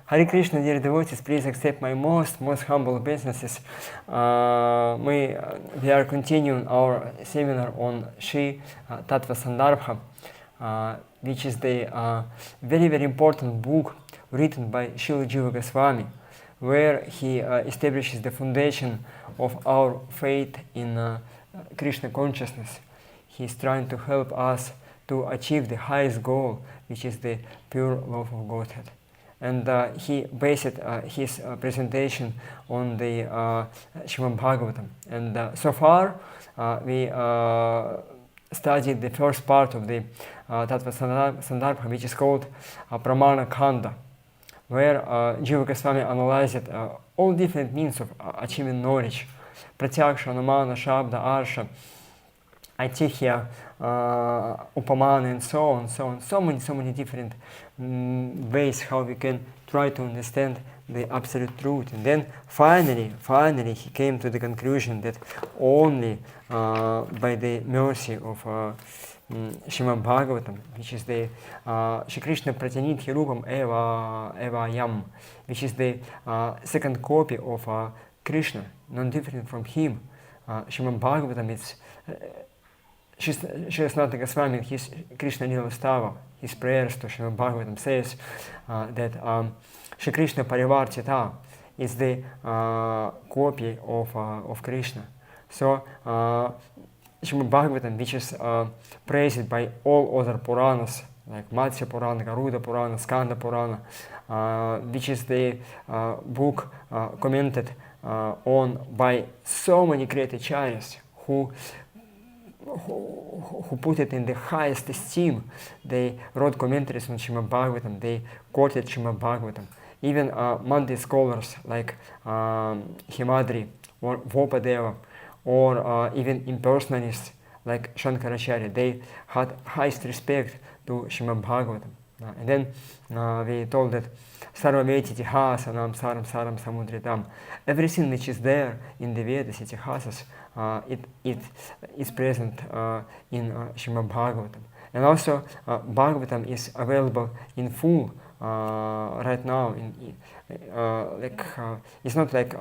Hare Krishna, dear devotees, please accept my most humble obeisances. We are continuing our seminar on Shri Tattva-sandarbha, which is the very important book written by Srila Jiva Goswami, where he establishes the foundation of our faith in Krishna consciousness. He is trying to help us to achieve the highest goal, which is the pure love of Godhead. And he based his presentation on the Shrimad Bhagavatam. And so far, we studied the first part of the Tattva-sandarbha, which is called Pramana Khanda, where Jiva Goswami analyzed all different means of achieving knowledge: Pratyaksha, Anumana, Shabda, Arsha, Atihya, Upamana, and so on. So many different ways how we can try to understand the absolute truth. And then finally he came to the conclusion that only by the mercy of Shrimad Bhagavatam, which is the Shri Krishna Pratinidhi Rupam Eva Yam, which is the second copy of Krishna, non-different from him. Shrimad Bhagavatam is Shri Sanatana Goswami in his Krishna Lila Stava, his prayers to Shrimad Bhagavatam, says that Shri Krishna Parivartita is the copy of Krishna. So Shrimad Bhagavatam, which is praised by all other Puranas, like Matsya Purana, Garuda Purana, Skanda Purana, which is the book commented on by so many great acharyas who put it in the highest esteem. They wrote commentaries on Shrimad Bhagavatam, they quoted Shrimad Bhagavatam. Even Mandi scholars like Himadri or Vopadeva, or even impersonalists like Shankaracharya, they had highest respect to Shrimad Bhagavatam. And then we told that Sarvaveti Itihasanam Saram Samudritam, everything which is there in the Vedas, Itihasas, it is present in Shrimad Bhagavatam. And also Bhagavatam is available in full right now. It's not like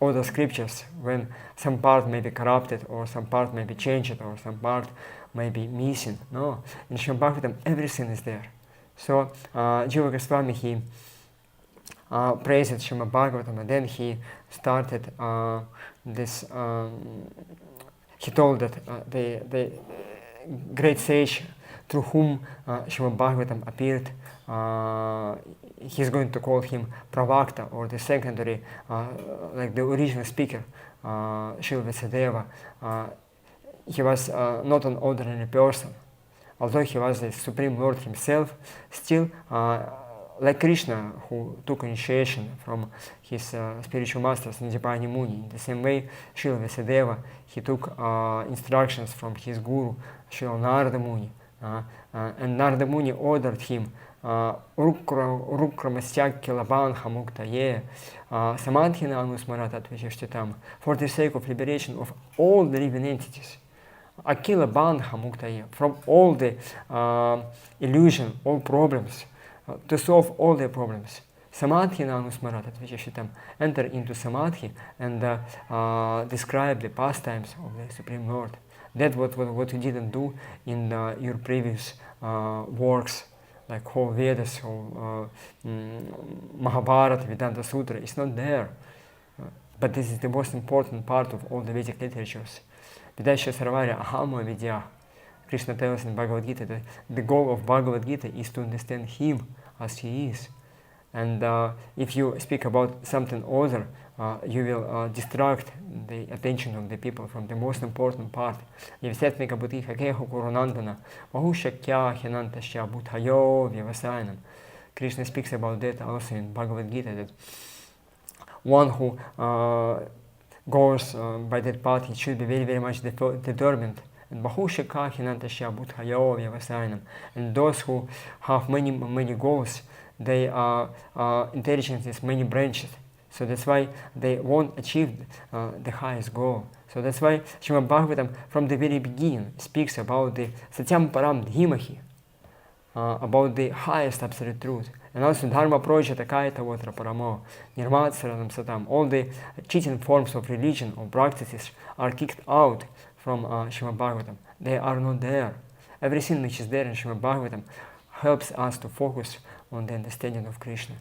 other scriptures when some part may be corrupted, or some part may be changed, or some part may be missing. No, in Shrimad Bhagavatam everything is there. So Jiva Goswami, he praised Shrimad Bhagavatam, and then he started this. He told that the great sage through whom Shrimad Bhagavatam appeared, he's going to call him Pravakta, or the secondary, like the original speaker, Srila Vyasadeva. He was not an ordinary person. Although he was the Supreme Lord himself, still, like Krishna, who took initiation from his spiritual masters, Nandipani Muni, in the same way, Srila Vyasadeva, he took instructions from his guru, Srila Narada Muni. And Narada Muni ordered him, Rukramasyak Kilabanha Muktaye, Samadhina Anusmarata Tvishishtitam, for the sake of liberation of all the living entities. Akila Bandha Muktaye, from all the illusion, all problems, to solve all their problems. Samadhi Nanusmarata Tvishishtitam, enter into Samadhi and describe the pastimes of the Supreme Lord. That's what you didn't do in your previous works, like whole Vedas, whole Mahabharata, Vedanta Sutra. It's not there. But this is the most important part of all the Vedic literatures. Vidasya Sarvajna Ahama Vidya. Krishna tells in Bhagavad Gita that the goal of Bhagavad Gita is to understand Him as He is. And if you speak about something other, you will distract the attention of the people from the most important part. Krishna speaks about that also in Bhagavad Gita, that one who goes by that path, he should be very much determined. And those who have many goals, they are intelligence is many branches. So that's why they won't achieve the highest goal. So that's why Shrimad Bhagavatam from the very beginning speaks about the Satyam Param Dhimahi. about the highest absolute truth. And also dharma projata kaita vatra paramo, nirmat saranam satam. All the cheating forms of religion or practices are kicked out from Srimad Bhagavatam. They are not there. Everything which is there in Srimad Bhagavatam helps us to focus on the understanding of Krishna.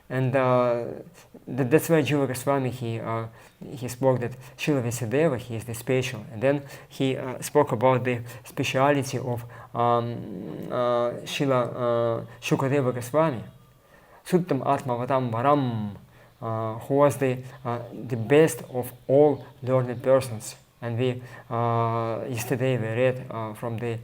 And that's why Jiva Goswami, he spoke that Srila Vyasadeva, he is the special. And then he spoke about the speciality of Srila Shukadeva Goswami, Suttam Atmavatam Varam, who was the best of all learned persons. And we yesterday we read from the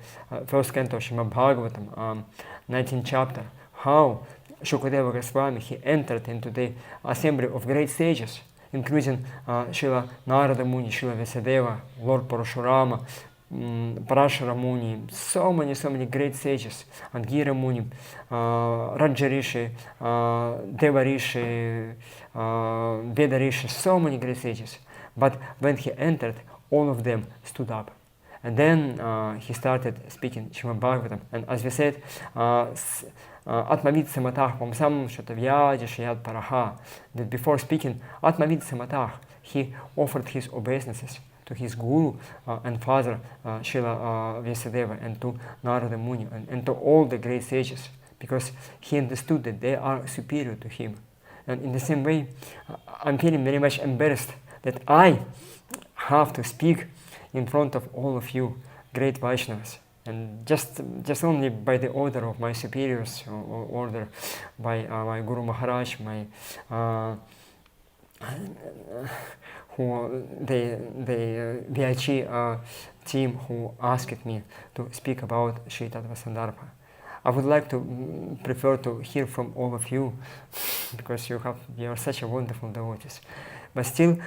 first canto of Srimad Bhagavatam, 19th chapter, how Shukadeva Goswami, he entered into the assembly of great sages, including Srila Narada Muni, Srila Vyasadeva, Lord Parashurama, Parashara Muni, so many great sages, Angira Muni, Raja Rishi, Deva Rishi, Veda Rishi, so many great sages. But when he entered, all of them stood up. And then he started speaking Srimad Bhagavatam. And as we said, Atmavid Samatah Pamsam Shatavyaja Shayad Paraha, that before speaking Atmavid Samatah, he offered his obeisances to his guru and father Srila Vyasadeva, and to Narada Muni, and to all the great sages, because he understood that they are superior to him. And in the same way, I'm feeling very much embarrassed that I have to speak in front of all of you great Vaishnavas, and just only by the order of my superiors, or order by my Guru Maharaj, my who the VIC team who asked me to speak about Shri Tattva-sandarbha. I would like to prefer to hear from all of you, because you are such a wonderful devotees. But still,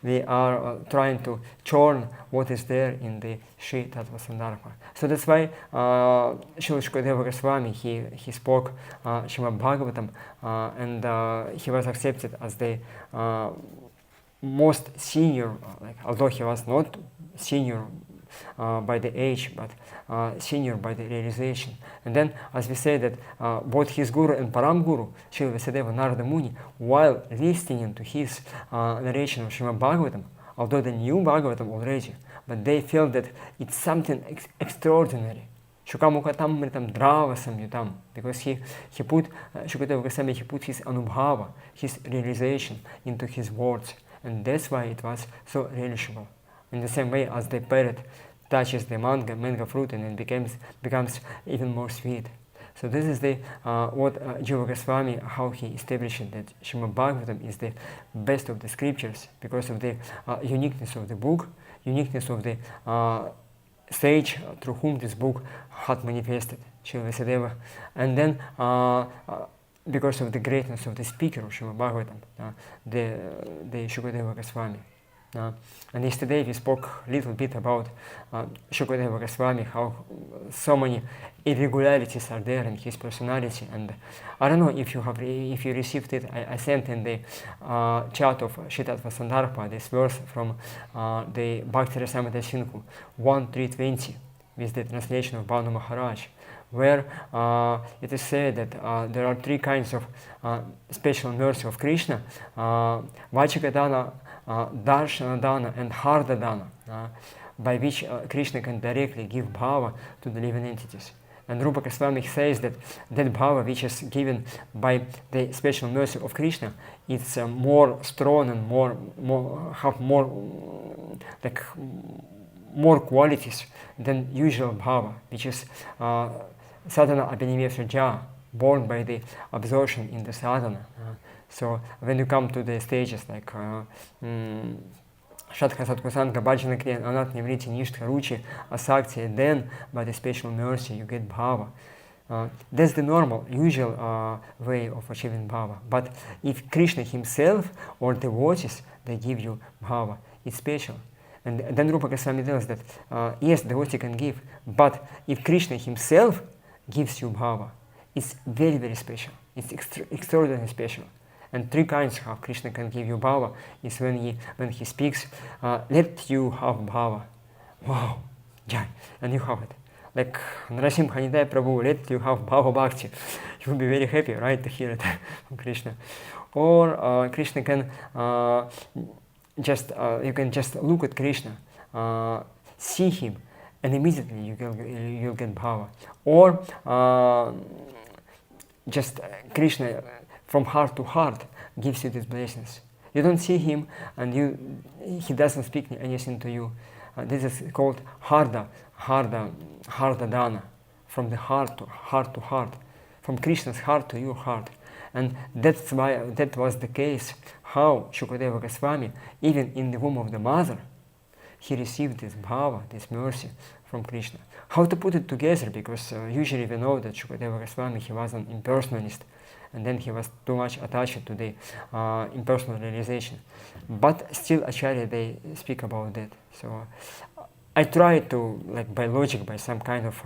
we are trying to churn what is there in the Shri Tattva-sandarbha. So that's why Srila Shukadeva Goswami, he spoke Srimad Bhagavatam, and he was accepted as the most senior, although he was not senior by the age, but senior by the realization. And then, as we say that both his guru and Param Guru, Srila Vyasadeva Narada Muni, while listening to his narration of Srimad Bhagavatam, although they knew Bhagavatam already, but they felt that it's something extraordinary. Shukamukhatamritam drava samyutam, because he put, Shukadeva Goswami, he put his anubhava, his realization into his words, and that's why it was so relishable. In the same way as the parrot touches the mango fruit, and it becomes even more sweet. So this is the what Jiva Goswami, how he established that Srimad Bhagavatam is the best of the scriptures, because of the uniqueness of the book, uniqueness of the sage through whom this book had manifested, Srila Vyasadeva, and then because of the greatness of the speaker of Srimad Bhagavatam, the Shukadeva Goswami. And yesterday we spoke a little bit about Shukadeva Goswami, how so many irregularities are there in his personality. And I don't know if you received it. I sent in the chat of Shri Tattva-sandarbha this verse from the Bhakti Rasamrita Sindhu 1.3.20 with the translation of Bhanu Maharaj, where it is said that there are three kinds of special mercy of Krishna: Vachika Dana, Darshana Dana, and Harda Dana, by which Krishna can directly give bhava to the living entities. And Rupa Goswami says that bhava which is given by the special mercy of Krishna, it's more strong and more qualities than usual bhava, which is sadhana abhiniveshaja, born by the absorption in the sadhana. So when you come to the stages like Shadka Satkusanga, Bhajana Kriya, Anat Nivriti, Nishtha Ruchi, Asakti, then by the special mercy you get bhava. That's the normal, usual way of achieving bhava. But if Krishna himself or devotees, they give you bhava, it's special. And then Rupa Goswami tells that, yes, devotee can give, but if Krishna himself gives you bhava, it's very, very special. It's extraordinarily special. And three kinds how Krishna can give you bhava is when he speaks, let you have bhava. Wow, yeah, and you have it. like Narasimha Nidai Prabhu, let you have Bhava Bhakti. You will be very happy, right, to hear it from Krishna. Or Krishna can you can just look at Krishna, see him, and immediately you'll get Bhava. Or just Krishna from heart to heart gives you these blessings. You don't see him and he doesn't speak anything to you. This is called Harda Dana, from the heart to heart, from Krishna's heart to your heart. And that's why that was the case, how Shukadeva Goswami, even in the womb of the mother, he received this bhava, this mercy from Krishna. How to put it together, because usually we know that Shukadeva Goswami, he was an impersonalist, and then he was too much attached to the impersonal realization. But still Acharya, they speak about that. So I try to, like by logic, by some kind of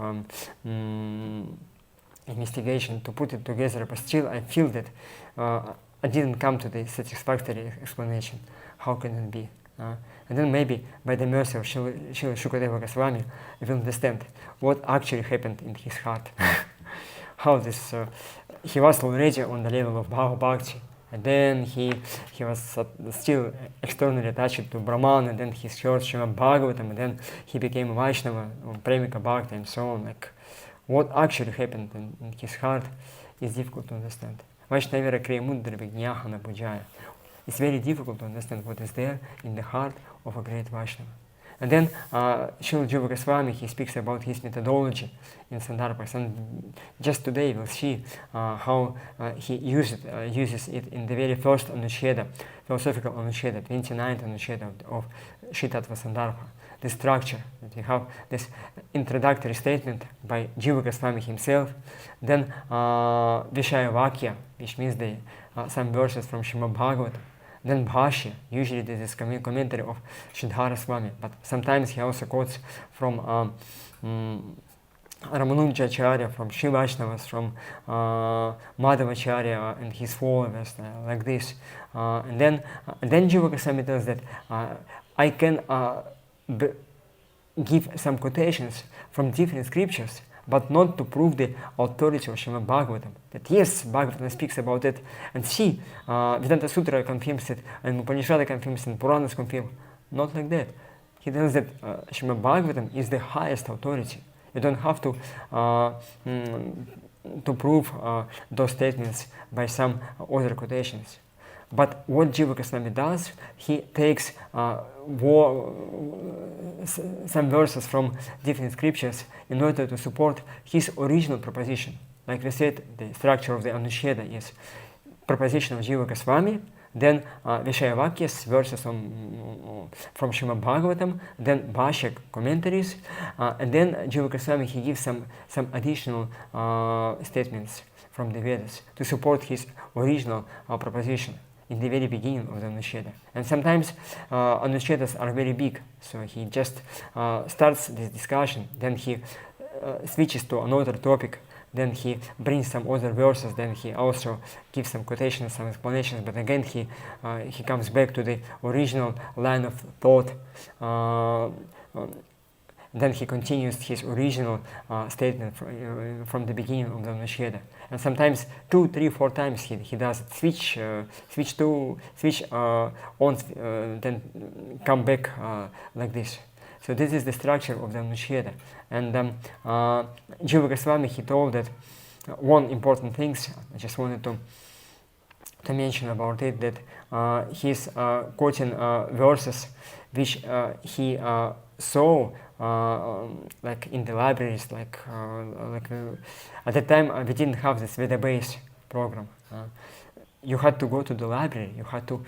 investigation, to put it together, but still I feel that I didn't come to the satisfactory explanation. How can it be? And then maybe by the mercy of Srila Shukadeva Goswami, we will understand what actually happened in his heart. How this, he was already on the level of Bhava Bhakti, and then he was still externally attached to Brahman, and then he heard Srimad Bhagavatam, and then he became a Vaishnava, Premika Bhakti, and so on. Like, what actually happened in his heart is difficult to understand. Vaishnavira Kriyamudra Vijñāhana Bhujaya. It's very difficult to understand what is there in the heart of a great Vaishnava. And then Srila Jiva Goswami, he speaks about his methodology in Sandarbhas, and just today we'll see how he uses it in the very first Anucheda, philosophical Anucheda, 29th Anucheda of Shri Tattva-sandarbha. The structure, that we have this introductory statement by Jiva Goswami himself, then Vishaya Vakya, which means some verses from Srimad Bhagavatam, then Bhashya, usually this is commentary of Sridhara Swami, but sometimes he also quotes from Ramanujacharya, from Shri Vaishnavas, from Madhavacharya and his followers, like this. And then Jiva Goswami tells that I can give some quotations from different scriptures, but not to prove the authority of Srimad Bhagavatam. That yes, Bhagavatam speaks about it, and see, Vedanta Sutra confirms it, and Upanishad confirms it, and Puranas confirm. Not like that. He tells that Srimad Bhagavatam is the highest authority. You don't have to prove those statements by some other quotations. But what Jiva Goswami does, he takes some verses from different scriptures in order to support his original proposition. Like we said, the structure of the Anucheda is proposition of Jiva Goswami, then Vishaya Vakyas, verses from Srimad Bhagavatam, then Bhashya commentaries, and then Jiva Goswami, he gives some additional statements from the Vedas to support his original proposition in the very beginning of the Anucheda. And sometimes Anuchedas are very big, so he just starts this discussion, then he switches to another topic, then he brings some other verses, then he also gives some quotations, some explanations, but again he comes back to the original line of thought. Then he continues his original statement from the beginning of the Anucheda. And sometimes 2, 3, 4 times he does it. Switch on, then come back like this. So this is the structure of the Anucheda. And Jiva Goswami, he told that one important thing, I just wanted to mention about it, that he's quoting verses which he saw like in the libraries, at the time we didn't have this Veda-based program. You had to go to the library, you had to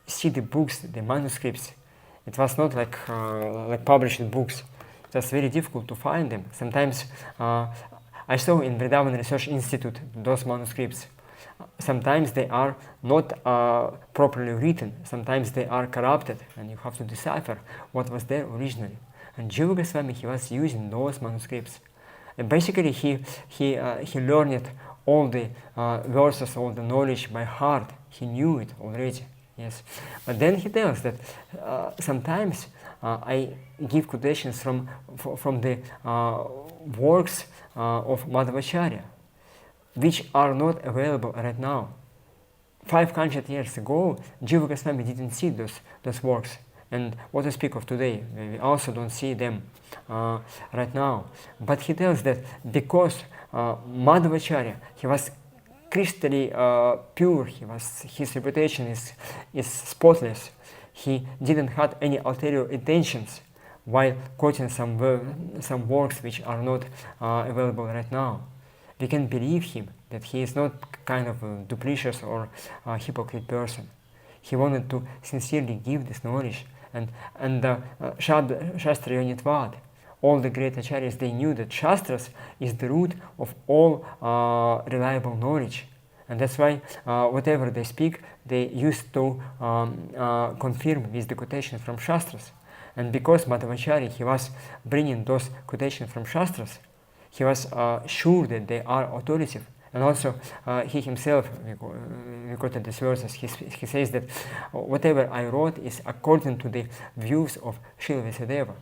see the books, the manuscripts. It was not like published books. It was very difficult to find them. Sometimes I saw in Vrindavan Research Institute those manuscripts. Sometimes they are not properly written, sometimes they are corrupted, and you have to decipher what was there originally. And Jiva Goswami, he was using those manuscripts. And basically, he learned all the verses, all the knowledge by heart. He knew it already. Yes, but then he tells that sometimes I give quotations from the works of Madhvacharya, which are not available right now. 500 years ago, Jiva Goswami didn't see those works. And what to speak of today, we also don't see them right now. But he tells that because Madhvacharya, he was crystally pure, his reputation is spotless. He didn't have any ulterior intentions while quoting some works which are not available right now. We can believe him that he is not kind of a duplicitous or hypocrite person. He wanted to sincerely give this knowledge. And Shastra Yonitvad, all the great acharyas, they knew that Shastras is the root of all reliable knowledge. And that's why whatever they speak, they used to confirm with the quotations from Shastras. And because Madhvacharya, he was bringing those quotations from Shastras, he was sure that they are authoritative. And also, he himself, we quoted these verses, he says that whatever I wrote is according to the views of Srila Vyasadeva.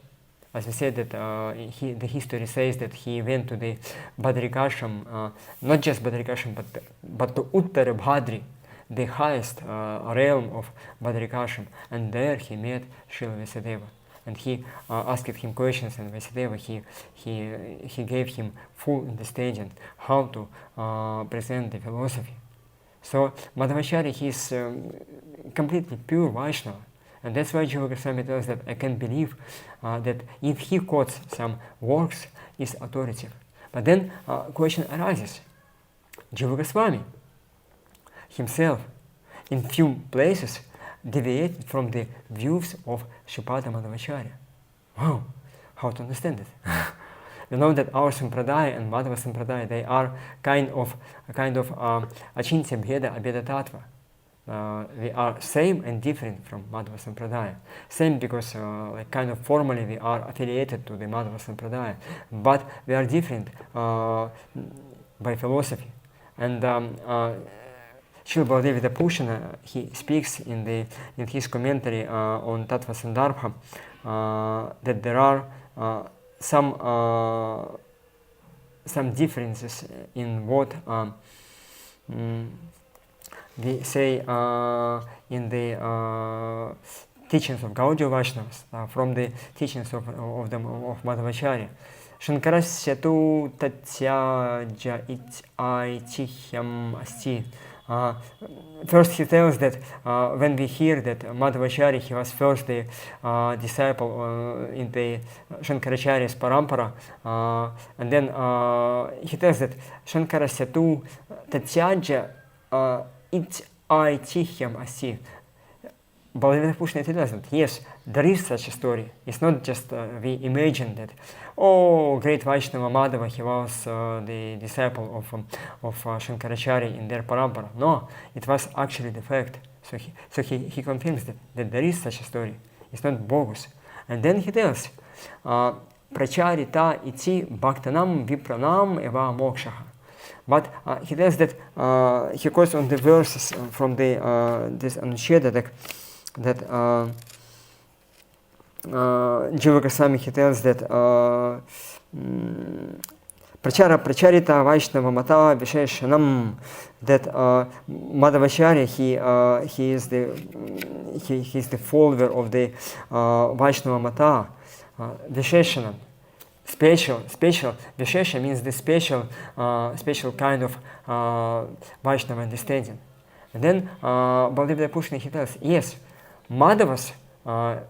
As we said that the history says that he went to the Badrikashram, not just Badrikashram, but to Uttara Bhadri, the highest realm of Badrikashram, and there he met Srila Vyasadeva. And he asked him questions, and Vyasadeva, he gave him full understanding how to present the philosophy. So Madhvacharya, he is completely pure Vaishnava. And that's why Jiva Goswami tells that I can believe that if he quotes some works, is authoritative. But then question arises. Jiva Goswami himself, in few places, deviated from the views of Shripad Madhvacharya. Wow, how to understand it? You know that our Sampradaya and Madhva Sampradaya, they are kind of Achintya Bheda Abheda Tattva. We are same and different from Madhva Sampradaya. Same because like kind of formally we are affiliated to the Madhva Sampradaya, but we are different by philosophy. And Srila Baladeva Pushana, he speaks in his commentary on Tattva-sandarbha that there are some differences in what we say in the teachings of Gaudiya Vaishnavas from the teachings of Madhvacharya. Shankarasya tu tatyaja itaityhyam asti. First he tells that when we hear that Madhvacharya, he was first the disciple in the Shankaracharya's parampara, and then he tells that Shankarasya tu tatyaja itaityhyam asti. Baladeva Pushana tells that yes, there is such a story. It's not just we imagine that, oh, great Vaishnava Madhava, he was the disciple of Shankaracharya in their parampara. No, it was actually the fact. So he confirms that there is such a story. It's not bogus. And then he tells, Pracharita iti bhaktanam vipranam eva mokshaha. But he tells that he quotes on the verses from this Anucheda that Jiva Goswami, he tells that Pracharita Vaishnava Mata Visheshanam, that Madhvacharya, he is the follower of the Vaishnava Mata, Visheshanam, special. Vishesha means the special kind of Vaishnava understanding. And then Baladeva Pushana, he tells, yes, Madhava's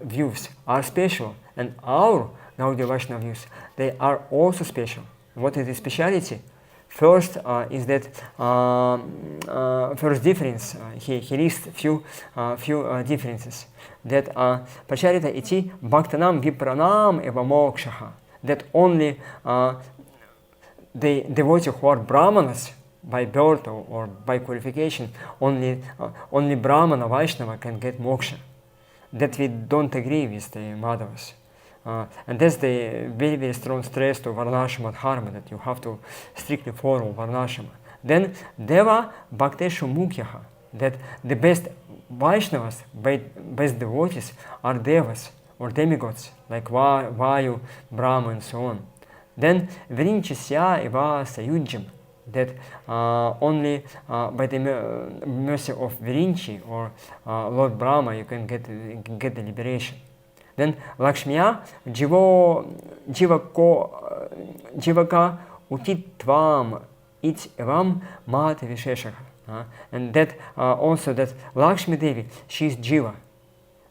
views are special, and our Gaudiya Vaishnava views, they are also special. What is the speciality? First is that first difference. He lists few differences. That Pracharita iti bhaktanam vipranam eva mokshaha. That only the devotees who are brahmanas by birth or by qualification, only Brahmana Vaishnava can get moksha. That we don't agree with the Madhavas. And that's the very, very strong stress to Varnashama Dharma, that you have to strictly follow Varnashama. Then Deva Bhakteshu Mukyaha, that the best Vaishnavas, best devotees are Devas, or demigods like Vayu, Brahma, and so on. Then Virinchasya eva sayujjam, that only by the mercy of Virinchi or Lord Brahma you can get the liberation. Then Lakshmiya jivaka utitvam it evam mati visheshakha. And that also that Lakshmi Devi, she is Jiva.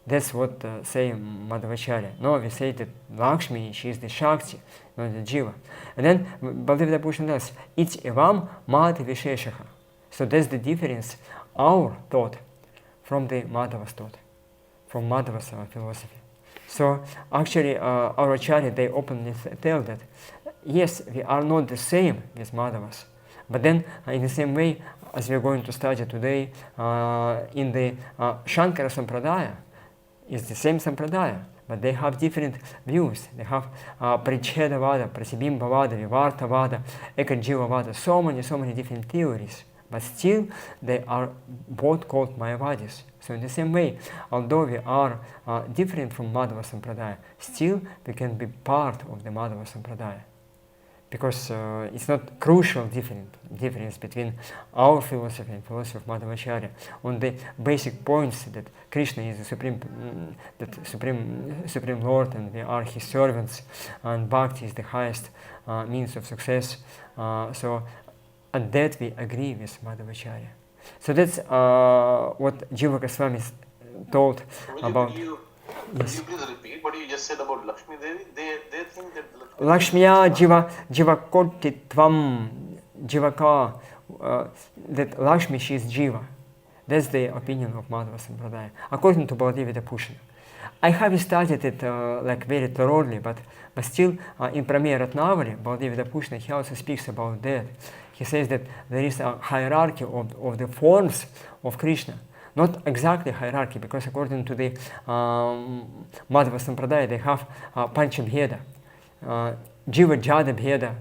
That's what say Madhvacharya. No, we say that Lakshmi, she is the Shakti, not the Jiva. And then Baladev Bhushan tells, it's evam mati visheshakha. So that's the difference, our thought from the Madhava's thought, from Madhava's philosophy. So actually our Acharya, they openly tell that, yes, we are not the same with Madhavas. But then in the same way, as we are going to study today, in the Shankara Sampradaya, is the same Sampradaya, but they have different views. They have Parichedavada, Prasibimbavada, Vivartavada, Ekajivavada, so many different theories. But still, they are both called Mayavadis. So in the same way, although we are different from Madhava Sampradaya, still we can be part of the Madhava Sampradaya. Because it's not crucial difference between our philosophy and philosophy of Madhvacharya on the basic points that Krishna is the supreme Lord and we are his servants, and bhakti is the highest means of success. So at that we agree with Madhvacharya. So that's what Jiva Goswami told about. Will you please repeat what you just said about Lakshmi Devi? They think that Lakshmiya jivakotitvam jivaka, that Lakshmi, she is Jiva. That's the opinion of Madhava Sampradaya, according to Baladev Bhushan. I have studied it like very thoroughly, but still in Prameya Ratnavali, Baladev Bhushan, he also speaks about that. He says that there is a hierarchy of the forms of Krishna. Not exactly hierarchy, because according to the Madhava Sampradaya, they have Panchabheda. Jiva Jada Bheda,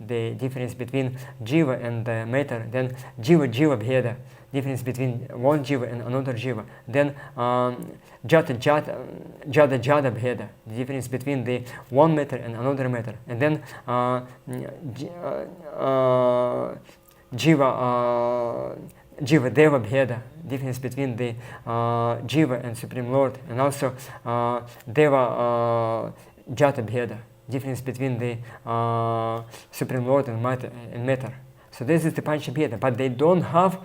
the difference between Jiva and matter. Then Jiva Bheda, difference between one Jiva and another Jiva. Then Jada Bheda, the difference between the one matter and another matter. And then Jiva Deva Bheda, difference between the Jiva and Supreme Lord. And also Deva Jata Bheda, difference between the Supreme Lord and matter. So this is the Panchabheda, but they don't have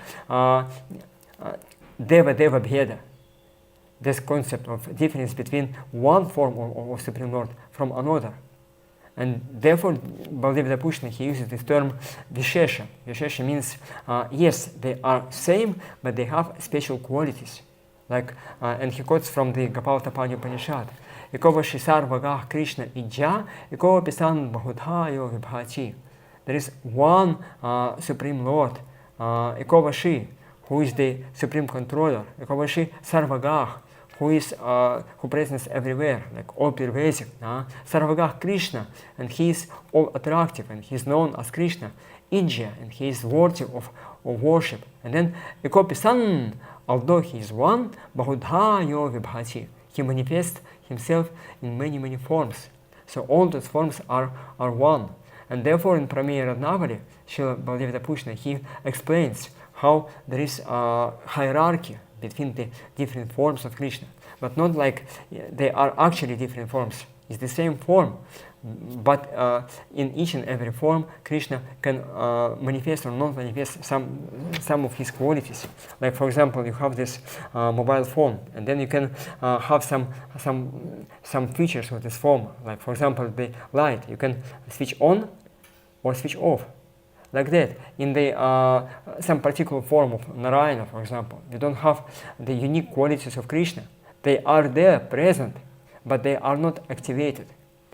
Deva Bheda, this concept of difference between one form of Supreme Lord from another. And therefore, Baladev Bhushan, he uses this term Vishesha. Vishesha means, yes, they are same, but they have special qualities. Like, and he quotes from the Gopaltapani Upanishad. Ekova Sarvagah Krishna Ijja, Ekova Pisan Bahudhayo Vibhati. There is one Supreme Lord, Ekova Shi, who is the Supreme Controller. Ekova Shi Sarvagah, who presents everywhere, like all pervasive. Sarvagah Krishna, and he is all attractive, and he is known as Krishna. Ijja, and he is worthy of worship. And then Ekopisan, although he is one, Bahudhayo Vibhati, he manifests himself in many forms. So all those forms are one. And therefore in Prameya Ratnavali, Srila Baladev Bhushan, he explains how there is a hierarchy between the different forms of Krishna. But not like they are actually different forms. It's the same form. But in each and every form, Krishna can manifest or not manifest some of his qualities. Like for example, you have this mobile phone, and then you can have some features of this phone. Like for example, the light, you can switch on or switch off. Like that. In the some particular form of Narayana, for example, you don't have the unique qualities of Krishna. They are there, present, but they are not activated.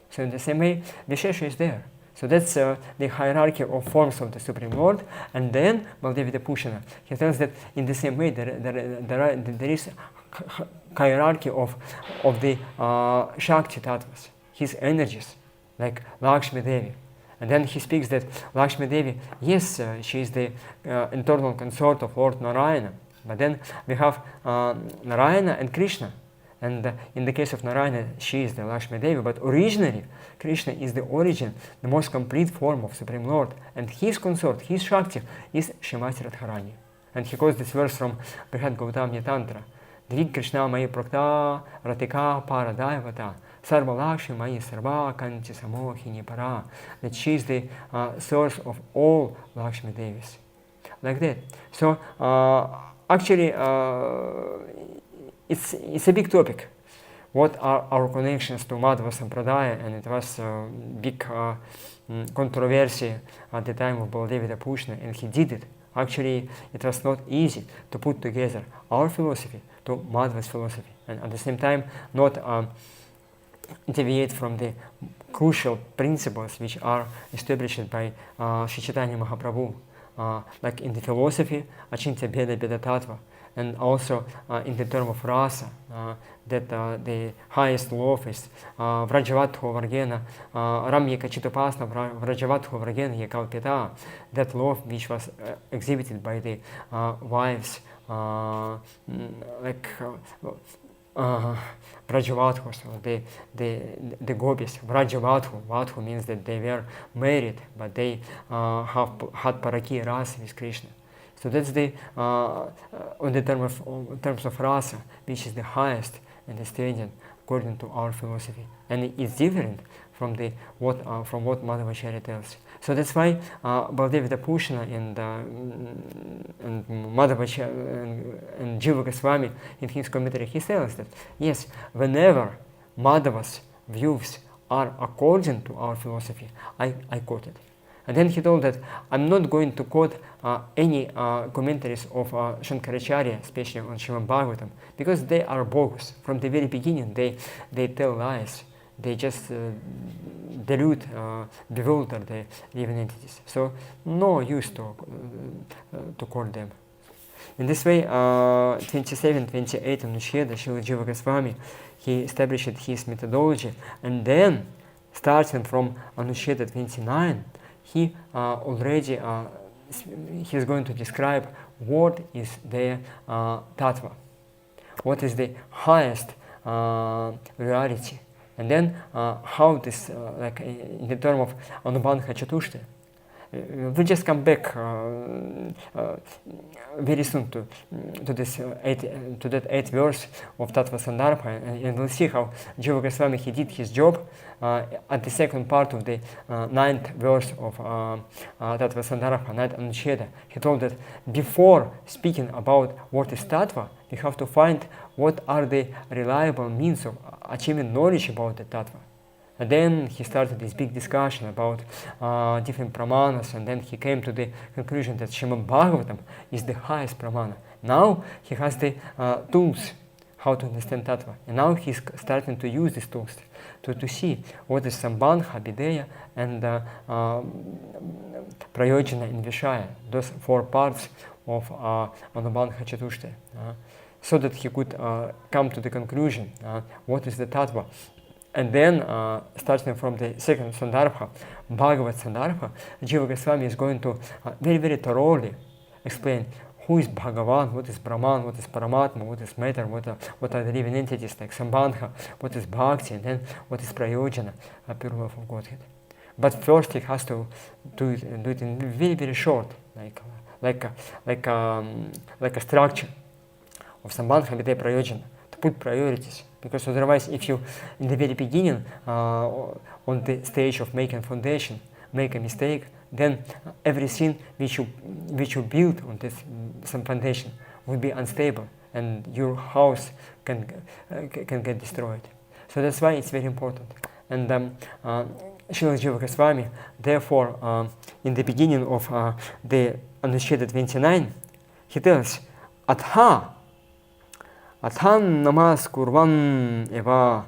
So in the same way, Vishesha is there. So that's the hierarchy of forms of the Supreme Lord. And then Baladev Bhushan, he tells that in the same way there is hierarchy of the Shakti Tattvas, his energies, like Lakshmi Devi. And then he speaks that Lakshmi Devi, yes, she is the internal consort of Lord Narayana. But then we have Narayana and Krishna. And in the case of Narayana, she is the Lakshmi Devi, but originally Krishna is the origin, the most complete form of Supreme Lord, and his consort, his Shakti, is Shrimati Radharani. And he quotes this verse from Brihad Gautamya Tantra. Dvig Krishna Mai Prakta Ratika Paradayavata Sarva Lakshmi Mai Sarva Kanti Samohini Para. That she is the source of all Lakshmi Devis. Like that. So actually it's a big topic. What are our connections to Madhva Sampradaya? And it was a big controversy at the time of Baladeva Pushna, and he did it. Actually, it was not easy to put together our philosophy to Madhva's philosophy, and at the same time not deviate from the crucial principles which are established by Sri Chaitanya Mahaprabhu, like in the philosophy, Achintya Bheda Bheda Tattva, and also in the term of rasa, that the highest love is Vrajavatho Vargena, Ramya Kachitopasna Vrajavatho Vargena Yakalpita, that love which was exhibited by the wives, like Vrajavatho, the gopis. Vrajavatho, Vatho means that they were married, but they had paraki rasa with Krishna. So that's the on the terms of rasa, which is the highest understanding according to our philosophy, and it's different from what Madhvacharya tells. So that's why Baladeva Pushna and Madhvacharya and Jiva Goswami in his commentary, he tells that yes, whenever Madhava's views are according to our philosophy, I quote it. And then he told that I'm not going to quote any commentaries of Shankaracharya, especially on Srimad Bhagavatam, because they are bogus. From the very beginning, they tell lies. They just dilute, bewilder the living entities. So no use to quote them. In this way, 27, 28 Anusheda, Srila Jiva Goswami, he established his methodology, and then, starting from Anusheda 29, he already he's going to describe what is the tattva, what is the highest reality, and then how this, like in the term of Anubandha Chatushta. We'll just come back very soon to that 8th verse of Tattva-sandarbha, and we'll see how Jiva Goswami he did his job at the second part of the 9th verse of Tattva-sandarbha, 9th Anusheda. He told that before speaking about what is Tattva, we have to find what are the reliable means of achieving knowledge about the Tattva. And then he started this big discussion about different pramanas, and then he came to the conclusion that Srimad Bhagavatam is the highest pramana. Now he has the tools how to understand Tattva, and now he's starting to use these tools to see what is Sambandha, Abhideya, and Prayojana and Vishaya, those 4 parts of Anubandha Chatushta, so that he could come to the conclusion what is the Tattva. And then, starting from the 2nd Sandarbha, Bhagavat-sandarbha, Jiva Goswami is going to very, very thoroughly explain who is Bhagavan, what is Brahman, what is Paramatma, what is matter, what are the living entities like Sambandha, what is Bhakti, and then what is Prayojana, pure love of Godhead. But first he has to do it in very, very short, like a structure of Sambandha, Abhideya, Prayojana, to put priorities. Because otherwise, if you, in the very beginning, on the stage of making foundation, make a mistake, then everything which you build on this some foundation will be unstable, and your house can get destroyed. So that's why it's very important. And Srila Jiva Goswami, therefore, in the beginning of the Anusheda 29, he tells, Atha namas kurvan eva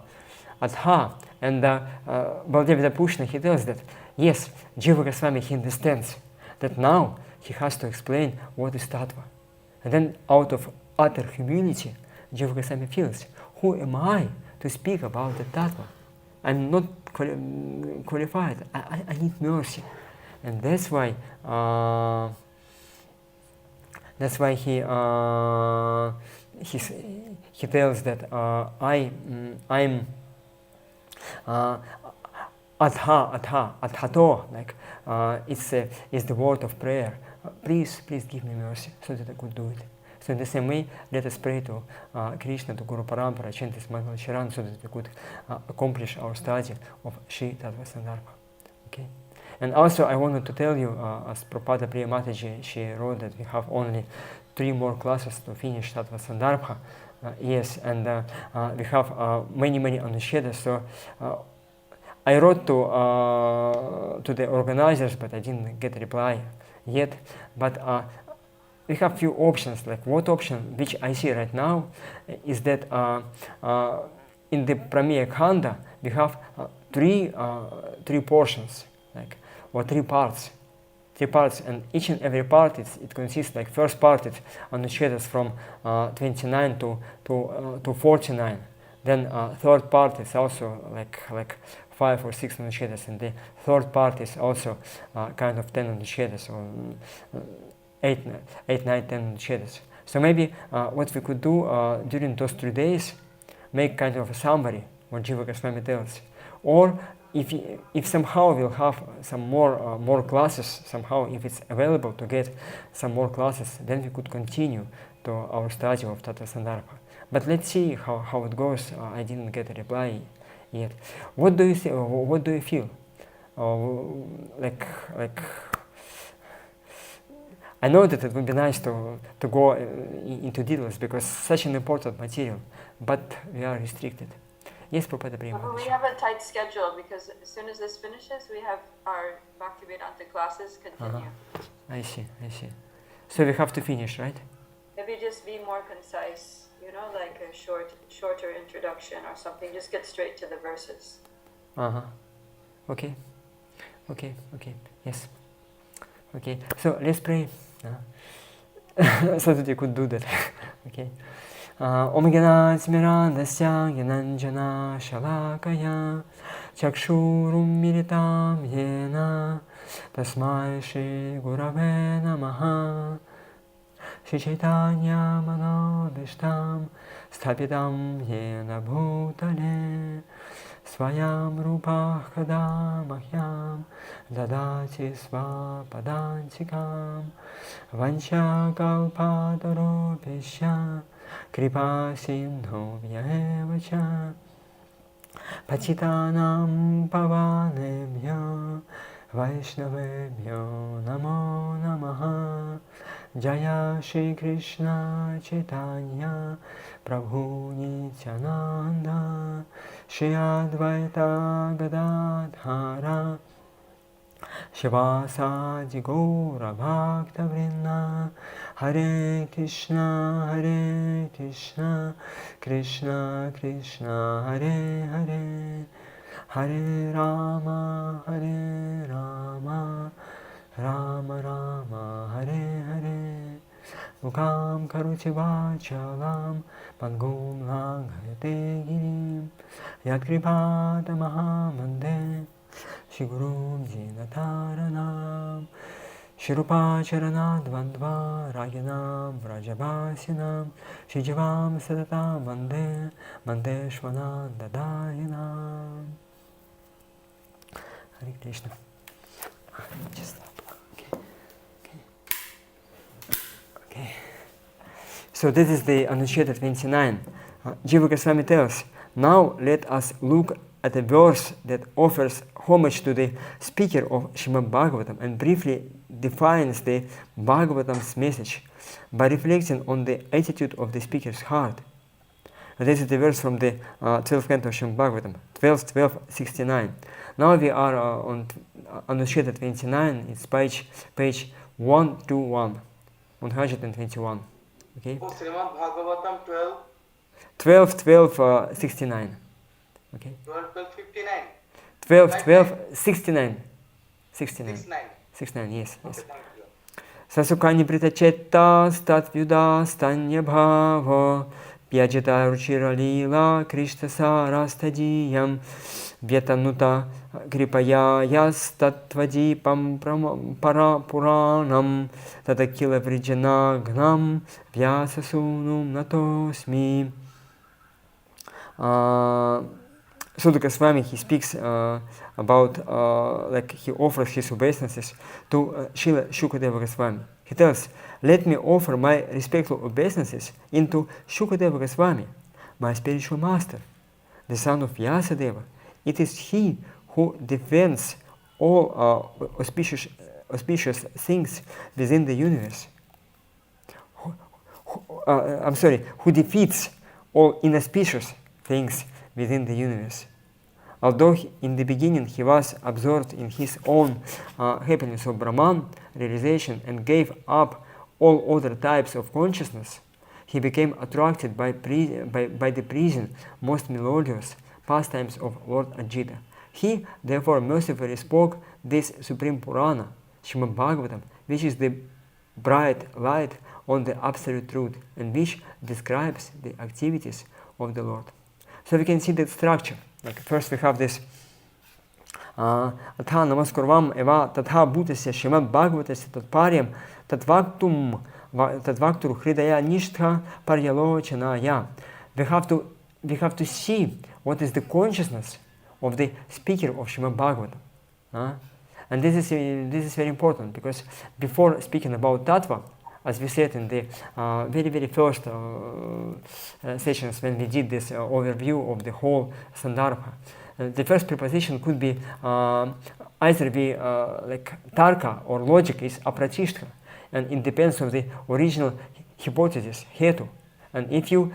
atha, and Baladeva Pushna, he tells that yes, Jiva Goswami, he understands that now he has to explain what is Tattva, and then out of utter humility, Jiva Goswami feels, who am I to speak about the Tattva? I'm not qualified. I need mercy, and that's why he tells that I'm adhato, like it's the word of prayer. Please give me mercy so that I could do it. So in the same way, let us pray to Krishna, to Guru Parampara, chant this Mangal Charan so that we could accomplish our study of Shri Tattva-sandarbha. Okay. And also I wanted to tell you, as Prabhupada Priya Mataji, she wrote that we have only 3 more classes to finish Tattva-sandarbha. Yes, and we have many Anuchedas. So I wrote to the organizers, but I didn't get a reply yet. But we have few options. Like what option, which I see right now, is that in the Prameya Khanda we have 3 portions, like, or 3 parts. 3 parts, and each and every part it consists, like first part it's Anuchedas from 29 to 49. Then third part is also like 5 or 6 Anuchedas, and the third part is also kind of 10 Anuchedas, or 8, 9, 10 Anuchedas. So maybe what we could do during those 3 days, make kind of a summary what Jiva Goswami tells, or if somehow we'll have some more classes, somehow if it's available to get some more classes, then we could continue to our study of Tattva-sandarbha. But let's see how it goes. I didn't get a reply yet. What do you think? What do you feel? Like I know that it would be nice to go into details because such an important material, but we are restricted. Yes, Prabhupada Prima. We have a tight schedule because as soon as this finishes, we have our Bhaktivedanta classes continue. I see. So we have to finish, right? Maybe just be more concise, like a shorter introduction or something. Just get straight to the verses. Okay. Yes. Okay. So let's pray. So that you could do that. Okay. Om Gana Smirandasya Gyananjana Shalakaya Chakshurum Militam Yena Tasmai Shri Gurave Namaha Shri Chaitanya Manodishtam Sthapitam Yena Bhutale Swayam Rupa Kada Mahyam Dadati Svapadantikam Vancha Kalpatarupesha Kripa Sindhu Vyaevacha Pachitanam Pavanebhyo Vaishnavebhyo Namo Namaha Jaya Shri Krishna Chaitanya Prabhu Nityananda Shri Advaita Gadadhara Shivasadi Gaura Bhakta Vrinda Hare Krishna Krishna Krishna Hare Hare Hare Rama Rama Rama Hare Hare Mukam Karuchi Vachalam Pangum Langhate Girim Yat Kripata Mahamande Shigurum Jinataranam Shirupa Charanadvandva Rayanam Vrajabhasinam Shijivam Sadatam Mande Mandeshwanam Dadayanam. Hare Krishna. Just okay. So this is the Anucheta 29. Jiva Goswami tells, now let us look at a verse that offers homage to the speaker of Shrimad Bhagavatam and briefly defines the Bhagavatam's message by reflecting on the attitude of the speaker's heart. This is the verse from the 12th canto of Shrimad Bhagavatam, 12:69. Now we are on Anucheta 29, it's page 121, 121. Okay? Shrimad Bhagavatam 12:69. Okay. 12:69. 69, yes. Sasukani pritachetta stat vyuda stanya bhavo Pyajita ruchira lila Krishna sarastadiyam Vyatanuta kripaya yas tattvadipam parapuranam Tatakila vrijana gnam Vyasasunum natosmi. Sutta Goswami, he speaks about, like he offers his obeisances to Srila Shukadeva Goswami. He tells, let me offer my respectful obeisances into Shukadeva Goswami, my spiritual master, the son of Vyasadeva. It is he who defends all auspicious things within the universe. Who defeats all inauspicious things within the universe. Although in the beginning he was absorbed in his own happiness of Brahman realization and gave up all other types of consciousness, he became attracted by the pleasing, most melodious pastimes of Lord Ajita. He therefore mercifully spoke this supreme Purana, Srimad Bhagavatam, which is the bright light on the absolute truth and which describes the activities of the Lord. So we can see that structure. Like first we have this Atha namaskurvam eva tatha bhutasya Srimad Bhagavatasya tatparyam tatvaktur hridaya nishtha paryalochanaya. We have to see what is the consciousness of the speaker of Srimad Bhagavatam. And this is very important, because before speaking about Tattva, as we said in the very first sessions when we did this overview of the whole Sandarbha, the first preposition could be either be like Tarka or logic is Apratishta, and it depends on the original hypothesis, Hetu. And if you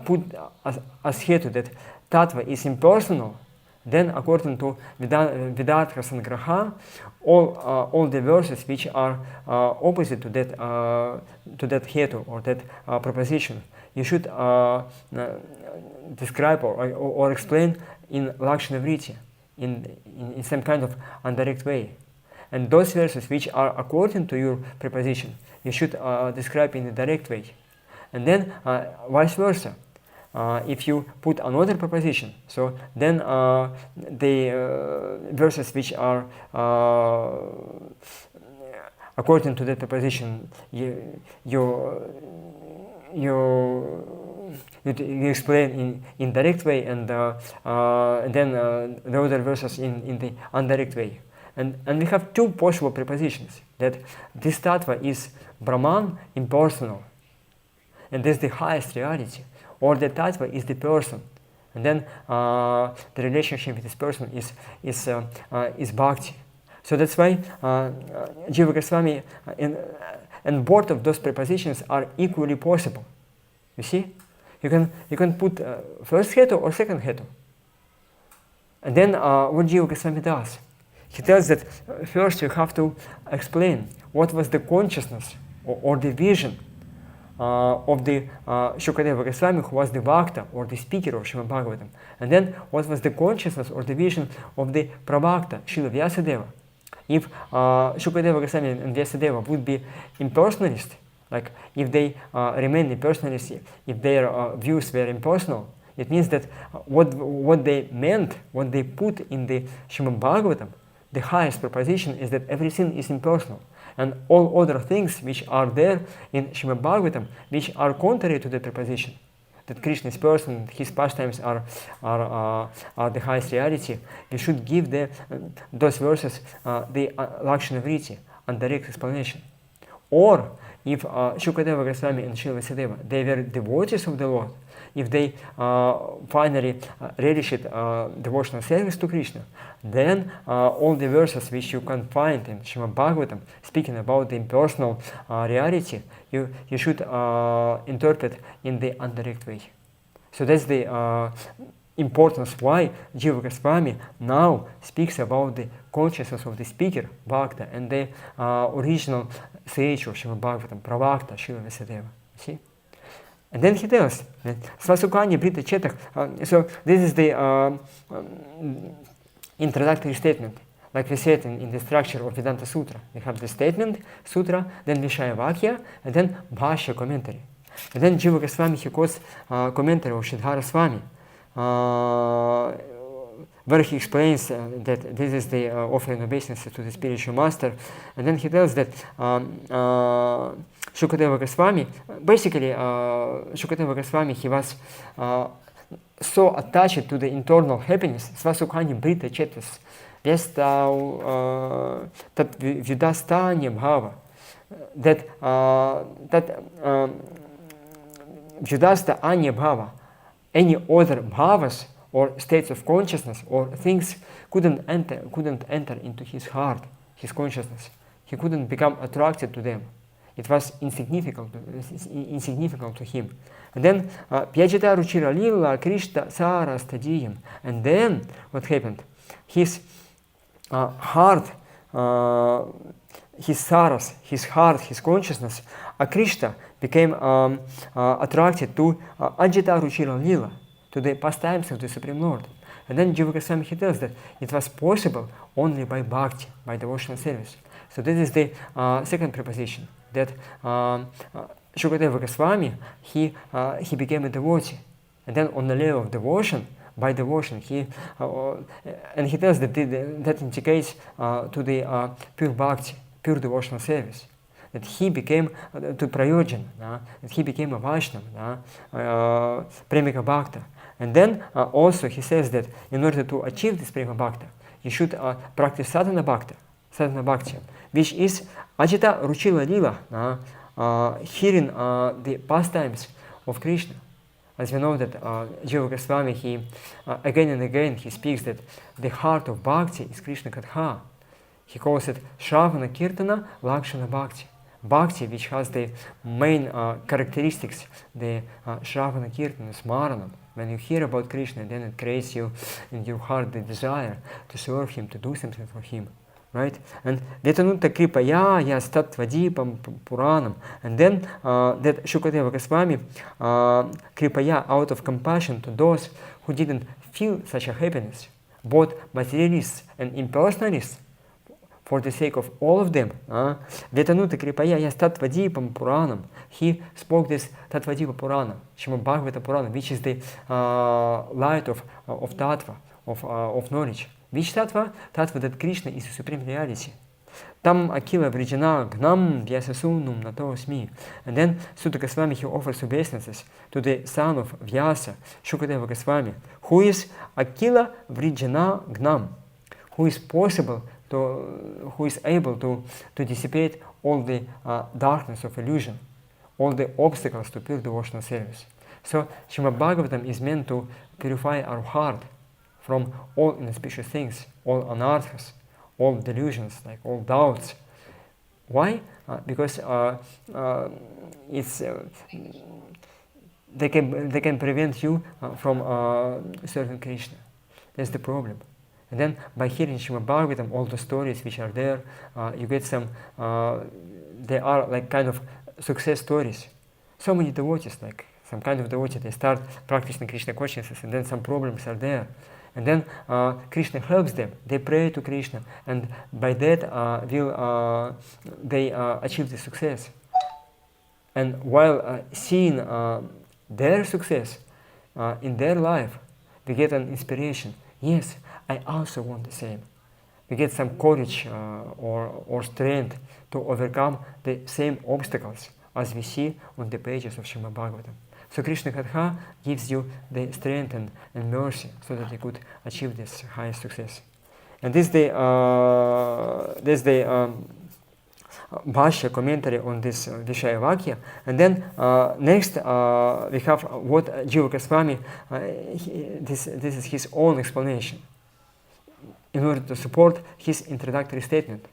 put as Hetu that Tattva is impersonal, then according to Vedanta Sangraha, all the verses which are opposite to that hetu or that proposition, you should describe or explain in Lakshana Vritti, in some kind of indirect way. And those verses which are according to your preposition, you should describe in a direct way. And then vice versa. If you put another preposition, so then the verses which are according to that preposition, you explain in direct way, and then the other verses in the indirect way. And we have two possible prepositions, that this tattva is Brahman impersonal, and this is the highest reality. Or the tattva is the person, and then the relationship with this person is bhakti. So that's why Jiva Goswami and both of those prepositions are equally possible. You see, you can put first hetu or second hetu, and then what Jiva Goswami does, he tells that first you have to explain what was the consciousness or the vision of the Shukadeva Goswami, who was the Vakta or the speaker of Srimad Bhagavatam, and then what was the consciousness or the vision of the Pravakta, Srila Vyasadeva. If Shukadeva Goswami and Vyasadeva would be impersonalist, like if they remain impersonalist, if their views were impersonal, it means that what they meant, what they put in the Srimad Bhagavatam, the highest proposition is that everything is impersonal. And all other things which are there in Srimad Bhagavatam, which are contrary to the proposition, that Krishna is person, his pastimes are the highest reality, we should give those verses the Lakshana Vritti and direct explanation. Or if Shukadeva Goswami and Srila Vyasadeva, they were devotees of the Lord, if they finally relished devotional service to Krishna, then all the verses which you can find in Srimad Bhagavatam speaking about the impersonal reality, you should interpret in the indirect way. So that's the importance why Jiva Goswami now speaks about the consciousness of the speaker, Bhakta, and the original sage of Srimad Bhagavatam, Pravakta, Srila Vyasadeva. See? And then he tells, Svasukanya Brita Chetak. So this is the introductory statement. Like we said in the structure of Vedanta Sutra. We have the statement, sutra, then Vishaya Vakya, and then Bhashya commentary. And then Jiva Goswami, he quotes commentary of Sridhara Swami, where he explains that this is the offering obeisance to the spiritual master. And then he tells that Shukadeva Goswami, basically Shukadeva Goswami, he was so attached to the internal happiness, Svasukhani Brita Chetas, Vyastau Tat Vidastanya Bhava, that Vidasta Anya Bhava, any other bhavas or states of consciousness or things couldn't enter into his heart, his consciousness. He couldn't become attracted to them. It was insignificant to him. And then Pyajita Ruchira Lila Krishna Sara Stadiyam. And then what happened? His heart, his saras, his heart, his consciousness, Krishna became attracted to Ajita Ruchira Lila, to the pastimes of the Supreme Lord. And then Jiva Goswami, he tells that it was possible only by bhakti, by devotional service. So this is the second proposition, that Shukadeva Goswami, he became a devotee. And then on the level of devotion, by devotion, and he tells that that indicates to the pure bhakti, pure devotional service. That he became to Prayojan, that he became a Vaishnava, Premika Bhakta. And then also he says that in order to achieve this Prema Bhakta, you should practice Sadhana Bhakti, which is Ajita Ruchila Lila, hearing the pastimes of Krishna. As we know that Jiva Goswami, he again and again he speaks that the heart of Bhakti is Krishna Katha. He calls it Shravana Kirtana Lakshana Bhakti. Bhakti, which has the main characteristics, the Shravana Kirtana, Smarana. When you hear about Krishna, then it creates you in your heart the desire to serve Him, to do something for Him. Right? And Vetanutta Kripaya Yas Tattva-dipam Puranam. And then that Shukadeva Goswami Kripaya, out of compassion to those who didn't feel such a happiness, both materialists and impersonalists, for the sake of all of them, Vetanutta Kripaya Yas Tattva-dipam Puranam. He spoke this Tattva-dipa Purana, Srimad Bhagavata Purana, which is the light of Tattva, of knowledge. Which Tattva? Tattva that Krishna is the supreme reality. Tam Akila Vrijana Gnam Vyasasunum Natosmi. And then Sutta Goswami, he offers obeisances to the son of Vyasa, Shukadeva Goswami, who is Akila Vrijana Gnam, who is able to dissipate all the darkness of illusion, all the obstacles to pure devotional service. So Srimad Bhagavatam is meant to purify our heart from all inauspicious things, all anarthas, all delusions, like all doubts. Why? Because they can prevent you from serving Krishna. That's the problem. And then by hearing Srimad Bhagavatam, all the stories which are there, you get some, they are like kind of success stories. So many devotees, like some kind of devotee, they start practicing Krishna consciousness, and then some problems are there. And then Krishna helps them. They pray to Krishna, and by that they achieve the success. And while seeing their success in their life, we get an inspiration. Yes, I also want the same. We get some courage or strength to overcome the same obstacles as we see on the pages of Srimad Bhagavatam. So Krishna Katha gives you the strength and mercy so that you could achieve this highest success. And this is the Bhashya commentary on this Vishaya Vakya. And then next we have what Jiva Goswami, this is his own explanation in order to support his introductory statement.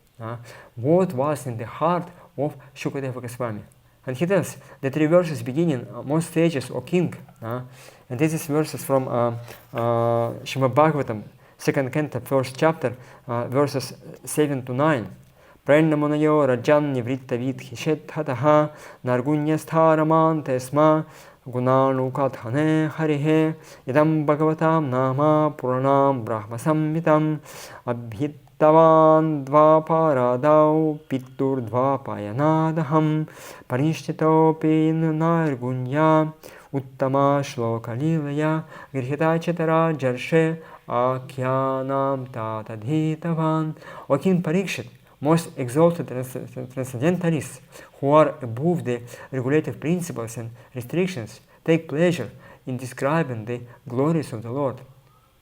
What was in the heart of Shukadeva Goswami? And he tells the three verses beginning, most sages, O king. And this is verses from Srimad Bhagavatam, 2nd canto, 1st chapter, verses 7 to 9. Pranamunayo rajan nivritta vidhi shetataha nargunyastharaman tesma gunanukathane harihe idam bhagavatam nama puranam brahma samhitam Tavan dvaparadau pittur dvapayanadaham parishtitopi nargunya uttama shloka lilaya grihita chatara jarshe akyanam tatadhitavan. O King Parikshit, most exalted transcendentalists who are above the regulative principles and restrictions take pleasure in describing the glories of the Lord.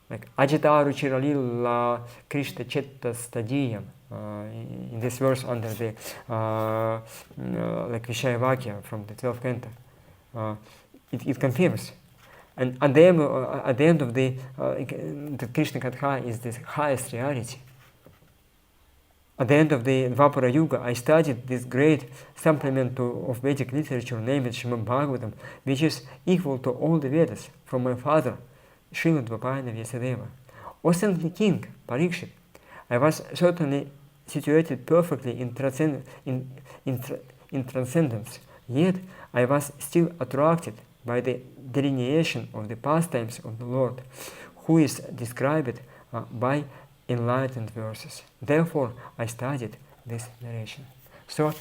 Like Ajitaru Chiralila Krishna Chetta Stadiyam, in this verse under the like Vishayavakya from the 12th canto. It confirms. And at the end of the Krishna Katha is the highest reality. At the end of the Dvapara Yuga, I studied this great supplement of Vedic literature named Shrimad Bhagavatam, which is equal to all the Vedas from my father, Srila Dvapayana Vyasadeva. O saintly king, Parikshit, I was certainly situated perfectly in transcendence, yet I was still attracted by the delineation of the pastimes of the Lord, who is described by enlightened verses. Therefore, I studied this narration. So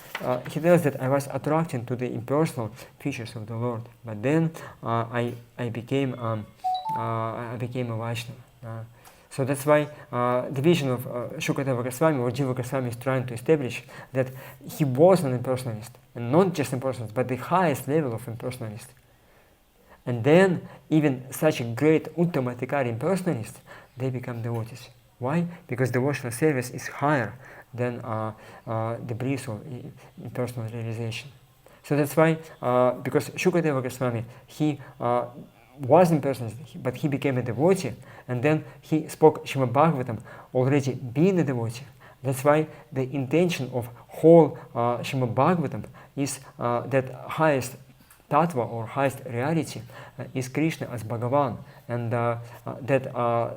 he tells that I was attracted to the impersonal features of the Lord, but then I became a Vaishnava. So that's why the vision of Shukadeva Goswami or Jiva Goswami is trying to establish that he was an impersonalist, and not just impersonalist, but the highest level of impersonalist. And then even such a great Uttamatikari impersonalist, they become devotees. Why? Because devotional service is higher than the bliss of impersonal realization. So that's why, because Shukadeva Goswami, he was impersonalist, but he became a devotee, and then he spoke Srimad Bhagavatam already being a devotee. That's why the intention of whole Srimad Bhagavatam is that highest tattva or highest reality is Krishna as Bhagavan, and that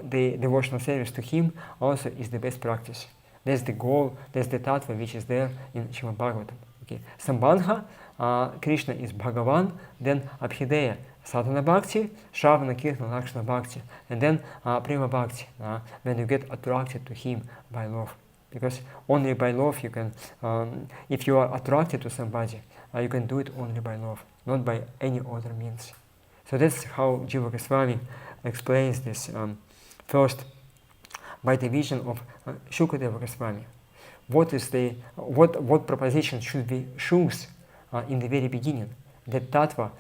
the devotional service to him also is the best practice. That's the goal, that's the tattva which is there in Srimad Bhagavatam. Okay. Sambandha, Krishna is Bhagavan, then Abhideya, Sadhana Bhakti, Shravana Kirtana Lakshana Bhakti, and then Prema Bhakti, when you get attracted to him by love. Because only by love you can, if you are attracted to somebody, you can do it only by love, not by any other means. So that's how Jiva Goswami explains this first by the vision of Shukadeva Goswami. What proposition should we choose in the very beginning? That tattva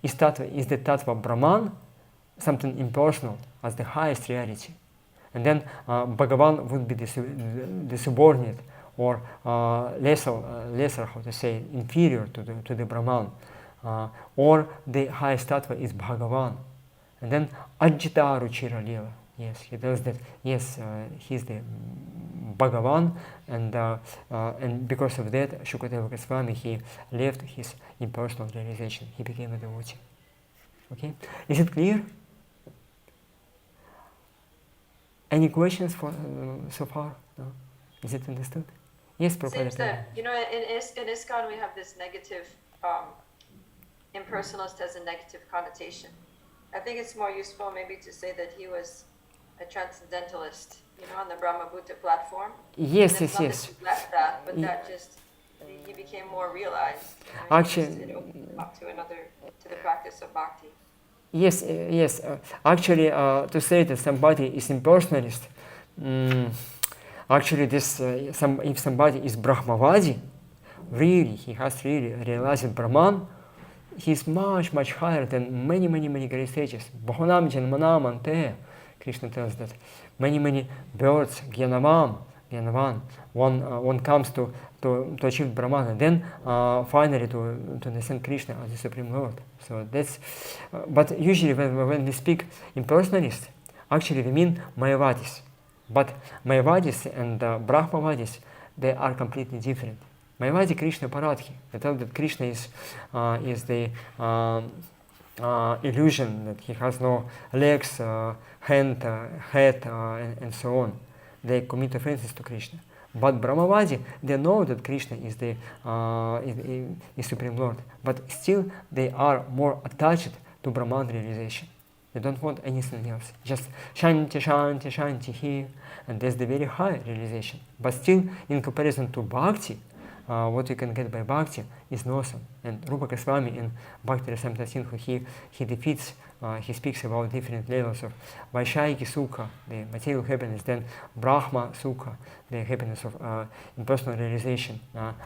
is the tattva Brahman, something impersonal, as the highest reality, and then Bhagavan would be the subordinate or lesser, how to say, inferior to the Brahman, or the highest tattva is Bhagavan, and then Ajita Ruchira Lila. Yes, he tells that yes, he's the Bhagavan, and because of that, Shukadeva Goswami, he left his impersonal realization. He became a devotee. Okay, is it clear? Any questions for so far? No? Is it understood? Yes, Prabhupada. Seems that, in ISKCON we have this negative, impersonalist has a negative connotation. I think it's more useful maybe to say that he was a transcendentalist, on the Brahma Bhuta platform. Yes. That he left that, but that just, he became more realized. Actually, it opened him up to the practice of bhakti. Yes. Actually, to say that somebody is impersonalist, actually, if somebody is Brahmavadi, really, he has really realized Brahman, he's much, much higher than many great sages. Bahunam janmanam ante, Krishna tells that many birds, Gyanavan, one comes to achieve Brahman, and then finally to understand Krishna as the Supreme Lord. So that's, but usually when we speak impersonalist, actually we mean Mayavadis. But Mayavadis and Brahmavadis, they are completely different. Mayavadi Krishna Paradhi, they tell that Krishna is the illusion, that he has no legs, hand, head, and so on. They commit offenses to Krishna. But Brahmavadi, they know that Krishna is the is Supreme Lord, but still they are more attached to Brahman realization. They don't want anything else. Just Shanti, Shanti, Shanti here. And that's the very high realization. But still, in comparison to Bhakti, what you can get by Bhakti is nothing. And Rupa Goswami in Bhakti Rasamrita Sindhu, he defeats, he speaks about different levels of Vaishayiki Sukha, the material happiness, then Brahma Sukha, the happiness of impersonal realization,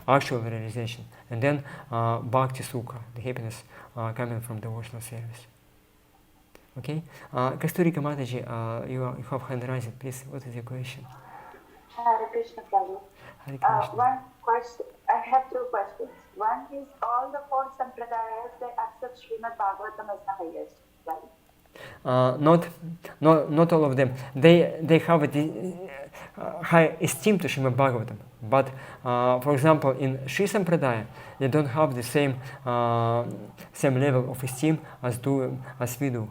actual realization, and then Bhakti Sukha, the happiness coming from devotional service. Okay? Kasturika Mataji, you have hand raised, please. What is your question? Hare Krishna, Prabhu. Hare Krishna. One question. I have two questions. One is all the four sampradayas, they accept Srimad Bhagavatam as the highest, right? Not all of them. They have a high esteem to Srimad Bhagavatam. But for example, in Sri Sampradaya, they don't have the same level of esteem as we do.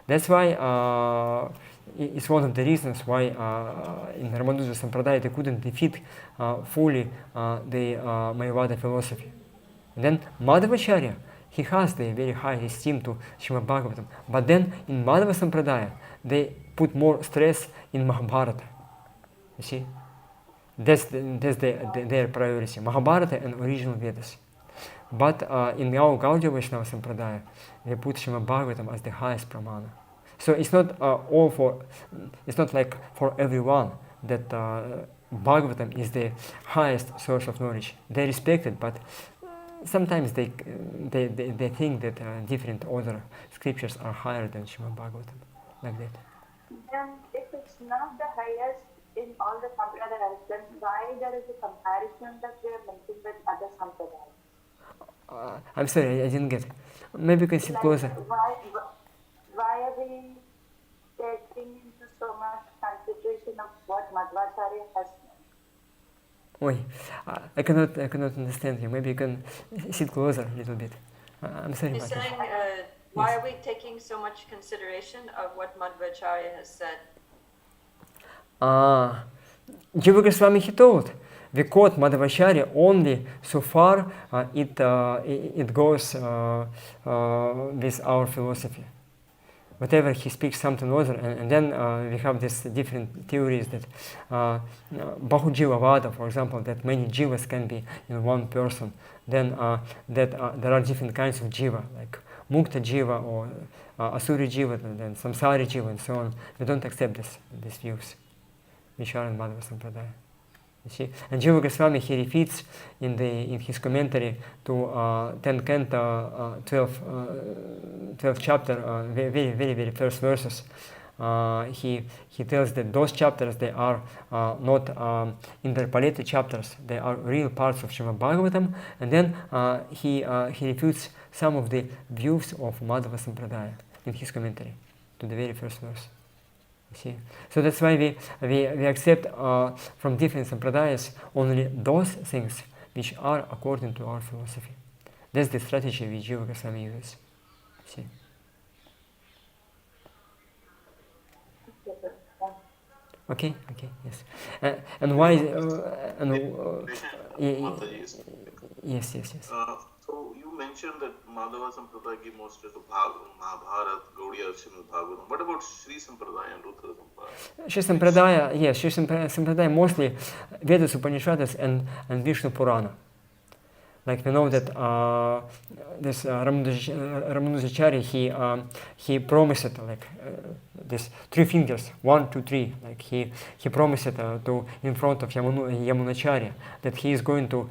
That's why it's one of the reasons why in Ramanuja Sampradaya they couldn't defeat fully the Mayavada philosophy. And then Madhavacharya, he has the very high esteem to Srimad Bhagavatam. But then in Madhava Sampradaya, they put more stress in Mahabharata. You see? That's their priority, Mahabharata and original Vedas. But in our Gaudiya Vaishnava Sampradaya, they put Srimad Bhagavatam as the highest pramana. So it's not it's not like for everyone that Bhagavatam is the highest source of knowledge. They respect it, but sometimes they think that different other scriptures are higher than Srimad Bhagavatam, like that. Then if it's not the highest in all the sampradayas, then why there is a comparison that they are mentioned with other sampradayas? I'm sorry, I didn't get it. Maybe you can sit closer. Why are we taking into so much consideration of what Madhvacharya has meant? Wait, I cannot understand you. Maybe you can sit closer a little bit. I'm sorry. He's saying, why are we taking so much consideration of what Madhvacharya has said? Jiva Goswami, he told, we quote Madhvacharya only so far it goes with our philosophy. Whatever he speaks something other, and then we have these different theories that Bahujiva Vada, for example, that many jivas can be in one person. Then that there are different kinds of jiva, like Mukta jiva or Asuri jiva, and then Samsari jiva, and so on. We don't accept these views, which are in Madhava Sampradaya. You see? And Jiva Goswami, he repeats in his commentary to 10 canto, 12 chapter, very, very, very first verses. He tells that those chapters, they are not interpolated chapters, they are real parts of Srimad Bhagavatam. And then he refutes some of the views of Madhava Sampradaya in his commentary to the very first verse. See? So that's why we accept from different sampradayas only those things which are according to our philosophy. That's the strategy which Jiva Goswami uses. See? Okay, yes. And why? Yes. So you mentioned that Madhava Sampradaya give most to Mahabharata, Gaudiya, Srimad Bhagavatam. What about Sri Sampradaya and Rudra Sampradaya? Sri Sampradaya, yes, Sri Sampradaya mostly Vedas, Upanishads and Vishnu Purana. Like we know that this Ramanujacharya, he promised like this 3 fingers, 1, 2, 3. Like he promised to in front of Yamunacharya that he is going to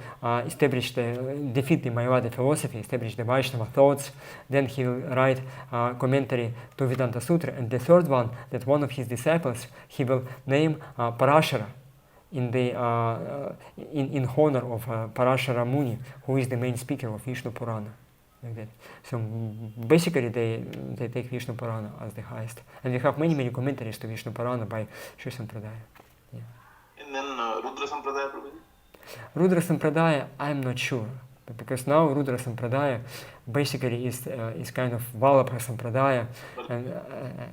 defeat the Mayavada philosophy, establish the Vaishnava thoughts. Then he will write commentary to Vedanta Sutra. And the third one, that one of his disciples, he will name Parashara in honor of Parashara Muni, who is the main speaker of Vishnu Purana. Like that. So basically they take Vishnu Purana as the highest. And we have many commentaries to Vishnu Purana by Sri Sampradaya. Yeah. And then Rudra Sampradaya, Prabhuji? Rudra Sampradaya, I'm not sure. But because now Rudra Sampradaya basically is kind of Vallabha Sampradaya,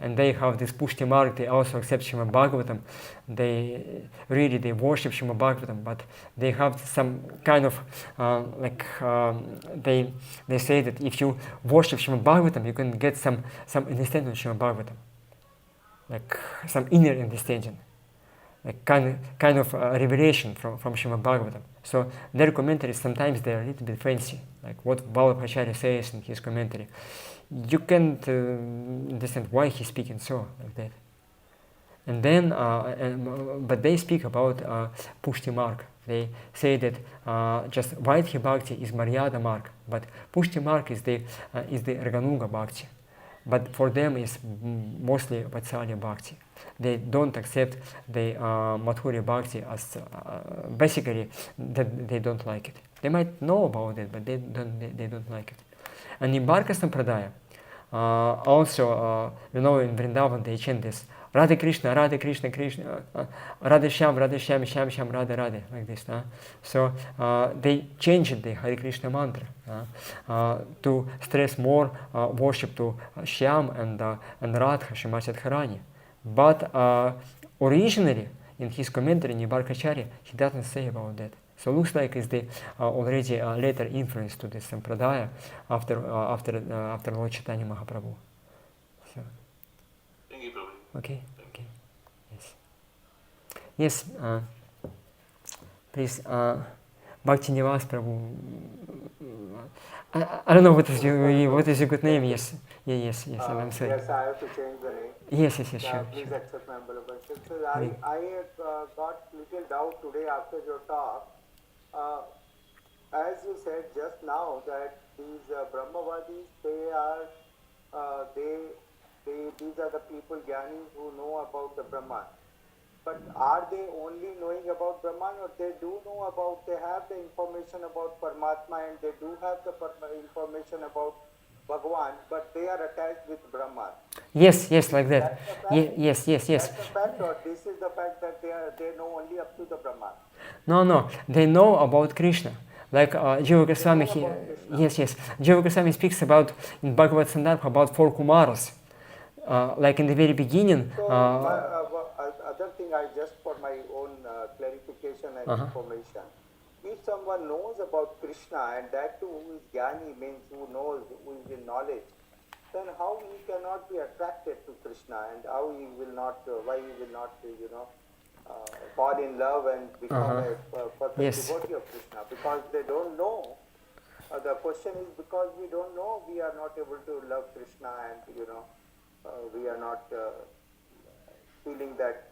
and they have this Pushti Marg, they also accept Srimad Bhagavatam, they worship Srimad Bhagavatam, but they have some kind of they say that if you worship Srimad Bhagavatam, you can get some understanding of Srimad Bhagavatam, like some inner understanding, like kind of revelation from Srimad Bhagavatam. So their commentaries sometimes they are a little bit fancy, like what Vallabhacharya says in his commentary. You can't understand why he's speaking so like that. And then, but they speak about Pushti Marg. They say that just Vaidhi Bhakti is Maryada Marg, but Pushti Marg is the Raganuga Bhakti. But for them is mostly Vatsalya Bhakti. They don't accept the Madhurya Bhakti as basically that they don't like it. They might know about it, but they don't like it. And in Barka Sampradaya, also in Vrindavan they chant this Radha Krishna, Radha Krishna, Krishna, Radha Sham, Sham Sham, Radha Radha, like this. So they changed the Hare Krishna mantra to stress more worship to Shyam and Radha, Shrimad Radharani. But originally, in his commentary, Nibarkacharya, he doesn't say about that. So looks like it's the already later influence to this Sampradaya after Lord Chaitanya Mahaprabhu. So. Thank you, Prabhu. Okay. Yes. Please, Bhakti Nivas Prabhu. I don't know what is your good name. Yes. I'm sorry. Yes, I have to change the name. Yes, sure. Please accept my humble obeisance. So I got little doubt today after your talk. As you said just now that these Brahmavadis, these are the people, Gyanis, who know about the Brahman. But are they only knowing about Brahman, or they do know about, they have the information about Paramatma and they do have the information about Bhagavan, but they are attached with Brahman? Yes, like that. Yes. That's the fact, or this is the fact that they know only up to the Brahman? No, they know about Krishna. Like Jiva Goswami, Jiva Goswami speaks about in Bhagavad-sandarbha about 4 Kumaras. Like in the very beginning. So, other thing, I just for my own clarification and information. If someone knows about Krishna, and that too who is Jnani, means who knows, who is in knowledge, then how he cannot be attracted to Krishna, and how he will not, why he will not, fall in love and become a perfect devotee of Krishna? Because they don't know. The question is because we don't know, we are not able to love Krishna, and we are not feeling that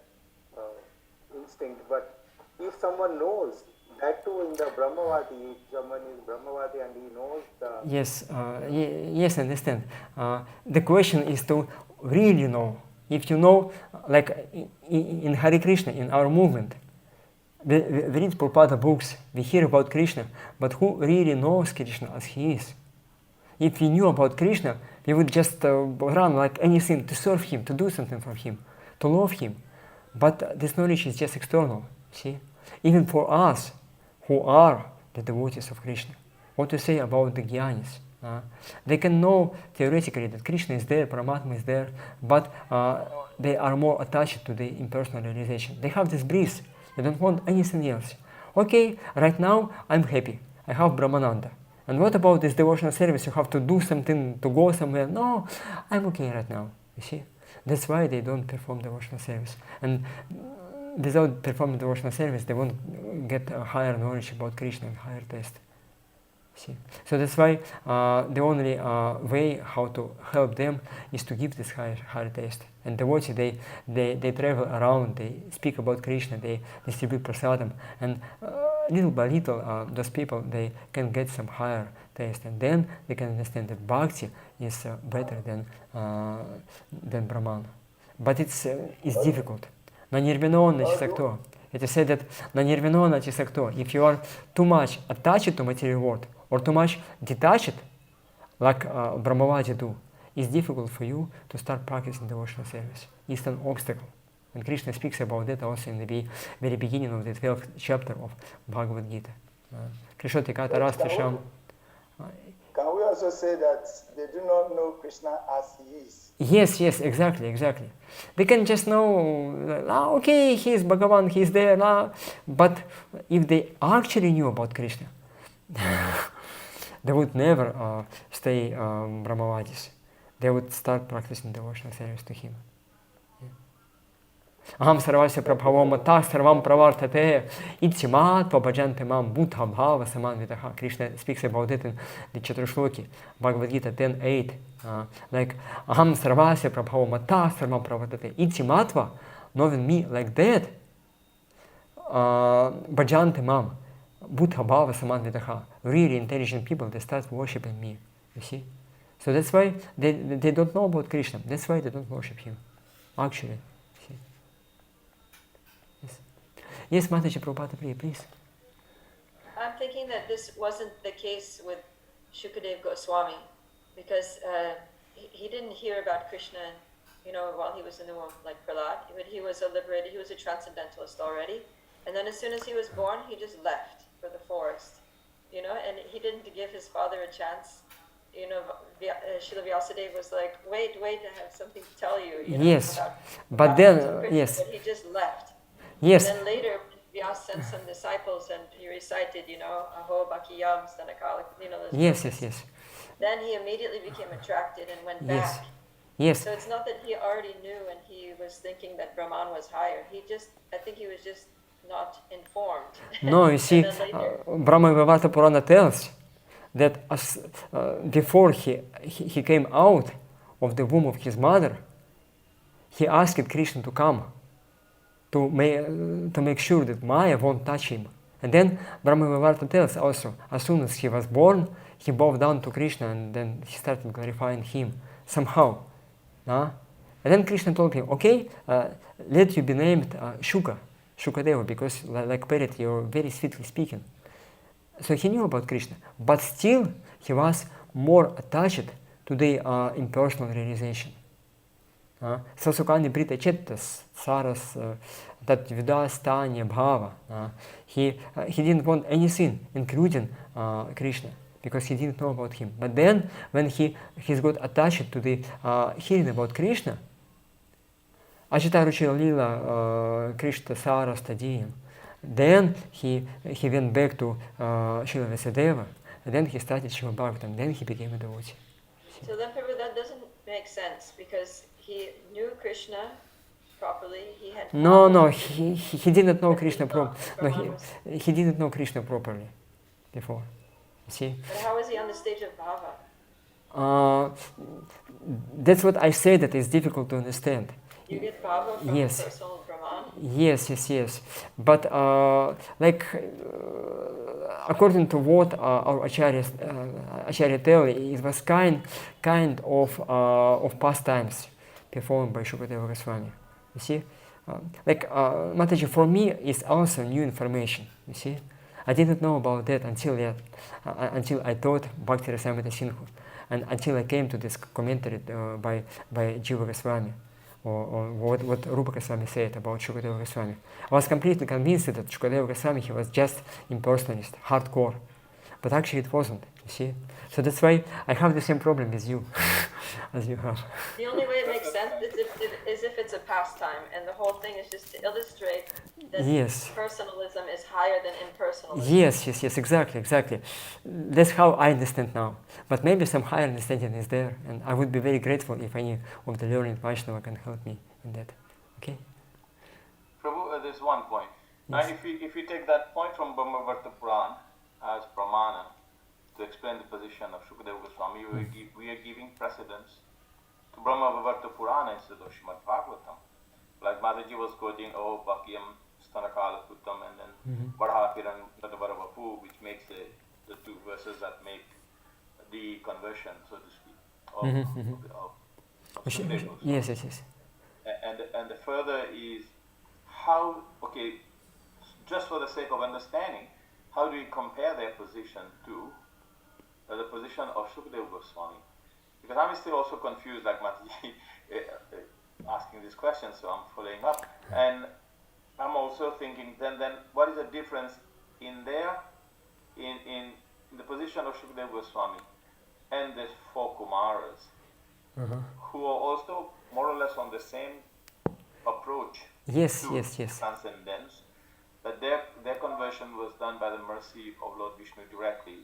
instinct. But if someone knows, that too in the Brahmavadi, if someone is Brahmavadi and he knows the... Yes, I understand. The question is to really know. If you know, like in Hare Krishna, in our movement, we read Prabhupada books, we hear about Krishna, but who really knows Krishna as he is? If we knew about Krishna, we would just run like anything to serve him, to do something for him, to love him. But this knowledge is just external, see? Even for us, who are the devotees of Krishna. What to say about the Gyanis? They can know theoretically that Krishna is there, Paramatma is there, but they are more attached to the impersonal realization. They have this bliss. They don't want anything else. Okay, right now I'm happy. I have Brahmananda. And what about this devotional service? You have to do something, to go somewhere. No, I'm okay right now. You see? That's why they don't perform devotional service. And without performing devotional service, they won't get a higher knowledge about Krishna and higher taste. See? So that's why the only way how to help them is to give this higher taste. And devotees, they travel around, they speak about Krishna, they distribute prasadam, and little by little, those people, they can get some higher taste, and then they can understand that bhakti is better than Brahman. But it's difficult. Na nirvinona чисто. It is said that na nirvinona чисто. If you are too much attached to material world or too much detached, like Brahmavadi do, it's difficult for you to start practicing devotional service. It's an obstacle. And Krishna speaks about that also in the very beginning of the 12th chapter of Bhagavad Gita. Krishoti kata rastrisham. Can we also say that they do not know Krishna as he is? Yes, exactly. They can just know, okay, he is Bhagavan, he is there, but if they actually knew about Krishna, they would never stay Brahmavadis. They would start practicing devotional service to him. Aham sarvasya prabhavo mata sarvam pravartate ittimat pabhajante mam buddha bhava samanvitaha. Krishna speaks about it in the Chaturshloki, Bhagavad Gita 10:8. Like, aham sarvasya prabhavo mata sarvam pravartate ittimatva, knowing me like that, bhajante mam buddha bhava samanvitaha. Really intelligent people, they start worshipping me. You see? So that's why they don't know about Krishna. That's why they don't worship him. Actually. Yes, Mataji Prabhupada, please. I'm thinking that this wasn't the case with Shukadev Goswami, because he didn't hear about Krishna, while he was in the womb like Prahlad. But he was a liberated, he was a transcendentalist already. And then as soon as he was born, he just left for the forest, and he didn't give his father a chance. Srila Vyasadeva was like, wait, I have something to tell you. Yes, but he just left. Yes. And then later, Vyas sent some disciples and he recited, Aho Bhakiyam Stanakala, Yes. Then he immediately became attracted and went back. Yes. So it's not that he already knew and he was thinking that Brahman was higher. I think he was just not informed. No, you see, Brahma Purana tells that before he came out of the womb of his mother, he asked Krishna to come to make sure that Maya won't touch him. And then Brahma tells also, as soon as he was born, he bowed down to Krishna and then he started glorifying him somehow. And then Krishna told him, okay, let you be named Shukadeva, because like parrot, you're very sweetly speaking. So he knew about Krishna, but still he was more attached to the impersonal realization. Sasukani Brita Chettas, Saras, that Vidastanya Bhava. He didn't want anything, including Krishna, because he didn't know about him. But then, when he got attached to the hearing about Krishna, Achita Ruchila Lila Krishna Saras Tadiyam, then he went back to Srila Vyasadeva, and then he started Srimad Bhagavatam, then he became a devotee. So then, Prabhu, that doesn't make sense, because he knew Krishna properly. He had he didn't know Krishna properly. No, he didn't know Krishna properly before. You see? But how was he on the stage of Bhava? That's what I say, that is difficult to understand. You get Bhava from the personal Brahman? Yes. But according to what our Acharya tell, it was kind of pastimes performed by Shukadeva Goswami. You see, Mataji, for me, it's also new information. You see, I didn't know about that until I taught Bhakti Rasamrita Sindhu, and until I came to this commentary by Jiva Goswami, or what Rupa Goswami said about Shukadeva Goswami. I was completely convinced that Shukadeva Goswami, he was just impersonalist, hardcore, but actually it wasn't. You see, so that's why I have the same problem as you, as you have. The only way it makes sense is if it's a pastime, and the whole thing is just to illustrate that personalism is higher than impersonalism. Yes, exactly. That's how I understand now. But maybe some higher understanding is there, and I would be very grateful if any of the learned Vaishnava can help me in that. Okay? Prabhu, there's one point. Yes. Now, if you take that point from Brahmavarta Puran as pramana to explain the position of Shukadeva Goswami, we are giving precedence to Brahmavarta Purana instead of Srimad Bhagavatam. Like Mataji was quoting, oh, Bhakiyam Stanakala Puttam, and then Vadhapiran Dadavara which makes the two verses that make the conversion, so to speak, of Shukadeva Goswami. Yes. And the further is how, okay, just for the sake of understanding, how do we compare their position to the position of Shukadeva Goswami? Because I'm still also confused, like Mataji asking this question, so I'm following up. And I'm also thinking, then what is the difference in their in the position of Shukadeva Goswami and the four Kumaras, who are also more or less on the same approach Yes, to yes, yes. transcendence, but their conversion was done by the mercy of Lord Vishnu directly,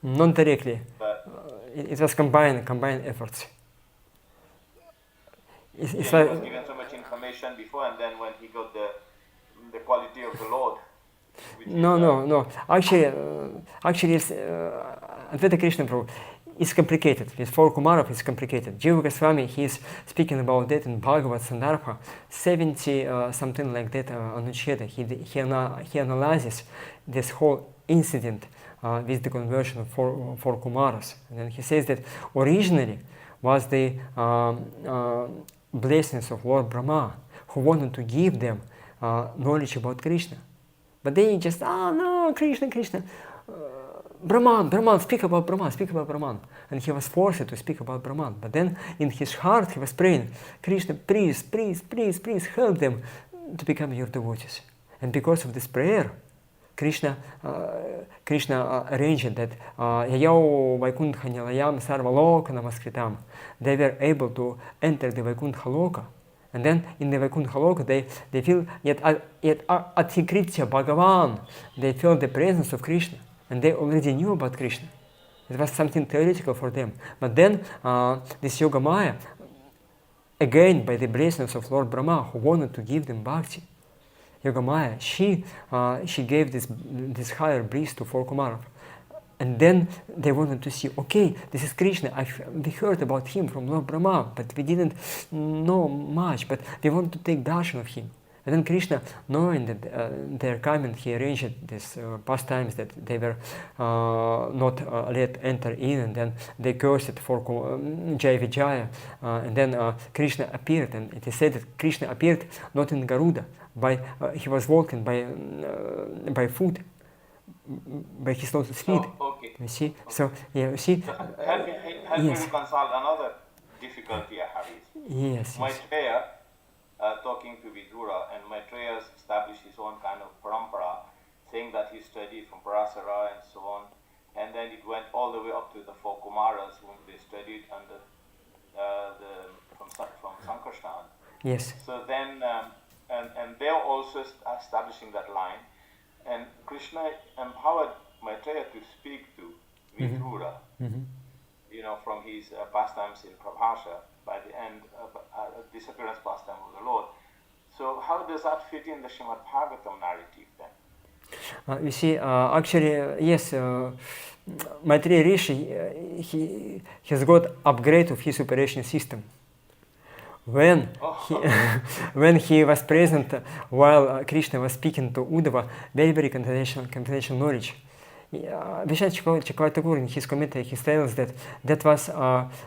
Not directly. but It was combined efforts. he was given so much information before, and then when he got the quality of the Lord. No. Actually, it's Advaita Krishna Prabhu. It's complicated. With four Kumarov, it's complicated. Jiva Goswami, he's speaking about that in Bhagavat-sandarbha, 70 something like that Anucheta. He analyzes this whole incident with the conversion of four Kumaras. And then he says that originally was the blessings of Lord Brahma, who wanted to give them knowledge about Krishna. But they just, no, Krishna. Brahman, speak about Brahman. And he was forced to speak about Brahman. But then in his heart he was praying, Krishna, please help them to become your devotees. And because of this prayer, Krishna arranged that Yayau Vaikuntha Nilayam Sarvaloka Namaskritam. They were able to enter the Vaikuntha Loka. And then in the Vaikuntha Loka they feel yet Atikritya Bhagavan. They feel the presence of Krishna. And they already knew about Krishna. It was something theoretical for them. But then this Yoga Maya, again by the blessings of Lord Brahma, who wanted to give them bhakti, Yoga Maya, she gave this higher bliss to four Kumarov. And then they wanted to see, okay, this is Krishna. We heard about him from Lord Brahma, but we didn't know much, but we want to take darshan of him. And then Krishna, knowing that they're coming, he arranged these pastimes that they were not let enter in, and then they cursed for Jaya Vijaya. And then Krishna appeared, and it is said that Krishna appeared not in Garuda, he was walking by foot, by his lotus feet. Oh, okay. You see? So, yeah, you see? Help me reconcile another difficulty I have is Yes. Maitreya talking to Vidura, and Maitreya established his own kind of parampara, saying that he studied from Parasara and so on, and then it went all the way up to the four Kumaras whom they studied under from Sankarshan. Yes. So then, and they are also establishing that line, and Krishna empowered Maitreya to speak to Vidura, from his pastimes in Prabhasha by the end of disappearance pastime of the Lord. So how does that fit in the Srimad Bhagavatam narrative then? You see, actually, yes, Maitreya Rishi, he has got upgrade of his operation system. When he was present while Krishna was speaking to Uddhava, very confidential knowledge. Vishnu Chakravarti in his commentary, he tells that was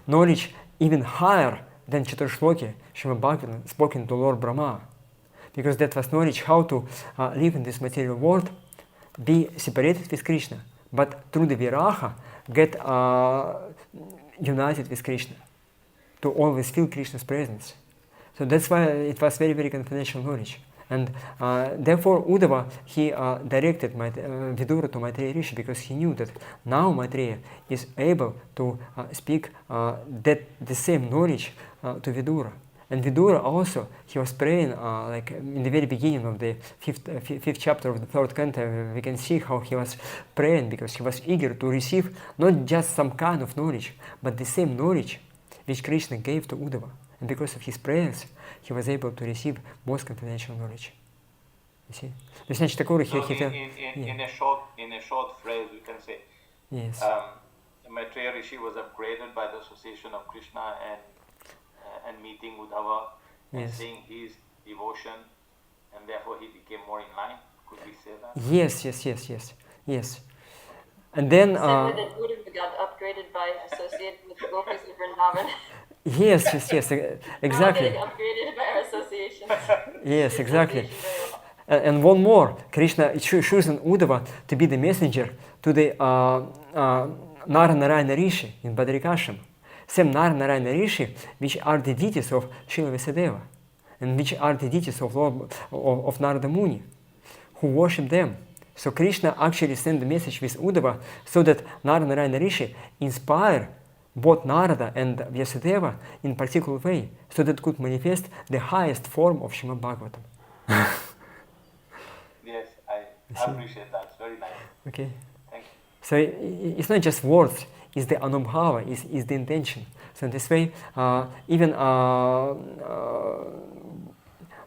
knowledge even higher than Chaturshloki Srimad Bhagavatam spoken to Lord Brahma, because that was knowledge how to live in this material world, be separated with Krishna, but through the viraha get united with Krishna, to always feel Krishna's presence. So that's why it was very confidential knowledge. And therefore Uddhava, he directed Vidura to Maitreya Rishi, because he knew that now Maitreya is able to speak the same knowledge to Vidura. And Vidura also, he was praying like in the very beginning of the fifth chapter of the third canto, we can see how he was praying, because he was eager to receive not just some kind of knowledge, but the same knowledge which Krishna gave to Uddhava. And because of his prayers, he was able to receive most confidential knowledge. You see? So in a short phrase, we can say, yes. Maitreya Rishi was upgraded by the association of Krishna and meeting Uddhava and seeing his devotion, and therefore he became more in line. Could we say that? Yes. And then that Uddhava got upgraded by associating with the gopis of Vrindavan. Yes, exactly. Getting upgraded by our association. Yes, exactly. And one more, Krishna choosing Uddhava to be the messenger to the Nara-Narayana Rishi in Badrikashram. Same Nara-Narayana Rishi, which are the deities of Srila Vyasadeva, and which are the deities of Narada Muni, who worship them. So Krishna actually sent the message with Uddhava so that Narayana Rishi inspire both Narada and Vyasadeva in particular way, so that could manifest the highest form of Srimad Bhagavatam. Yes, I appreciate that. It's very nice. Okay. Thank you. So it's not just words, it's the anubhava, it's the intention. So in this way, even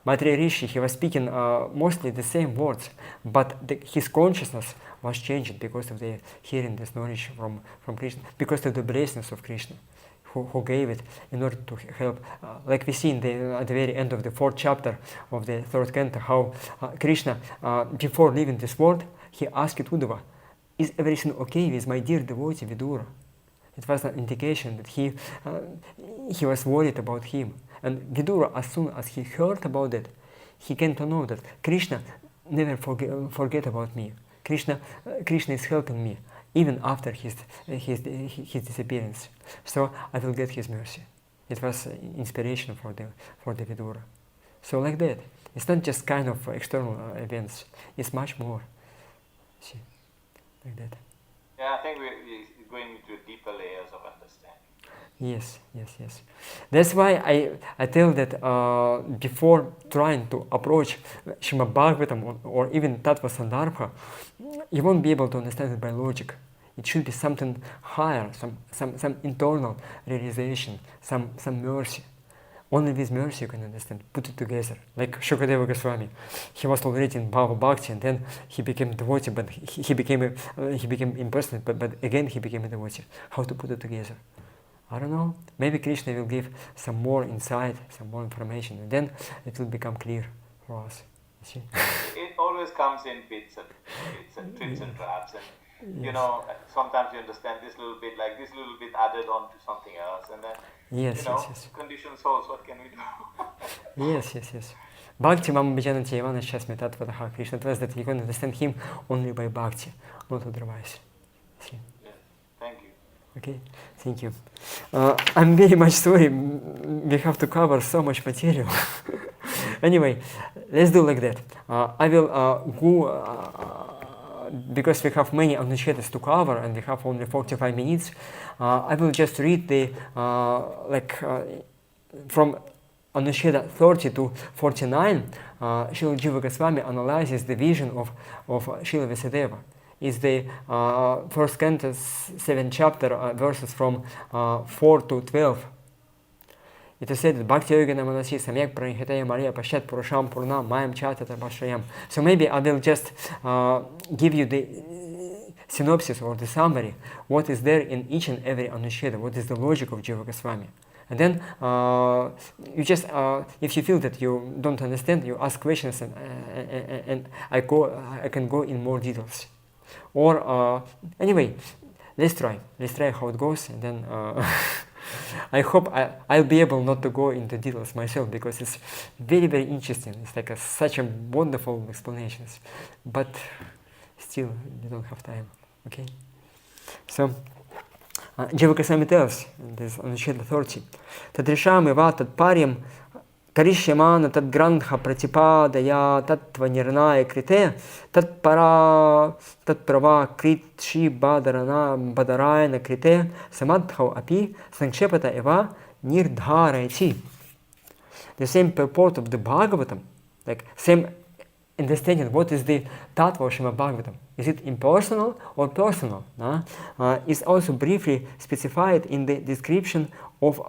Maitreya Rishi, he was speaking mostly the same words, but his consciousness was changed because of the hearing this knowledge from Krishna, because of the blessedness of Krishna, who gave it in order to help. Like we see at the very end of the 4th chapter of the 3rd canto, how Krishna, before leaving this world, he asked Uddhava, "Is everything okay with my dear devotee Vidura?" It was an indication that he was worried about him. And Vidura, as soon as he heard about it, he came to know that Krishna never forget about me. Krishna is helping me even after his disappearance. So I will get his mercy. It was inspiration for the Vidura. So like that, it's not just kind of external events. It's much more. See, like that. Yeah, I think we're going into deeper layers of understanding. Yes. That's why I tell that before trying to approach Srimad Bhagavatam or even Tattva-sandarbha, you won't be able to understand it by logic. It should be something higher, some internal realization, some mercy. Only with mercy you can understand, put it together. Like Shukadeva Goswami, he was already in Bhava Bhakti, and then he became devotee, but he became impersonate, but again he became a devotee. How to put it together? I don't know. Maybe Krishna will give some more insight, some more information, and then it will become clear for us. See? It always comes in bits and tricks and traps, and you know, sometimes you understand this little bit, like this little bit added on to something else, and then yes. Conditioned souls, what can we do? Yes. Bhakti Mama Bhajanati Ivana Shasmi Tattva-sandarbha. Krishna tells that you can understand him only by bhakti, not otherwise. See? Yes. Thank you. Okay, thank you. I'm very much sorry, we have to cover so much material. Anyway, let's do like that. I will go, because we have many Anuchetas to cover and we have only 45 minutes, I will just read the, from Anucheta 30 to 49, Srila Jiva Goswami analyzes the vision of Srila Vyasadeva. Is the 1st canto, 7th chapter, verses from 4 to 12. It is said that Bhakti Yogana Manasi Samyak Pranihitaya Maria Pashat Purusham Purnam Mayam Chatata Bhashrayam. So maybe I will just give you the synopsis or the summary, what is there in each and every Anucheta, what is the logic of Jiva Goswami. And then you just, if you feel that you don't understand, you ask questions, and I can go in more details. Or anyway, let's try how it goes, and then I hope I'll be able not to go into details myself, because it's very, very interesting. It's like such a wonderful explanations, but still you don't have time. Okay, so Jiva Goswami tells this on Anucheta 30, Tadrisham eva tatparyam karishyamana tad grantha pratipadaya tattva nirnaya krite tatprava krit shri badarayana krite samadhau api sankshepata eva nirdharayati. The same purport of the Bhagavatam, like same understanding what is the Tattva of Srimad Bhagavatam. Is it impersonal or personal? Is also briefly specified in the description of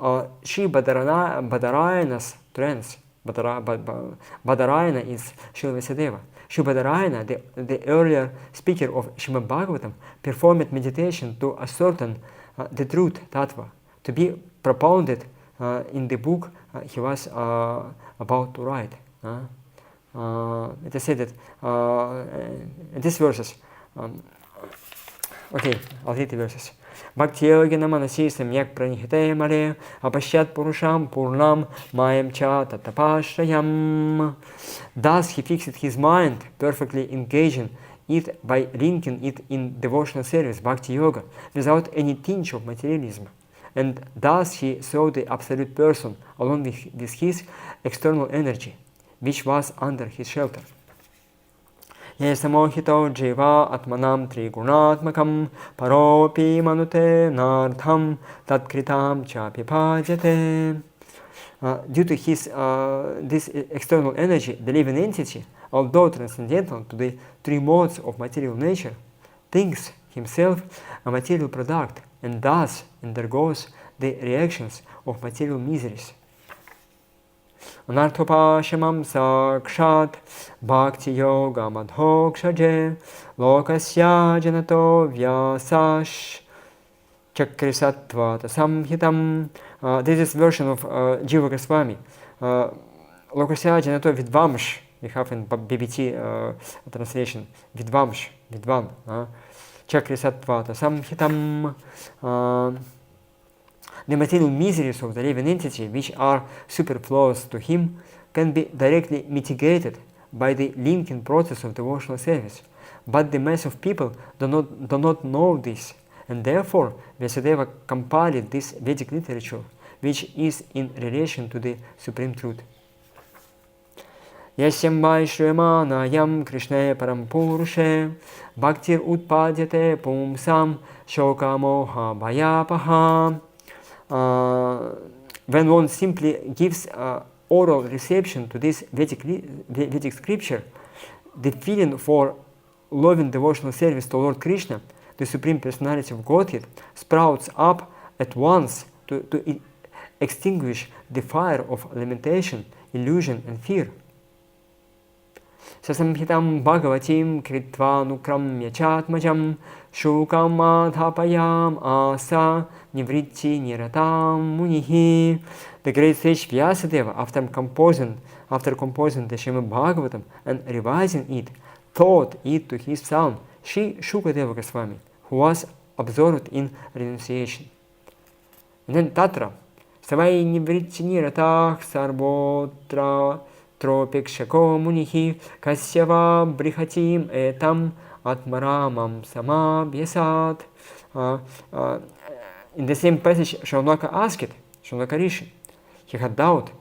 Sri Badarayana's trance. Badarayana is Srila Vyasadeva. Sri Badarayana, the earlier speaker of Srimad Bhagavatam, performed meditation to ascertain the truth, Tattva, to be propounded in the book he was about to write. It is said that in these verses, okay, I'll read the verses. Bhakti Yogana Manasi Samyak Pranihitaya Mare Apashyat Purusham Purnam Mayam Cha Tatapashrayam. Thus he fixed his mind, perfectly engaging it by linking it in devotional service, Bhakti Yoga, without any tinge of materialism. And thus he saw the absolute person along with his external energy, which was under his shelter. Ye samohito jiva atmanam trigunatmakam paropi manute nartham tatkritam cha pipajate. Due to his this external energy, the living entity, although transcendental to the three modes of material nature, thinks himself a material product and thus undergoes the reactions of material miseries. Anarthopashamam sakshat bhakti yoga madhokshaje lokasya janato vyasash Tattva-sandarbha. This is version of Jiva Goswami. Lokasya janato vidvamsh. We have in BBT translation. Vidvamsh, vidvan. Tattva-sandarbha. The material miseries of the living entity, which are superfluous to him, can be directly mitigated by the linking process of devotional service. But the mass of people do not know this, and therefore Vyasadeva compiled this Vedic literature, which is in relation to the Supreme Truth. Yasyam vai shrimanayam Krishna param purushe bhaktir utpadyate pumsam shoka moha bhayapaha. When one simply gives oral reception to this Vedic scripture, the feeling for loving devotional service to Lord Krishna, the Supreme Personality of Godhead, sprouts up at once to extinguish the fire of lamentation, illusion, and fear. Sasamhitam Bhagavatim Kritva Nukramya Chatmajam Shukam Adhapayam Asa Nivritti Niratam Munihi. The great sage Vyasadeva, after composing the Srimad Bhagavatam and revising it, taught it to his son, Sri Shukadeva Goswami, who was absorbed in renunciation. And then Tatra, Savai Nivritti Niratah Sarvotra Tropikshako Munihi Kasyava Brihatim Etam Atmaramam Samabhyasat. In the same passage, Shaunaka asked, Shaunaka Rishi, he had doubt.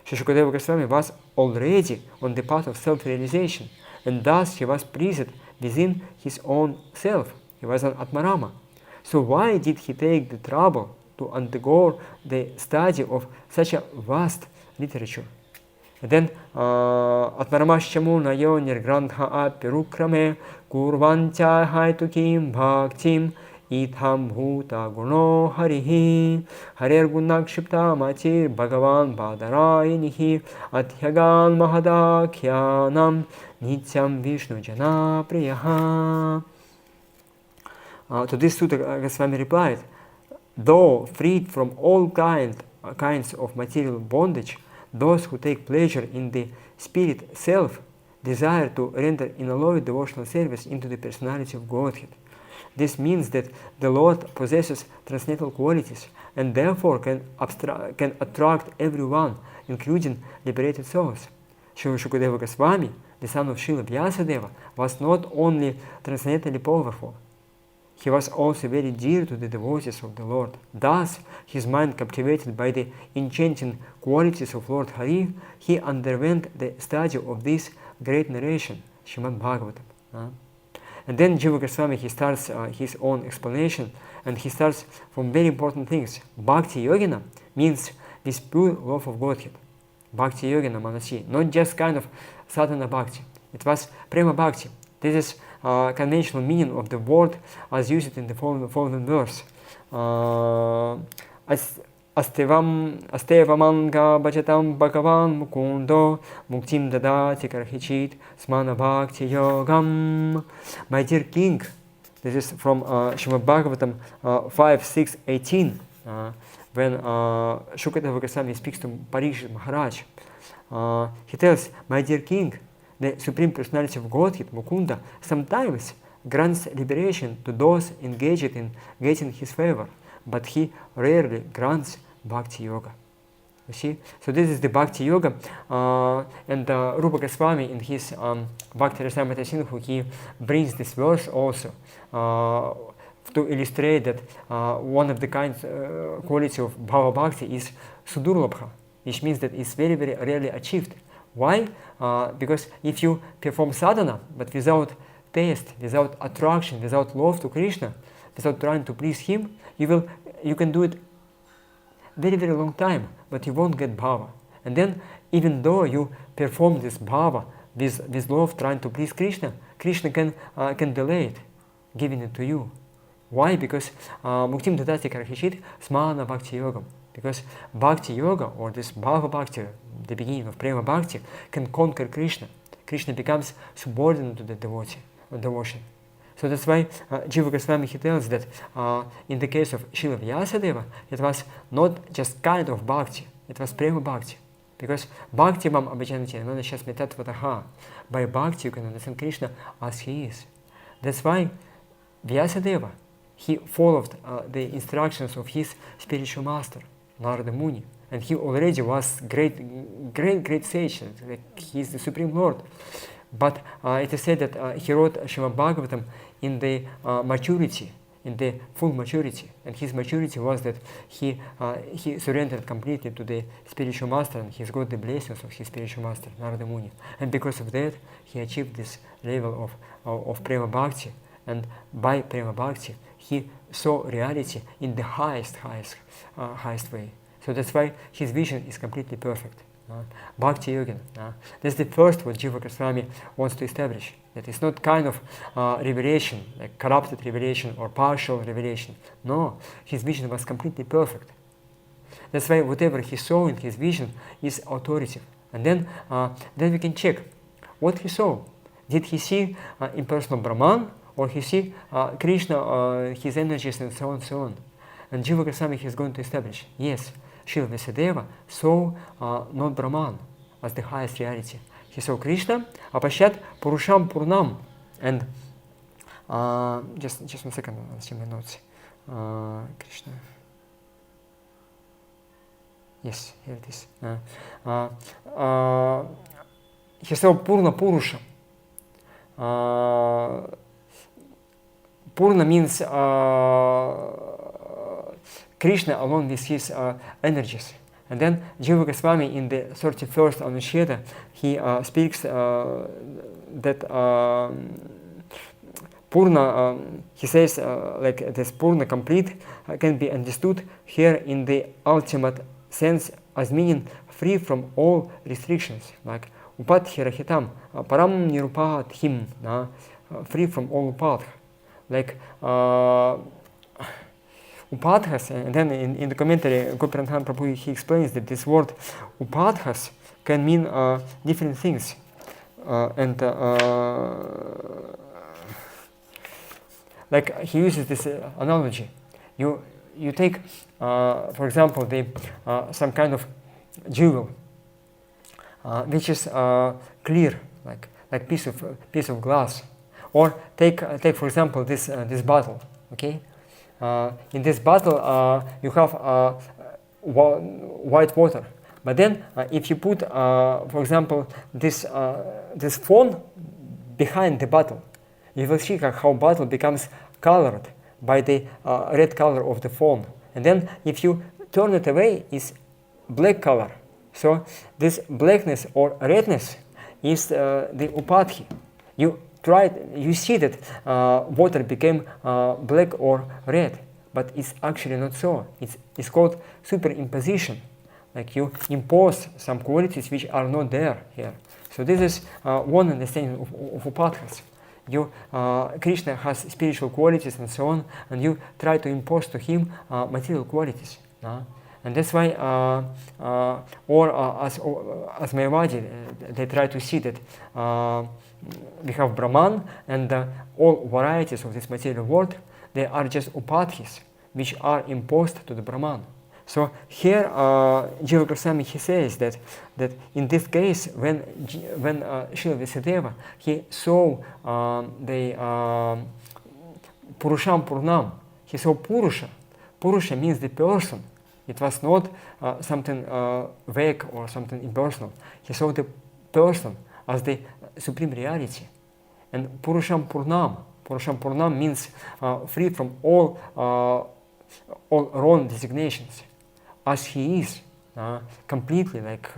Sri Shukadeva Goswami was already on the path of self-realization, and thus he was present within his own self. He was an Atmarama. So why did he take the trouble to undergo the study of such a vast literature? And then Atmaramaschamu nayo nirgrantha apirukrame kurvantya haitukim bhaktim itham bhuta guno harihi harer gunakshipta matir bhagavan badarayinihi atyagan mahadakhyanam nityam vishnu jana priyaha. To this Sutta Goswami replied, though freed from all kinds of material bondage, those who take pleasure in the spirit self desire to render unalloyed devotional service into the personality of Godhead. This means that the Lord possesses transcendental qualities and therefore can attract everyone, including liberated souls. Srila Shukadeva Goswami, the son of Srila Vyasadeva, was not only transcendently powerful, he was also very dear to the devotees of the Lord. Thus, his mind captivated by the enchanting qualities of Lord Hari, he underwent the study of this great narration, Srimad Bhagavatam. And then Jiva Goswami, he starts his own explanation, and he starts from very important things. Bhakti Yogina means this pure love of Godhead. Bhakti Yogina Manasi, not just kind of sadhana bhakti. It was prema bhakti. This is conventional meaning of the word as used in the following verse. Astevamanga bhajatam bhagavan mukundo muktim dadati karhichit smana bhakti yogam. My dear king, this is from Srimad Bhagavatam 5:6-18, when Shukadeva Goswami speaks to Parikshit Maharaj. He tells, my dear king, the Supreme Personality of Godhead, Mukunda, sometimes grants liberation to those engaged in getting his favor, but he rarely grants Bhakti Yoga. You see? So this is the Bhakti Yoga, and Rupa Goswami in his Bhakti Rasamrita Sindhu, he brings this verse also to illustrate that one of the quality of Bhava Bhakti is Sudurlabha, which means that it's very, very rarely achieved. Why? Because if you perform sadhana, but without taste, without attraction, without love to Krishna, without trying to please Him, you can do it very, very long time, but you won't get bhava. And then, even though you perform this bhava with love, trying to please Krishna, Krishna can delay it, giving it to you. Why? Because Muktim Dadati Karahishit Smana Bhakti Yogam. Because Bhakti Yoga, or this Bhava Bhakti, the beginning of Prema Bhakti, can conquer Krishna. Krishna becomes subordinate to the devotion. So that's why Jiva Goswami, he tells that in the case of Srila Vyasadeva, it was not just kind of bhakti, it was Prema Bhakti. Because Bhakti Mam Abhijanati Nanashasmi Tattva-sandarbha. By Bhakti you can understand Krishna as He is. That's why Vyasadeva, he followed the instructions of his spiritual master, Narada Muni. And he already was great sage, like he is the Supreme Lord. But it is said that he wrote Shrimad Bhagavatam in the maturity, in the full maturity. And his maturity was that he surrendered completely to the spiritual master, and he got the blessings of his spiritual master, Narada Muni. And because of that, he achieved this level of Prema Bhakti. And by Prema Bhakti, he saw reality in the highest way. So that's why his vision is completely perfect. Bhakti Yogin. That's the first what Jiva Goswami wants to establish. That it's not kind of revelation, like corrupted revelation or partial revelation. No, his vision was completely perfect. That's why whatever he saw in his vision is authoritative. And then we can check what he saw. Did he see impersonal Brahman, or he see Krishna, his energies, and so on, so on. And Jiva Goswami is going to establish, yes, Srila Vyasadeva saw not Brahman as the highest reality. He saw Krishna, Apashyat Purusham Purnam. And just 1 second, I'll see my notes. Krishna. Yes, here it is. He saw Purna Purusha. Purna means Krishna along with his energies. And then Jiva Goswami in the 31st Anusheda, he speaks that Purna, he says like this Purna complete can be understood here in the ultimate sense as meaning free from all restrictions, like Upadhi Rahitam, Param Nirupadhim, free from all upadha. Like upadhas, and then in the commentary, Gopinath Prabhu, he explains that this word upadhas can mean different things. Like he uses this analogy. You take, for example, some kind of jewel, which is clear, like piece of glass. Or take for example this bottle. Okay, in this bottle you have white water. But then if you put, for example, this phone behind the bottle, you will see how bottle becomes colored by the red color of the phone. And then if you turn it away, it's black color. So this blackness or redness is the upadhi. You see that water became black or red, but it's actually not so. It's called superimposition. Like you impose some qualities which are not there here. So this is one understanding of upadhas. Krishna has spiritual qualities and so on, and you try to impose to him material qualities. And that's why, as Mayavadi, they try to see that we have Brahman, and all varieties of this material world, they are just upadhis, which are imposed to the Brahman. So here, Jiva Goswami, he says that in this case, when Srila Vyasadeva, he saw the Purusham Purnam, he saw Purusha. Purusha means the person. It was not something vague or something impersonal. He saw the person as the supreme reality. And Purusham Purnam means free from all wrong designations, as he is. completely, like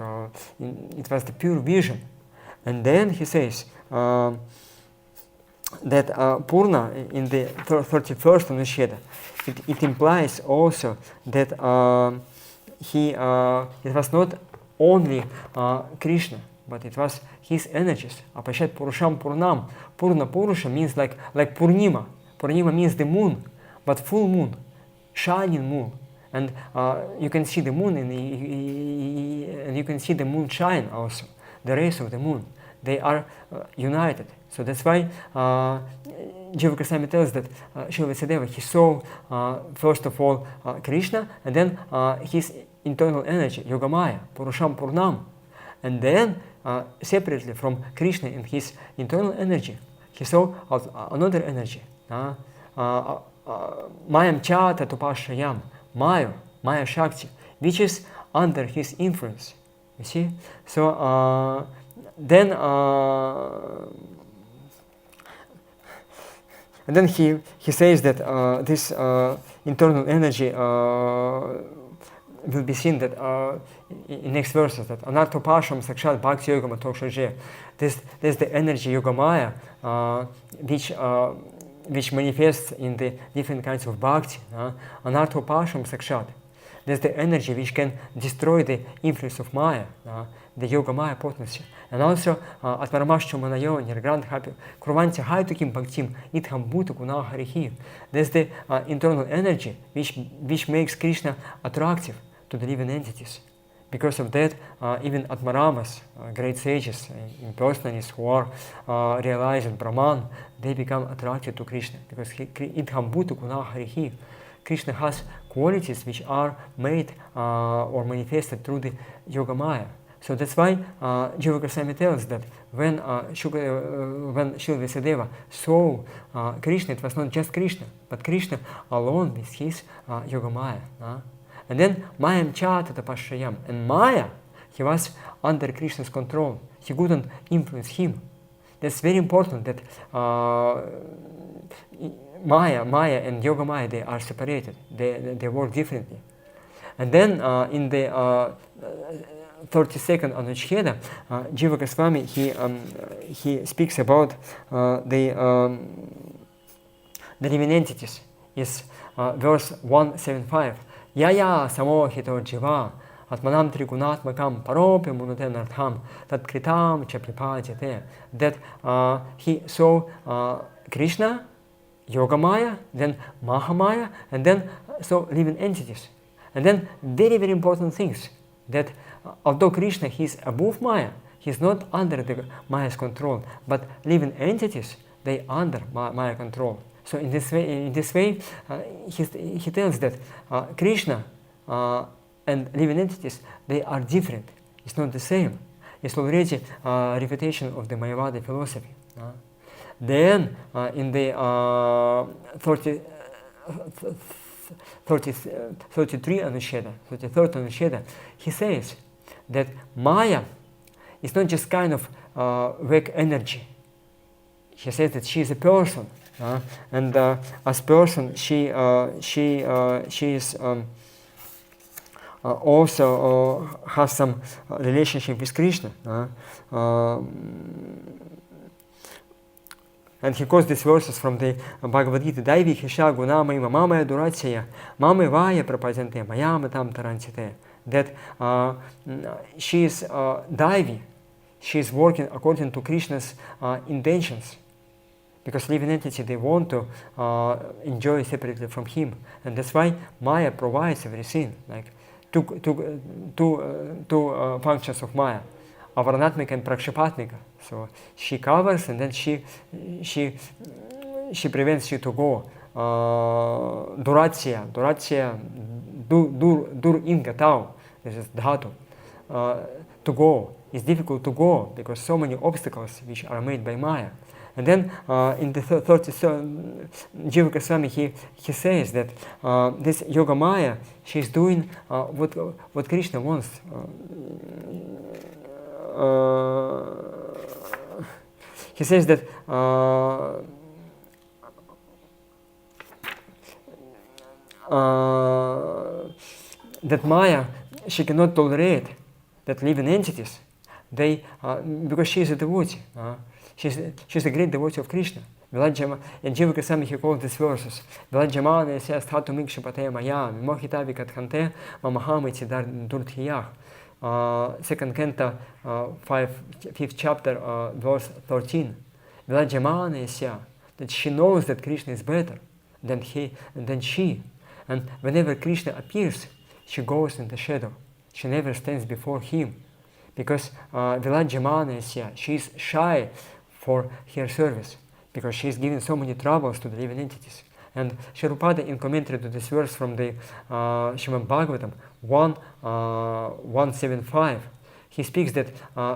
it was the pure vision. And then he says that Purna in the 31st Anusheda, it implies also that it was not only Krishna, but it was his energies. Apashat Purusham Purnam. Purna Purusha means like Purnima. Purnima means the moon, but full moon, shining moon. And you can see the moon, and you can see the moon shine also, the rays of the moon. They are united. So that's why Jiva Goswami tells that Srila Vyasadeva, he saw first of all Krishna, and then his internal energy, Yogamaya, Purusham Purnam. And then separately from Krishna and his internal energy, he saw another energy. Mayam cha tatupashayam, Maya Shakti, which is under his influence. You see? So then he says that this internal energy will be seen that in next verses, that Anarthopasham Sakshat Bhakti Yogama Tokshaje. This is the energy Yogamaya which manifests in the different kinds of bhakti. Anarthopasham Sakshat. That's the energy which can destroy the influence of Maya, the Yoga Maya potency. And also, Atmaramascha Manayo, Nirgrant Happy, Kruvanti Haitukim Bhaktim, Itham Bhuta Guna Harihi. That's the internal energy which makes Krishna attractive to the living entities. Because of that, even Atmaramas, great sages, impersonalists who are realizing Brahman, they become attracted to Krishna. Because Itham Bhuta Guna Harihi. Krishna has qualities which are made or manifested through the Yoga Maya. So that's why Jiva Goswami tells that when Srila Vyasadeva saw Krishna, it was not just Krishna, but Krishna alone with his Yoga Maya. And then Mayam cha tatapashayam. And Maya, he was under Krishna's control. He couldn't influence him. That's very important that Maya and Yoga Maya, they are separated. They work differently. And then in the 32nd Anusheda, Jiva Goswami, he speaks about the living entities. Is verse 175. Yaya samohito jiva atmanam trigunatmakam paropi munutenartham tat kritam chapripajate. That he saw Krishna, Yoga Maya, then Mahamaya, and then so living entities. And then very, very important things, that although Krishna, he is above Maya, he is not under the Maya's control, but living entities, they under Maya control. So in this way, he tells that Krishna and living entities, they are different. It's not the same. It's already a refutation of the Mayavadi philosophy. Then in the 33 Anusheda, 33rd Anusheda, he says that Maya is not just kind of vague energy. He says that she is a person, and as person, she is also has some relationship with Krishna. And he quotes these verses from the Bhagavad Gita. Daivi hisha guna maima mamaya duratya mame vaya prapajante mayama tam taranchite. That she is Daivi. She is working according to Krishna's intentions. Because living entity, they want to enjoy separately from him. And that's why Maya provides everything. Like two functions of Maya. Avaranatmika and Prakshapatmika. So she covers and then she prevents you to go. Duratya, dur ingatau. This is dhatu. To go. It's difficult to go because so many obstacles which are made by Maya. And then in the 33rd, Jiva Goswami, he says that this Yoga Maya, she's doing what Krishna wants. He says that that Maya, she cannot tolerate that living entities, they, because she is a devotee, she's a great devotee of Krishna. And Jiva Goswami, he called these verses, Vilajamana says, Thatu Mikshapate Maya, Mohita Vikatkhante, Mamahamiti Durdhiyah. Second canto, 5th chapter, verse 13. Vilajamana says that she knows that Krishna is better than she. And whenever Krishna appears, she goes in the shadow. She never stands before him. Because Vilajamana says she is shy for her service, because she is giving so many troubles to the living entities. And Shripada, in commentary to this verse from the Srimad Bhagavatam 175, he speaks that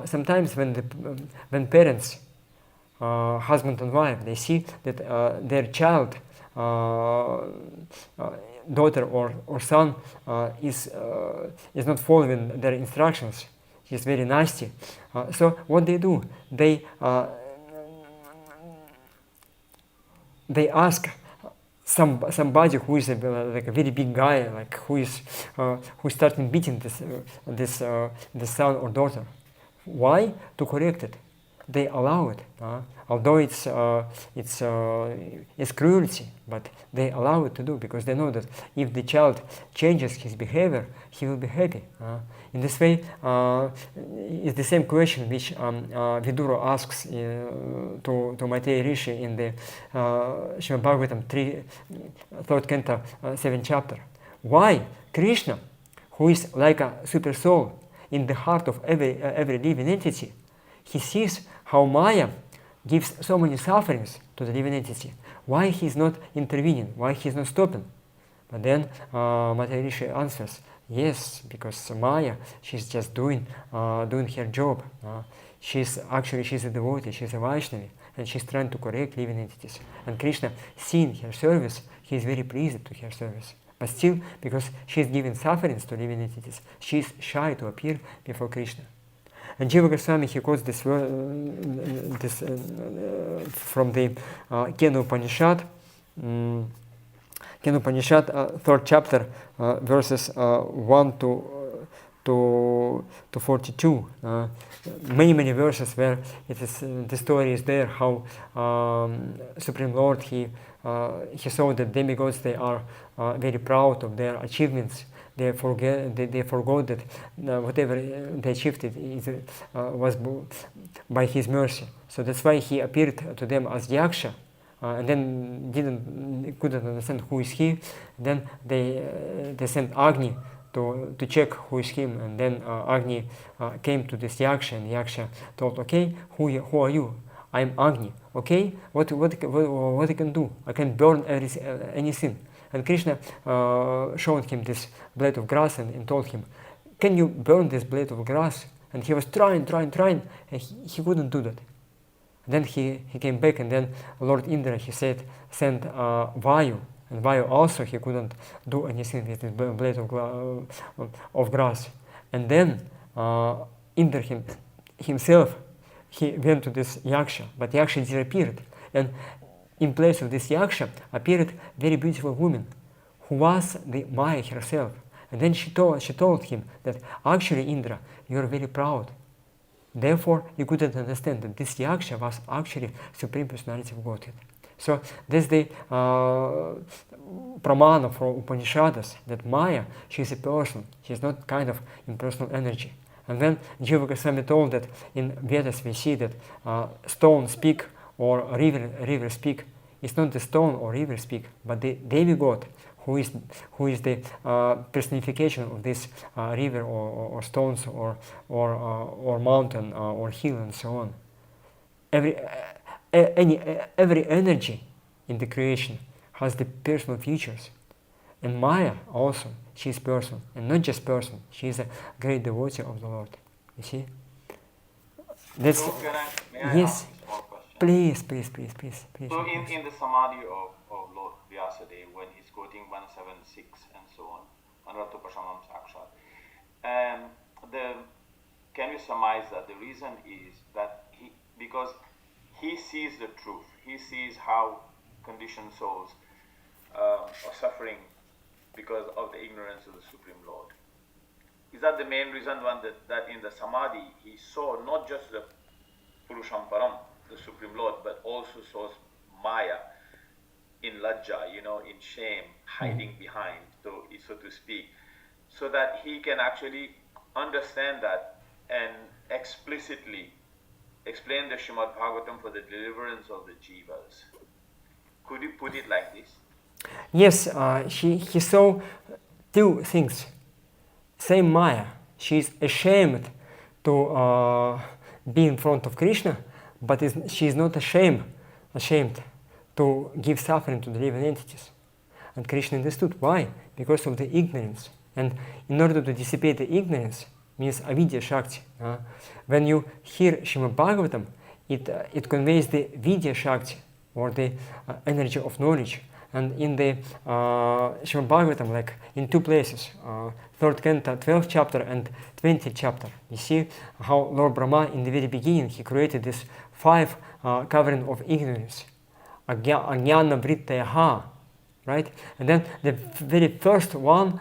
sometimes when parents, husband and wife, they see that their child, daughter or son, is not following their instructions, he's very nasty. So what they do, they ask somebody who is like a very big guy, like who's starting beating this son or daughter. Why? To correct it. They allow it, although it's cruelty, but they allow it to do, because they know that if the child changes his behavior, he will be happy. In this way, it's the same question which Vidura asks to Maitreya Rishi in the Srimad Bhagavatam 3rd canto, 7th chapter. Why Krishna, who is like a super soul in the heart of every living entity, he sees how Maya gives so many sufferings to the living entity. Why he is not intervening? Why he is not stopping? But then Maitreya Rishi answers, yes, because Maya, she's just doing her job. She's a devotee, she's a Vaishnavi, and she's trying to correct living entities. And Krishna, seeing her service, he is very pleased to her service. But still, because she's giving sufferings to living entities, she's shy to appear before Krishna. And Jiva Goswami, he quotes this from the Kena Upanishad, 3rd chapter, verses 1 to 42. Many verses where it is the story is there how Supreme Lord he saw that demigods, they are very proud of their achievements. They forgot that whatever they achieved was by his mercy. So that's why he appeared to them as Yaksha, and then couldn't understand who is he. Then they sent Agni to check who is him, and then Agni came to this Yaksha, and Yaksha told, okay, who are you? I'm Agni. Okay, what I can do? I can burn anything. And Krishna showed him this blade of grass and told him, can you burn this blade of grass? And he was trying, and he couldn't do that. Then he came back, and then Lord Indra, he said, send Vayu. And Vayu also, he couldn't do anything with this blade of grass. And then Indra himself, he went to this Yaksha, but Yaksha disappeared. And in place of this Yaksha appeared very beautiful woman, who was the Maya herself. And then she told him that actually, Indra, you are very proud. Therefore, you couldn't understand that this Yaksha was actually Supreme Personality of Godhead. So that's the pramana from Upanishads, that Maya, she is a person, she is not kind of impersonal energy. And when Jiva Goswami told that in Vedas we see that stone speak or river speak, it's not the stone or river speak, but the demigod who is the personification of this river or stones or mountain or hill and so on. Every energy in the creation has the personal features, and Maya also, she is person, and not just person, she is a great devotee of the Lord. You see? That's So may I yes. ask a small question? Please. So in the Samadhi of Lord Vyasadeva, when he's quoting 176 and so on, Anratupashamam Sakshat, can you surmise that the reason is that because he sees the truth, he sees how conditioned souls are suffering because of the ignorance of the Supreme Lord. is that the main reason that in the Samadhi he saw not just the Purusham Param, the Supreme Lord, but also saw Maya in lajja, in shame, hiding behind, so to speak, so that he can actually understand that and explicitly explain the Shrimad Bhagavatam for the deliverance of the jivas. Could you put it like this? Yes, he saw two things. Same Maya, she is ashamed to be in front of Krishna, but she is not ashamed to give suffering to the living entities. And Krishna understood why? Because of the ignorance. And in order to dissipate the ignorance, means avidya shakti. When you hear Srimad Bhagavatam, it conveys the vidya shakti, or the energy of knowledge. And in the Srimad Bhagavatam, like in two places, 3rd canto, 12th chapter and 20th chapter, you see how Lord Brahma, in the very beginning, he created this 5 covering of ignorance. Ajnana vrittayaha, right? And then the very first one,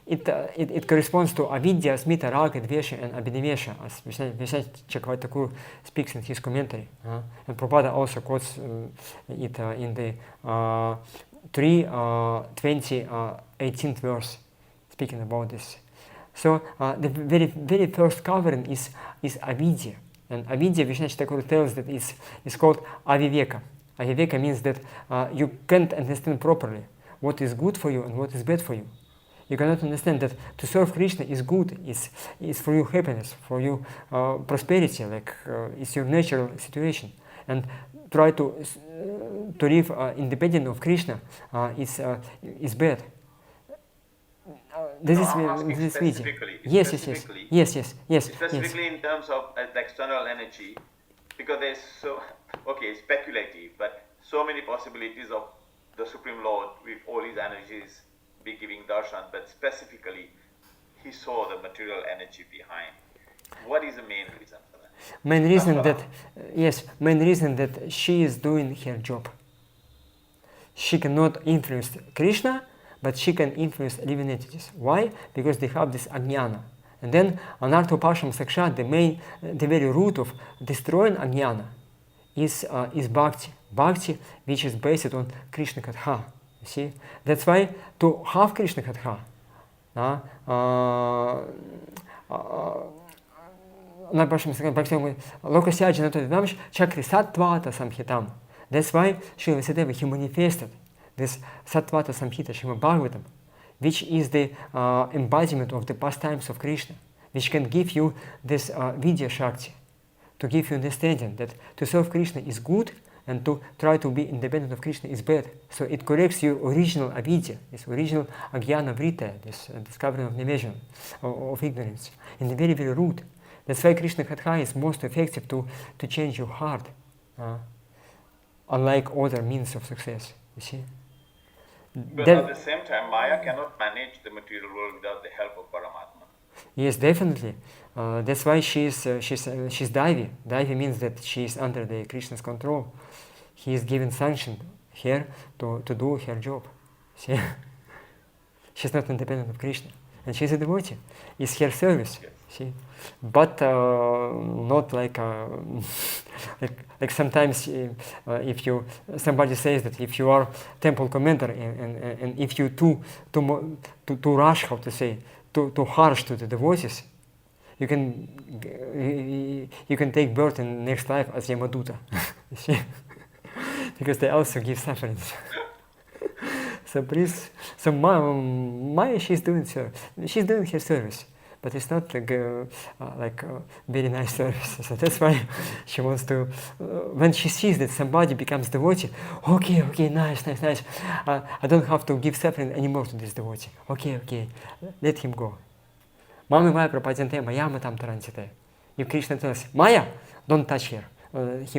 it corresponds to avidya, smita, raga, dvesha, and abhinivesha, as Vishnu Chakravarti speaks in his commentary. And Prabhupada also quotes it in the 18th verse, speaking about this. So the very first covering is avidya. And avidya, Vishnu Chakravarti tells that it's called aviveka. Aviveka means that you can't understand properly what is good for you and what is bad for you. You cannot understand that to serve Krishna is good, is for you happiness, for you prosperity, like it's your natural situation. And try to live independent of Krishna is bad. This is specifically. Yes. Specifically in terms of the external energy, because there's speculative, but so many possibilities of the Supreme Lord with all his energies be giving darshan, but specifically he saw the material energy behind. What is the main reason for that? Main reason that she is doing her job. She cannot influence Krishna, but she can influence living entities. Why? Because they have this ajnana. And then anarthopasham sakshat, the very root of destroying ajnana is bhakti. Bhakti, which is based on Krishna Katha. You see? That's why to have Krishna Katha, that's why Srila Vyasadeva, he manifested this Sattvata Samhita Srimad Bhagavatam, which is the embodiment of the pastimes of Krishna, which can give you this Vidya Shakti, to give you understanding that to serve Krishna is good and to try to be independent of Krishna is bad. So it corrects your original avidya, this original agyana vritta, this discovering of nevision, of ignorance, in the very, very root. That's why Krishna Katha is most effective to change your heart, unlike other means of success, you see. But at the same time, Maya cannot manage the material world without the help of Paramatma. Yes, definitely. That's why she's Daivi. Daivi means that she is under the Krishna's control. He is given sanction here to do her job. See? She's not independent of Krishna. And she's a devotee. It's her service. Yes. See? But not like sometimes if somebody says that if you are temple commander and if you too rush, how to say, too harsh to the devotees, you can take birth in next life as Yamaduta. See? Because they also give suffering. So please, Maya, she's doing her service, but it's not like very nice service. So that's why she wants to. When she sees that somebody becomes devotee, okay, nice. I don't have to give suffering anymore to this devotee. Okay, let him go. Mama Maya Prapadante, Maya Matam Tarantite. If Krishna tells Maya, don't touch him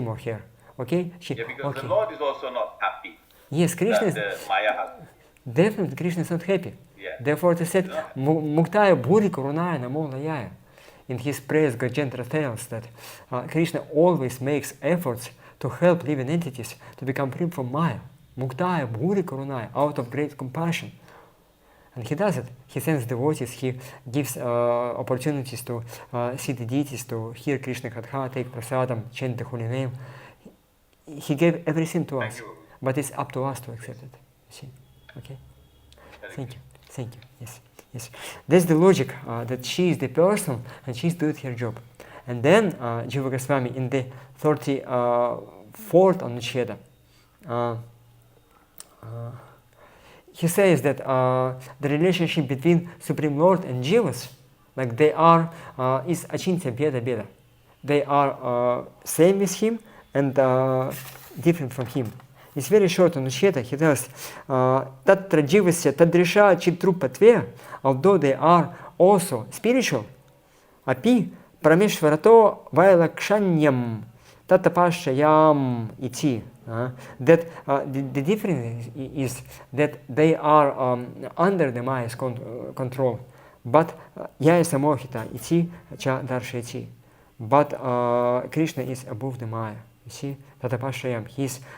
or her. Okay? Because the Lord is also not happy. Yes, Krishna is. Maya has. Definitely, Krishna is not happy. Yeah. Therefore, he said, Muktaya Bhuri Karunaya Namo Layaya. In his prayers, Gajendra tells that Krishna always makes efforts to help living entities to become free from Maya. Muktaya Bhuri Karunaya, out of great compassion. And he does it. He sends devotees, he gives opportunities to see the deities, to hear Krishna Katha, take prasadam, chant the holy name. He gave everything to us, but it's up to us to accept it. See? Okay? Thank you. Thank you. Yes. Yes. That's the logic, that she is the person and she's doing her job. And then Jiva Goswami in the 34th Anucheda, he says that the relationship between Supreme Lord and Jivas, like they are, is achintya bheda bheda. They are same with him and different from him. It's very short Anucheda. He tells, Tatra jivasya tadrisha chitrupatve, although they are also spiritual, api prameshvarato vailakshanyam tatapashayam iti. That the difference is that they are under the Maya's control, but ya samohita iti cha darsheti. But Krishna is above the Maya. You see, Tatapashayam.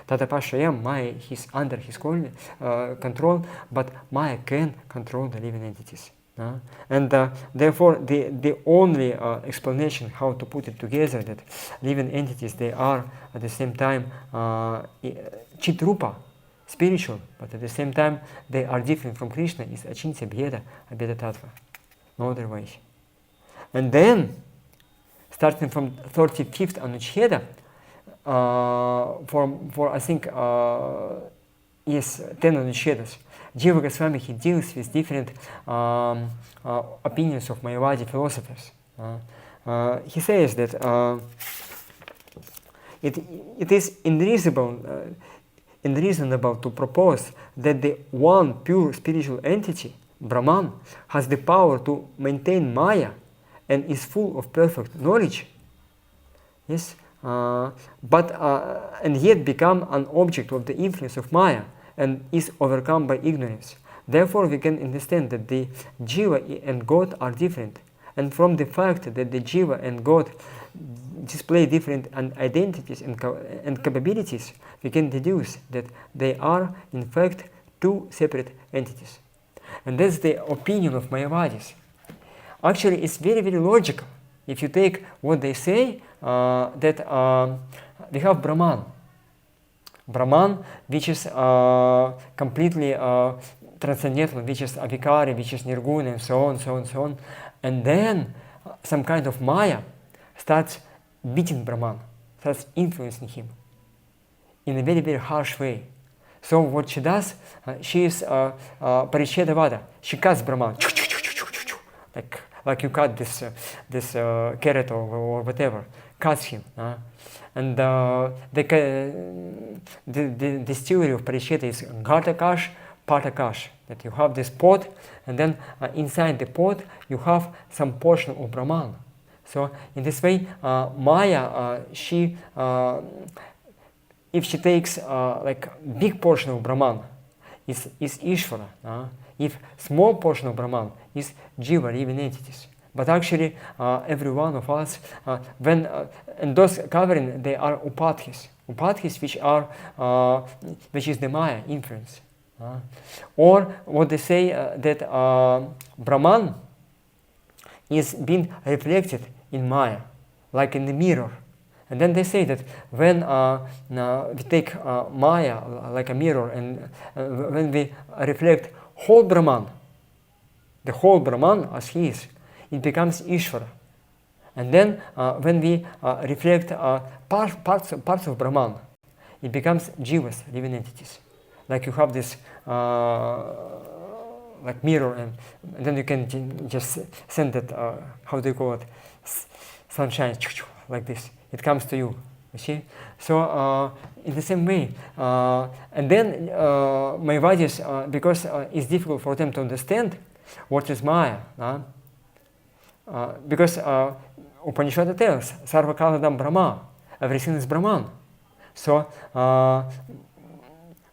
Tatapashayam, Maya, he's under his control, but Maya can control the living entities. And therefore, the only explanation how to put it together, that living entities, they are at the same time Chitrupa, spiritual, but at the same time they are different from Krishna, is Achintya Bheda, Abheda Tattva. No other way. And then, starting from 35th Anucheda, for I think, yes, 10 Anuchedas, Jiva Goswami, he deals with different opinions of Mayavadi philosophers. He says that it is unreasonable to propose that the one pure spiritual entity, Brahman, has the power to maintain Maya and is full of perfect knowledge. Yes, but and yet become an object of the influence of Maya and is overcome by ignorance. Therefore, we can understand that the Jiva and God are different. And from the fact that the Jiva and God display different identities and capabilities, we can deduce that they are, in fact, two separate entities. And that's the opinion of Mayavadis. Actually, it's very, very logical. If you take what they say, that we have Brahman, which is completely transcendental, which is avikari, which is nirguna, and so on, so on, so on. And then some kind of Maya starts beating Brahman, starts influencing him in a very, very harsh way. So what she does, she is Parichedavada. She cuts Brahman, like you cut this carrot or whatever, cuts him. And the theory of Paricheta is Ghatakash, Patakash, that you have this pot, and then inside the pot you have some portion of Brahman. So in this way, Maya, she, if she takes like big portion of Brahman, is Ishvara. If small portion of Brahman is Jiva, living entities. But actually, every one of us, and those covering, they are upadhis, which is the Maya influence. Or what they say that Brahman is being reflected in Maya, like in the mirror. And then they say that when we take Maya like a mirror, and when we reflect whole Brahman, the whole Brahman as he is, it becomes Ishvara. And then when we reflect parts of Brahman, it becomes Jivas, living entities. Like you have this like mirror, and then you can just send that, how do you call it, sunshine, like this. It comes to you, you see? So in the same way, and then Mayavadis, because it's difficult for them to understand what is Maya, because Upanishad tells, Sarva Kaladam Brahma, everything is Brahman. So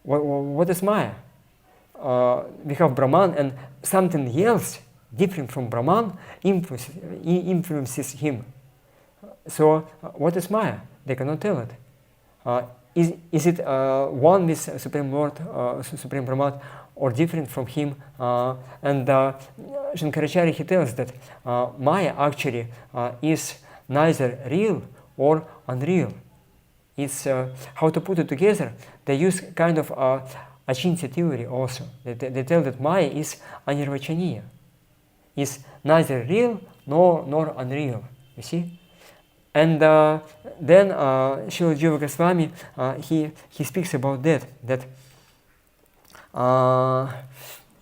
what is Maya? We have Brahman, and something else different from Brahman influences him. So what is Maya? They cannot tell it. is it one with Supreme Lord, Supreme Brahman, or different from him? And Shankaracharya, he tells that Maya actually is neither real or unreal. It's how to put it together. They use kind of Achintya theory also. They tell that Maya is anirvachaniya, is neither real nor unreal. You see. And then Srila Jiva Goswami, he speaks about that.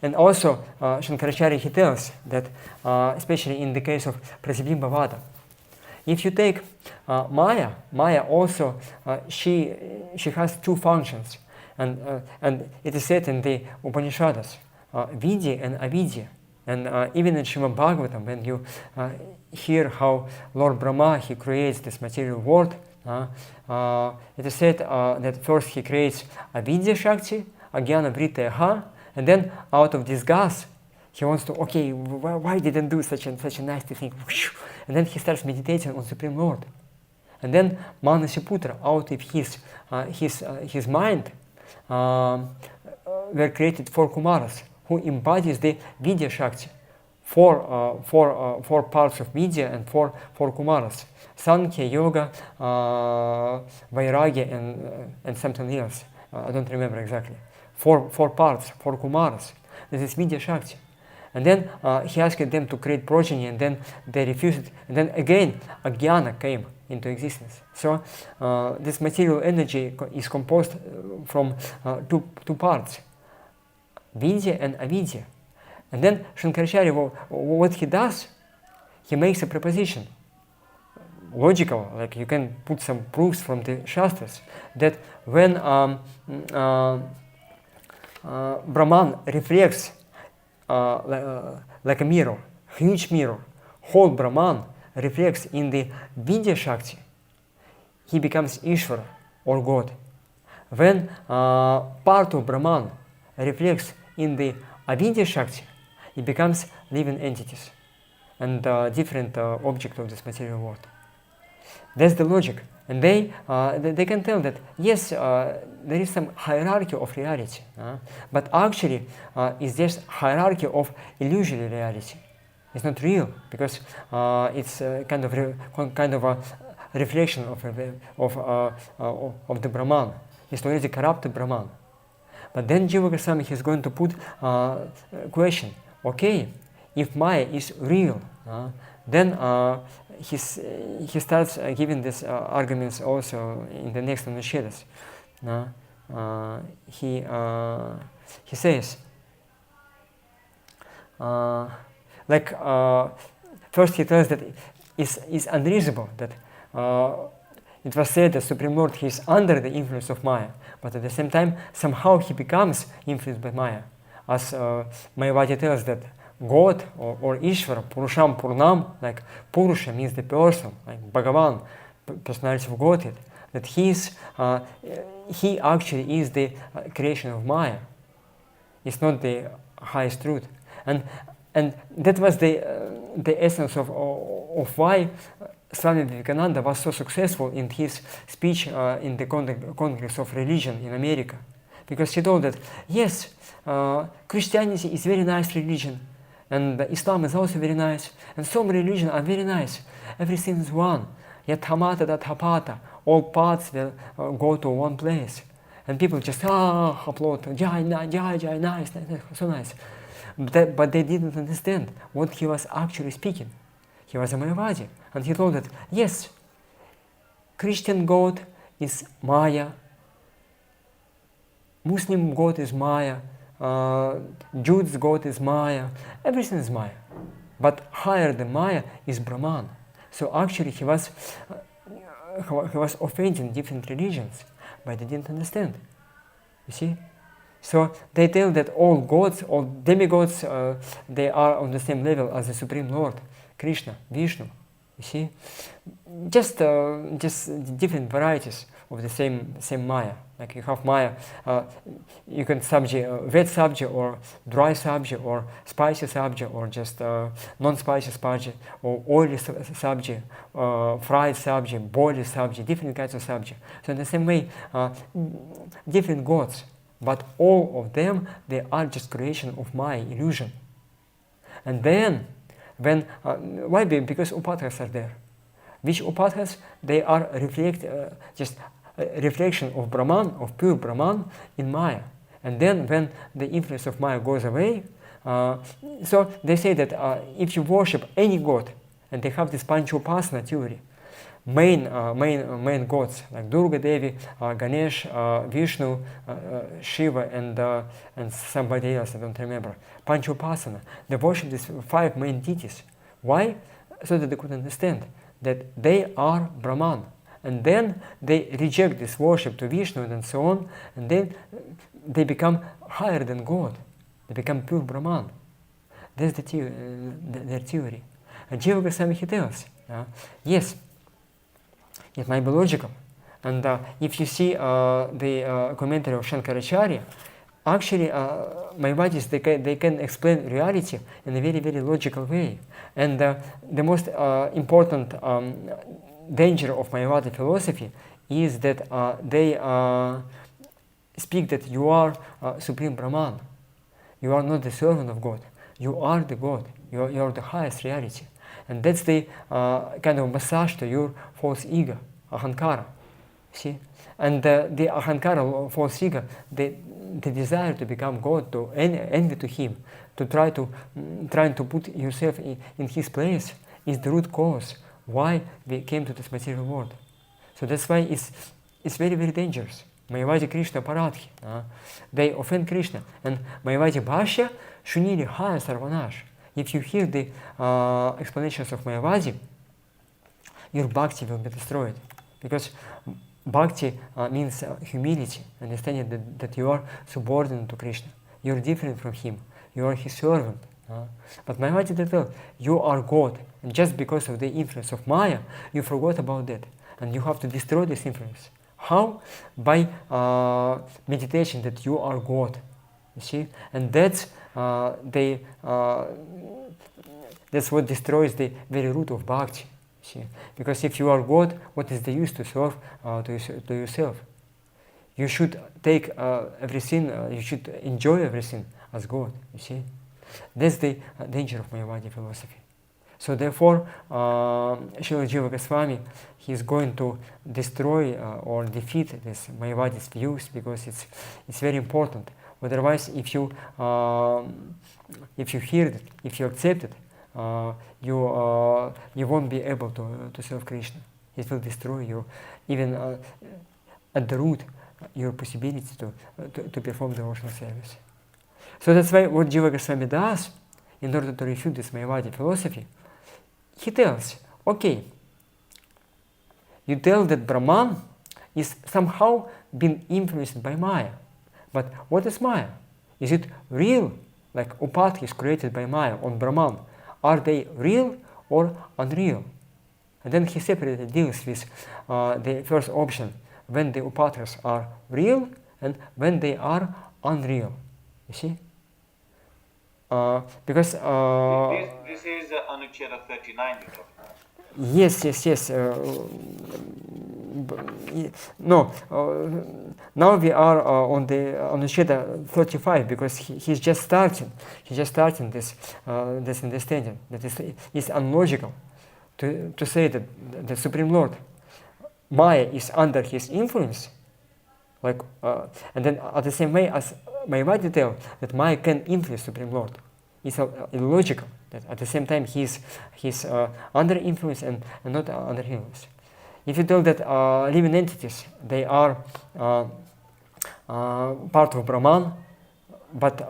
And also Shankaracharya, he tells that, especially in the case of Pratibimbavada, if you take Maya also, she has two functions, and it is said in the Upanishads, Vidya and Avidya. And even in Srimad Bhagavatam, when you hear how Lord Brahma, he creates this material world, it is said that first he creates Avidya Shakti, Agyana Vritta, and then out of disgust, he wants to, okay, why didn't do such a nasty thing? And then he starts meditating on Supreme Lord. And then Manasiputra, out of his mind, were created 4 Kumaras, who embodies the Vidya Shakti, four parts of Vidya and four Kumaras, Sankhya, Yoga, Vairagya, and something else. I don't remember exactly. Four parts, 4 Kumaras. This is Vidya Shakti. And then he asked them to create progeny, and then they refused it. And then again, Ajnana came into existence. So this material energy is composed from two parts, Vidya and Avidya. And then Shankaracharya, what he does, he makes a proposition, logical, like you can put some proofs from the Shastras, that when Brahman reflects like a mirror, huge mirror, whole Brahman reflects in the Vidya Shakti, he becomes Ishvara or God. When part of Brahman reflects in the Avidya Shakti, it becomes living entities and different objects of this material world. That's the logic. And they can tell that, yes, there is some hierarchy of reality, but actually it's just hierarchy of illusory reality. It's not real, because it's kind of a reflection of the Brahman. It's already corrupted Brahman. But then Jiva Goswami is going to put question, okay, if Maya is real, then he starts giving these arguments also in the next Anuच्छedas. He says, first he tells that it's unreasonable that it was said that Supreme Lord, he is under the influence of Maya, but at the same time somehow he becomes influenced by Maya. As Mayavadi tells that God or Ishvara, Purusham Purnam, like Purusha means the person, like Bhagavan, personality of Godhead, that he actually is the creation of Maya. It's not the highest truth. And that was the essence of why Swami Vivekananda was so successful in his speech in the Congress of Religion in America. Because he told that, yes, Christianity is very nice religion, and Islam is also very nice, and some religions are very nice. Everything is one. Yathamata dathapata. All paths will go to one place. And people just applaud, Jai, nice, so nice. But they didn't understand what he was actually speaking. He was a Mayavadi, and he told that, yes, Christian God is Maya, Muslim God is Maya, Jude's God is Maya, everything is Maya. But higher than Maya is Brahman. So actually he was offending different religions, but they didn't understand. You see? So they tell that all gods, all demigods, they are on the same level as the Supreme Lord, Krishna, Vishnu. You see, just different varieties of the same Maya. Like you have Maya, you can sabji, wet sabji or dry sabji or spicy sabji or just non-spicy sabji or oily sabji, fried sabji, boiled sabji, different kinds of sabji. So in the same way, different gods, but all of them, they are just creation of Maya illusion. And then, when why? Because upadhyas are there. Which upadhyas? They are just reflection of Brahman, of pure Brahman in Maya. And then when the influence of Maya goes away, so they say that if you worship any god, and they have this Panchopasana theory, main gods like Durga Devi, Ganesh, Vishnu, Shiva, and somebody else, I don't remember. Panchopasana. They worship these 5 main deities. Why? So that they could understand that they are Brahman. And then they reject this worship to Vishnu and so on, and then they become higher than God. They become pure Brahman. That's their theory. And Jiva Goswami, he tells, yes, it might be logical. And if you see the commentary of Shankaracharya, actually Mayavadis, they can explain reality in a very, very logical way. And the most important danger of Mayavadi philosophy is that they speak that you are Supreme Brahman. You are not the servant of God. You are the God. You are the highest reality. And that's the kind of massage to your false ego, ahankara. See? And the ahankara, false ego, the desire to become God, to envy to him, to trying to put yourself in his place is the root cause why we came to this material world. So that's why it's very, very dangerous. Mayavadi Krishna Paradhi. They offend Krishna. And Mayavadi Bhashya Shunili Haya Sarvanash. If you hear the explanations of Mayavadi, your bhakti will be destroyed. Because bhakti means humility, understanding that you are subordinate to Krishna. You are different from him. You are his servant. But Mayavadi they tell, you are God. And just because of the influence of Maya, you forgot about that. And you have to destroy this influence. How? By meditation that you are God. You see? And that's what destroys the very root of bhakti. See? Because if you are God, what is the use to serve to yourself? You should take everything, you should enjoy everything as God. You see? That's the danger of Mayavadi philosophy. So therefore, Srila Jiva Goswami, he is going to destroy or defeat this Mayavadi's views because it's very important. Otherwise, if you hear it, if you accept it, you won't be able to serve Krishna. It will destroy you, even at the root, your possibility to perform devotional service. So that's why what Jiva Goswami does, in order to refute this Mayavadi philosophy, he tells, okay, you tell that Brahman is somehow being influenced by Maya. But what is Maya? Is it real? Like upadhyas created by Maya on Brahman, are they real or unreal? And then he separately deals with the first option, when the upadhyas are real and when they are unreal. You see? Because this is Anucheda 39 you're talking about. Yes. No, now we are on the Anucheda 35 because he's just starting. He's just starting this understanding that it's unlogical to say that the Supreme Lord Maya is under his influence, like and then at the same way as Mayavadi tell that Maya can influence Supreme Lord. It's illogical that at the same time he's under influence and not under influence. If you tell that living entities, they are part of Brahman, but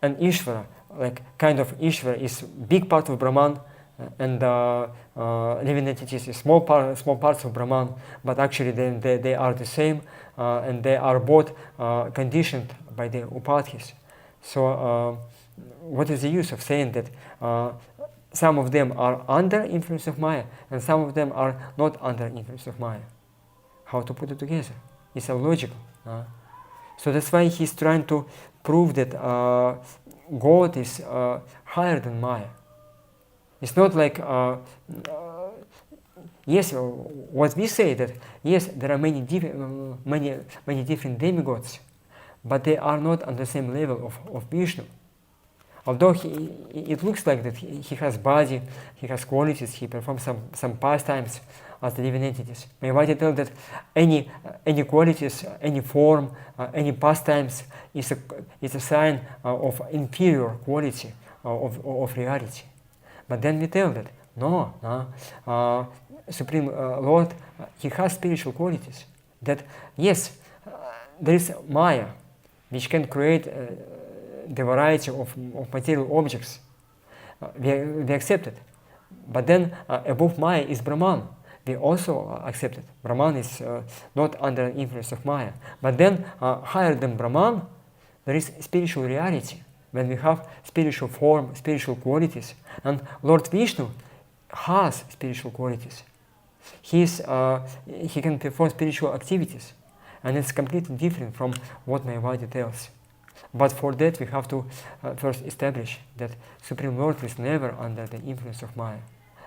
an Ishvara, like kind of Ishvara is big part of Brahman, and living entities is small parts of Brahman, but actually they are the same, and they are both conditioned by the upadhyas. So what is the use of saying that some of them are under influence of Maya, and some of them are not under influence of Maya. How to put it together? It's illogical. So that's why he's trying to prove that God is higher than Maya. It's not like, yes, what we say that, yes, there are many different demigods, but they are not on the same level of Vishnu. Although it looks like that he has body, he has qualities, he performs some pastimes as the living entities. Mayavadi tells that any qualities, any form, any pastimes is a sign of inferior quality of reality. But then we tell that no, Supreme Lord, he has spiritual qualities. That yes, there is Maya, which can create the variety of material objects. We accept it. But then above Maya is Brahman. We also accept it. Brahman is not under influence of Maya. But then higher than Brahman, there is spiritual reality. When we have spiritual form, spiritual qualities. And Lord Vishnu has spiritual qualities. He can perform spiritual activities. And it's completely different from what Mayavadi tells. But for that we have to first establish that Supreme Lord is never under the influence of Maya.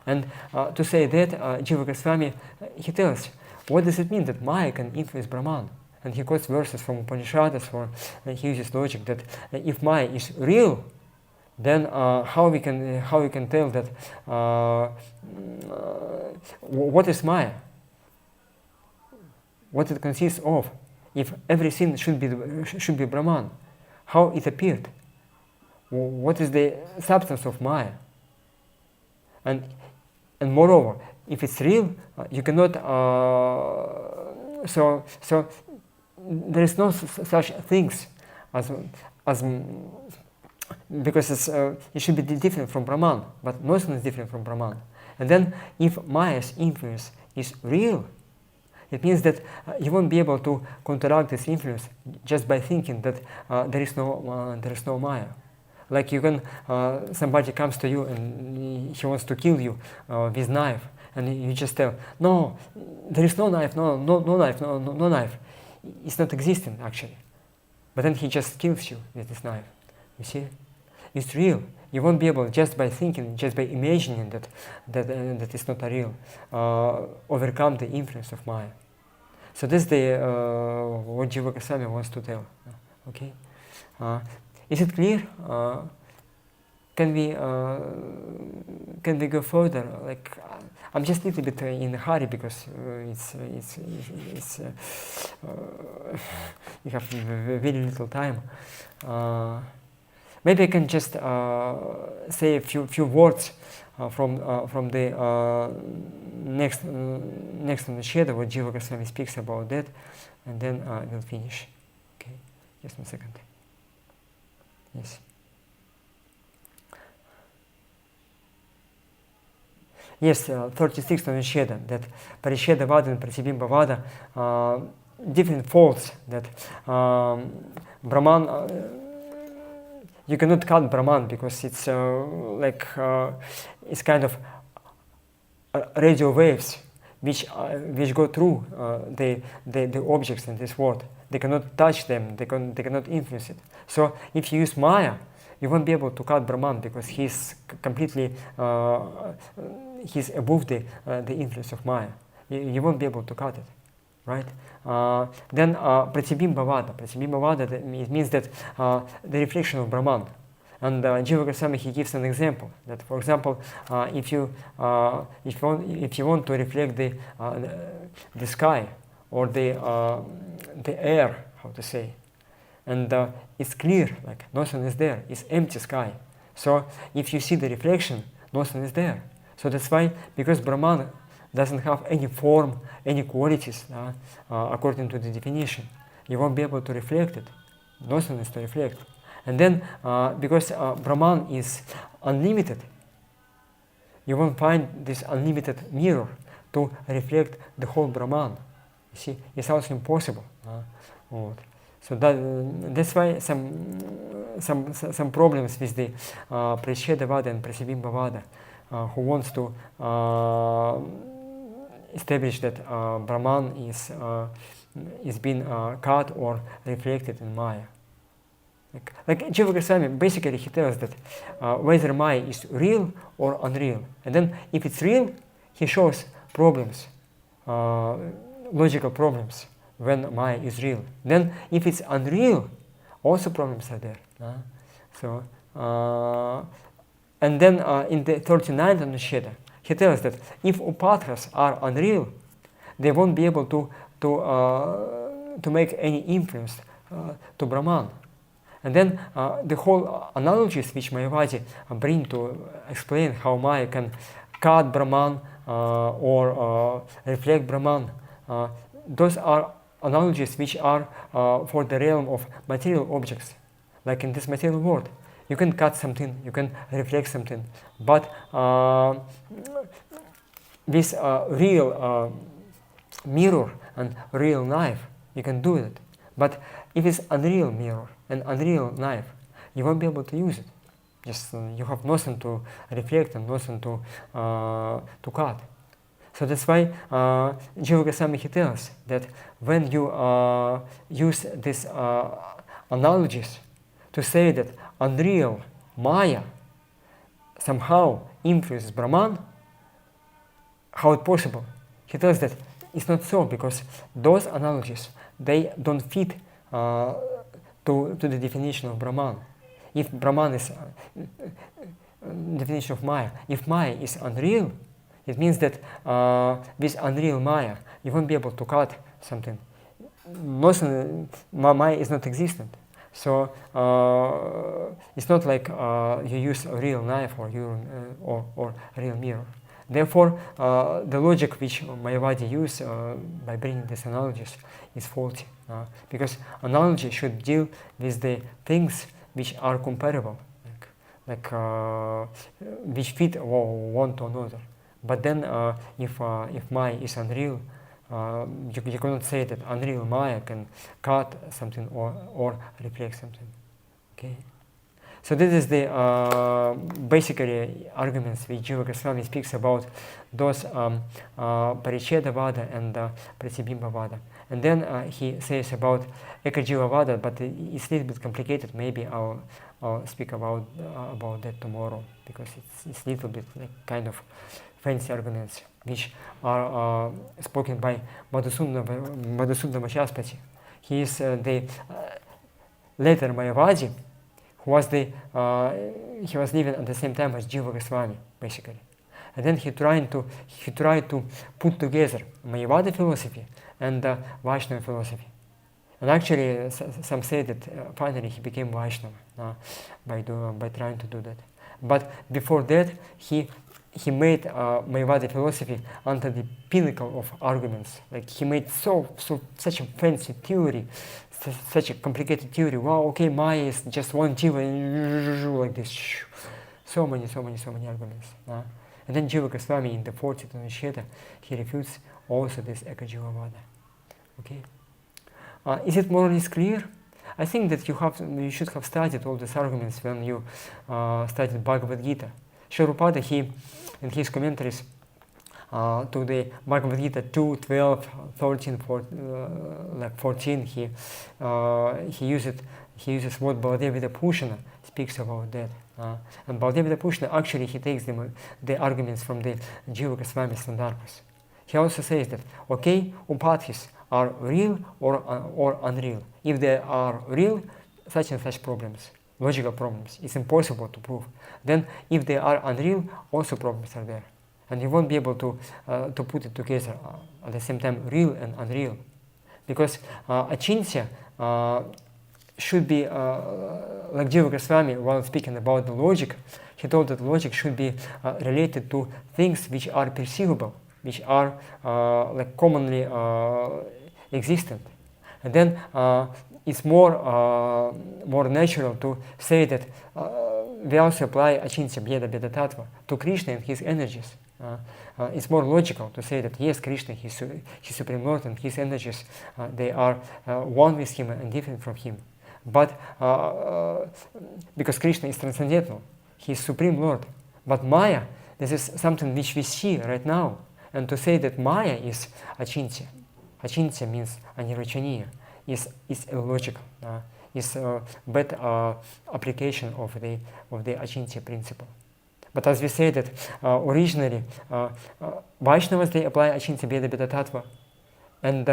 And to say that, Jiva Goswami, he tells, what does it mean that Maya can influence Brahman? And he quotes verses from Upanishads, or he uses logic that if Maya is real, then how we can tell that what is Maya? What it consists of? If everything should be Brahman, how it appeared? What is the substance of Maya? And moreover, if it's real, you cannot. So there is no such things as because it should be different from Brahman, but nothing is different from Brahman. And then, if Maya's influence is real, it means that you won't be able to counteract this influence just by thinking that there is no Maya. Like you can, somebody comes to you and he wants to kill you with knife, and you just tell, no, there is no knife, no knife, no knife. It's not existing actually. But then he just kills you with this knife. You see, it's real. You won't be able, just by thinking, just by imagining that it's not a real, overcome the influence of Maya. So this is what Jiva Goswami wants to tell. Okay, is it clear? Can we go further? Like, I'm just a little bit in a hurry because you have very little time. Maybe I can just say a few words from the next on the shadow, what Jiva Goswami speaks about that, and then we'll finish. Okay, just 1 second. Yes. Yes, 36 on the shadow, that Parisheda Vada and Pratibimba Vada, different faults that Brahman. You cannot cut Brahman because it's it's kind of radio waves which go through the objects in this world. They cannot touch them. They cannot influence it. So if you use Maya, you won't be able to cut Brahman because he's completely he's above the influence of Maya. You won't be able to cut it, right? Then Pratibimba Vada. Pratibimba Vada, it means that the reflection of Brahman. And Jiva Goswami, he gives an example that, for example, if you want to reflect the sky or the air, how to say, and it's clear, like nothing is there, it's empty sky. So if you see the reflection, nothing is there. So that's why, because Brahman doesn't have any form, any qualities, according to the definition, you won't be able to reflect it. Nothing is to reflect. And then, because Brahman is unlimited, you won't find this unlimited mirror to reflect the whole Brahman. You see, it's also impossible. So that's why some problems with the Prisheda Vada and Pratibimba Vada. who wants to establish that Brahman is being cut or reflected in Maya. Like Jiva Goswami, basically he tells that whether Maya is real or unreal. And then if it's real, he shows problems, logical problems when Maya is real. Then if it's unreal, also problems are there. And then in the 39th Anusheda, he tells that if upadhyas are unreal, they won't be able to make any influence to Brahman. And then the whole analogies which Mayavadi bring to explain how Maya can cut Brahman or reflect Brahman, those are analogies which are for the realm of material objects. Like in this material world, you can cut something, you can reflect something, but this real mirror and real knife, you can do it. But if it's unreal mirror and unreal knife, you won't be able to use it. Just you have nothing to reflect and nothing to cut. So that's why Jiva Goswami he tells that when you use these analogies to say that unreal Maya somehow influences Brahman, how it's possible? He tells that it's not so, because those analogies, they don't fit to the definition of Brahman. If Brahman is definition of Maya, if Maya is unreal, it means that with unreal Maya, you won't be able to cut something. Maya is not existent. So it's not like you use a real knife or real mirror. Therefore, the logic which Mayavadi use by bringing these analogies is faulty, because analogy should deal with the things which are comparable, like which fit one to another. But then, if Maya is unreal, you cannot say that unreal Maya can cut something or reflect something. Okay. So this is the basically arguments which Jiva Goswami speaks about those Parichedavada and Pratibhimbavada. And then he says about Ekajivavada, but it's a little bit complicated. Maybe I'll speak about that tomorrow, because it's a little bit like kind of fancy arguments which are spoken by Madhusudana Vachaspati. He is the later Mayavadi, who was he was living at the same time as Jiva Goswami, basically. And then he tried to put together Mayavada philosophy and Vaishnava philosophy. And actually, some say that finally he became Vaishnava by trying to do that. But before that, he made Mayavada philosophy under the pinnacle of arguments. Like he made such a fancy theory, such a complicated theory. Wow, okay, Maya is just one jiva, like this. So many arguments. And then Jiva Goswami in the 40th Anusheda, he refutes also this Ekajivavada. Okay. Is it more or less clear? I think that you should have studied all these arguments when you studied Bhagavad Gita. Shrupada, he in his commentaries to the Bhagavad Gita 2, 12, 13, 14, he uses what Baladeva Pushana speaks about that. And Baladeva Pushana actually he takes the arguments from the Jiva Goswami Sandarbhas. He also says that okay, upadhyas are real or unreal. If they are real, such and such problems, logical problems, it's impossible to prove. Then if they are unreal, also problems are there. And you won't be able to put it together at the same time, real and unreal. Because achintya should be, like Jiva Goswami, while speaking about the logic, he told that logic should be related to things which are perceivable, which are like commonly existent. And then it's more natural to say that we also apply achintya bheda bheda tattva to Krishna and his energies. It's more logical to say that yes, Krishna, his Supreme Lord, and his energies, they are one with him and different from him. But because Krishna is transcendental, he is Supreme Lord. But Maya, This is something which we see right now. And to say that Maya is achintya, achintya means anirvachaniya, is illogical, is a bad application of the achintya principle. But as we say that originally Vaishnavas, they apply achintya bheda bheda tattva, and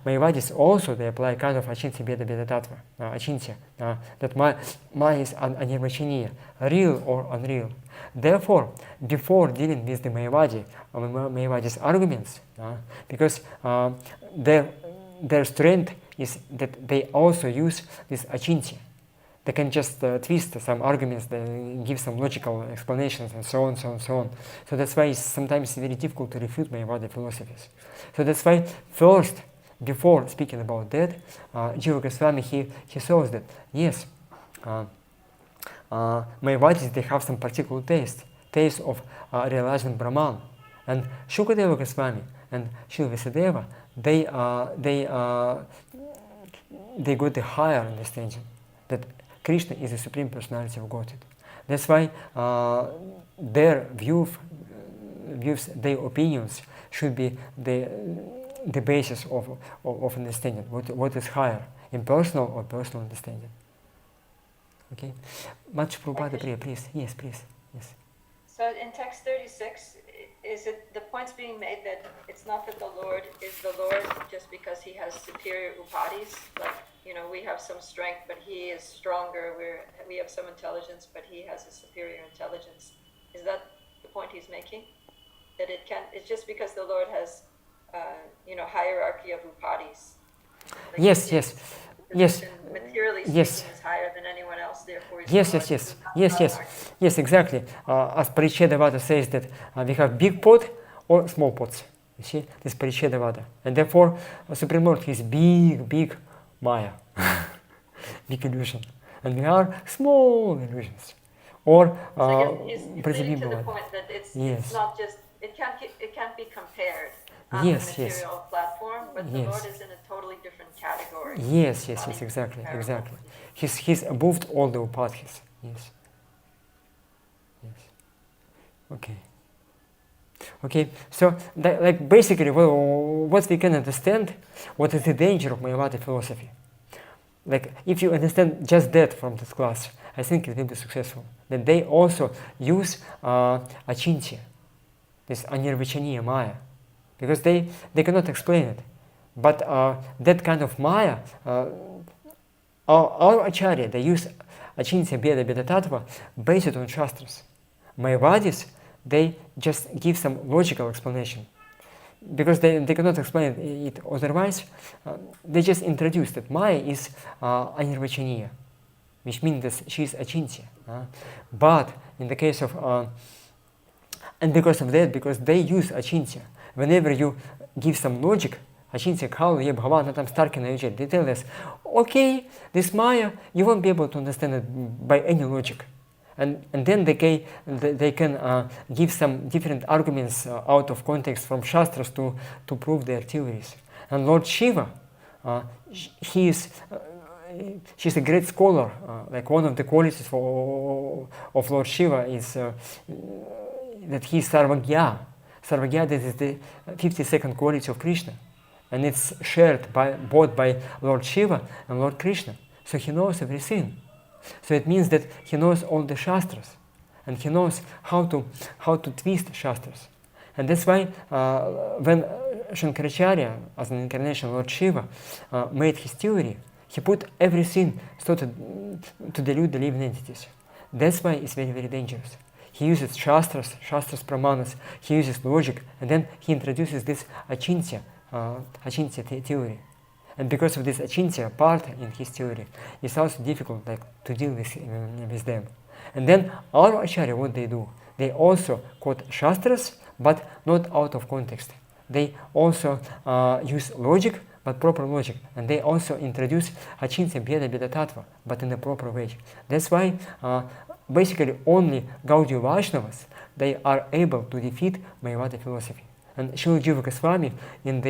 Mayavadis also, they apply kind of achintya bheda bheda tattva, achintya, that Maya is anirvachaniya, real or unreal. Therefore, before dealing with the Mayavadi's arguments, because their strength is that they also use this achintya. They can just twist some arguments, they give some logical explanations, and so on, so on, so on. So that's why it's sometimes very difficult to refute Mayavadi philosophies. So that's why first, before speaking about that, Jiva Goswami, he shows that, yes, Mayavadis, they have some particular taste of realizing Brahman. And Shukadeva Goswami and Srila Vyasadeva, they got the higher understanding that Krishna is the Supreme Personality of Godhead. That's why their views, their opinions should be the basis of understanding what is higher, impersonal or personal understanding. Okay, much Prabhupada Priya, please. Yes, please. Yes. So in text 36, is it the point's being made that it's not that the Lord is the Lord just because he has superior upadis? Like, we have some strength, but he is stronger. We have some intelligence, but he has a superior intelligence. Is that the point he's making? That it's just because the Lord has, hierarchy of upadis. Like Yes. Materially speaking, Yes. is higher than anyone else, therefore he's Yes, exactly. As Parichedavada says that we have big pot or small pots. You see, this Parichedavada. And therefore, Supreme Lord is big Maya, big illusion. And we are small illusions. Or he's leading to the point that it's not just, it can't be compared on the material platform, but the Lord is in a totally different category. Yes, exactly. He's above all the upadhis. Yes. Okay. So, basically, what we can understand, what is the danger of Mayavadi philosophy? Like, if you understand just that from this class, I think it will be successful. That they also use achintya, this anirvachaniya Maya, because they cannot explain it. But that kind of Maya, our Acharya, they use achintya bheda bheda tattva based on Shastras. Mayavadis, they just give some logical explanation. Because they cannot explain it otherwise, they just introduce that Maya is anirvachaniya, which means that she is achintya. But in the case of, and because of that, because they use achintya, whenever you give some logic, achintya khalu ye bhavana tam starkina yujet, they tell us, okay, this Maya, you won't be able to understand it by any logic. And then they can give some different arguments out of context from Shastras to prove their theories. And Lord Shiva, she's a great scholar. Like one of the qualities of Lord Shiva is that he is Sarvagья. Sarvagья, that is the 52nd quality of Krishna. And it's shared both by Lord Shiva and Lord Krishna. So he knows everything. So it means that he knows all the Shastras, and he knows how to twist Shastras. And that's why when Shankaracharya, as an incarnation Lord Shiva, made his theory, he put everything so to delude the living entities. That's why it's very, very dangerous. He uses Shastras Pramanas, he uses logic, and then he introduces this achintya theory. And because of this achintya part in his theory, it's also difficult to deal with them. And then our Acharya, what they do? They also quote Shastras, but not out of context. They also use logic, but proper logic. And they also introduce achintya bheda bheda tattva, but in a proper way. That's why basically only Gaudiya Vaishnavas, they are able to defeat Mayavadi philosophy. And Srila Jiva Goswami in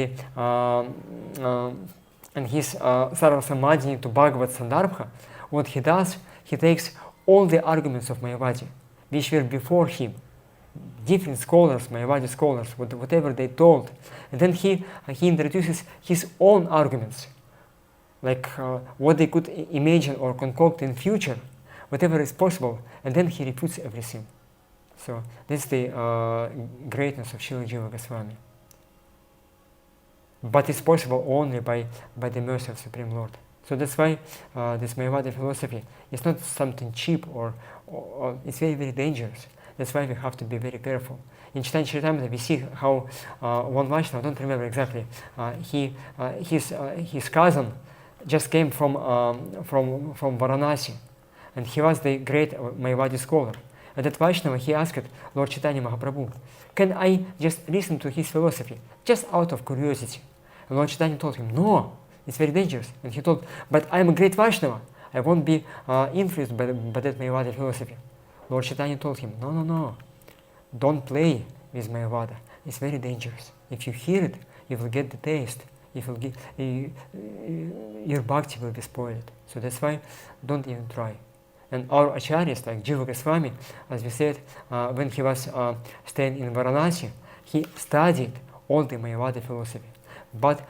his Sarva-samadhi to Bhagavata-sandarbha, what he does, he takes all the arguments of Mayavadi, which were before him, different scholars, Mayavadi scholars, whatever they told. And then he introduces his own arguments, like what they could imagine or concoct in future, whatever is possible, and then he refutes everything. So this is the greatness of Srila Jiva Goswami. But it's possible only by the mercy of Supreme Lord. So that's why this Mayavadi philosophy is not something cheap or it's very, very dangerous. That's why we have to be very careful. In Chaitanya Charitamrita we see how one Vaishnava, I don't remember exactly, his cousin just came from Varanasi, and he was the great Mayavadi scholar. And that Vaishnava, he asked Lord Chaitanya Mahaprabhu, can I just listen to his philosophy, just out of curiosity? And Lord Chaitanya told him, no, it's very dangerous. And he told, but I am a great Vaishnava, I won't be influenced by that Mayavada philosophy. Lord Chaitanya told him, no, don't play with Mayavada, it's very dangerous. If you hear it, you will get the taste, your bhakti will be spoiled. So that's why don't even try. And our acharyas, like Jiva Goswami, as we said, when he was staying in Varanasi, he studied all the Mayavada philosophy, but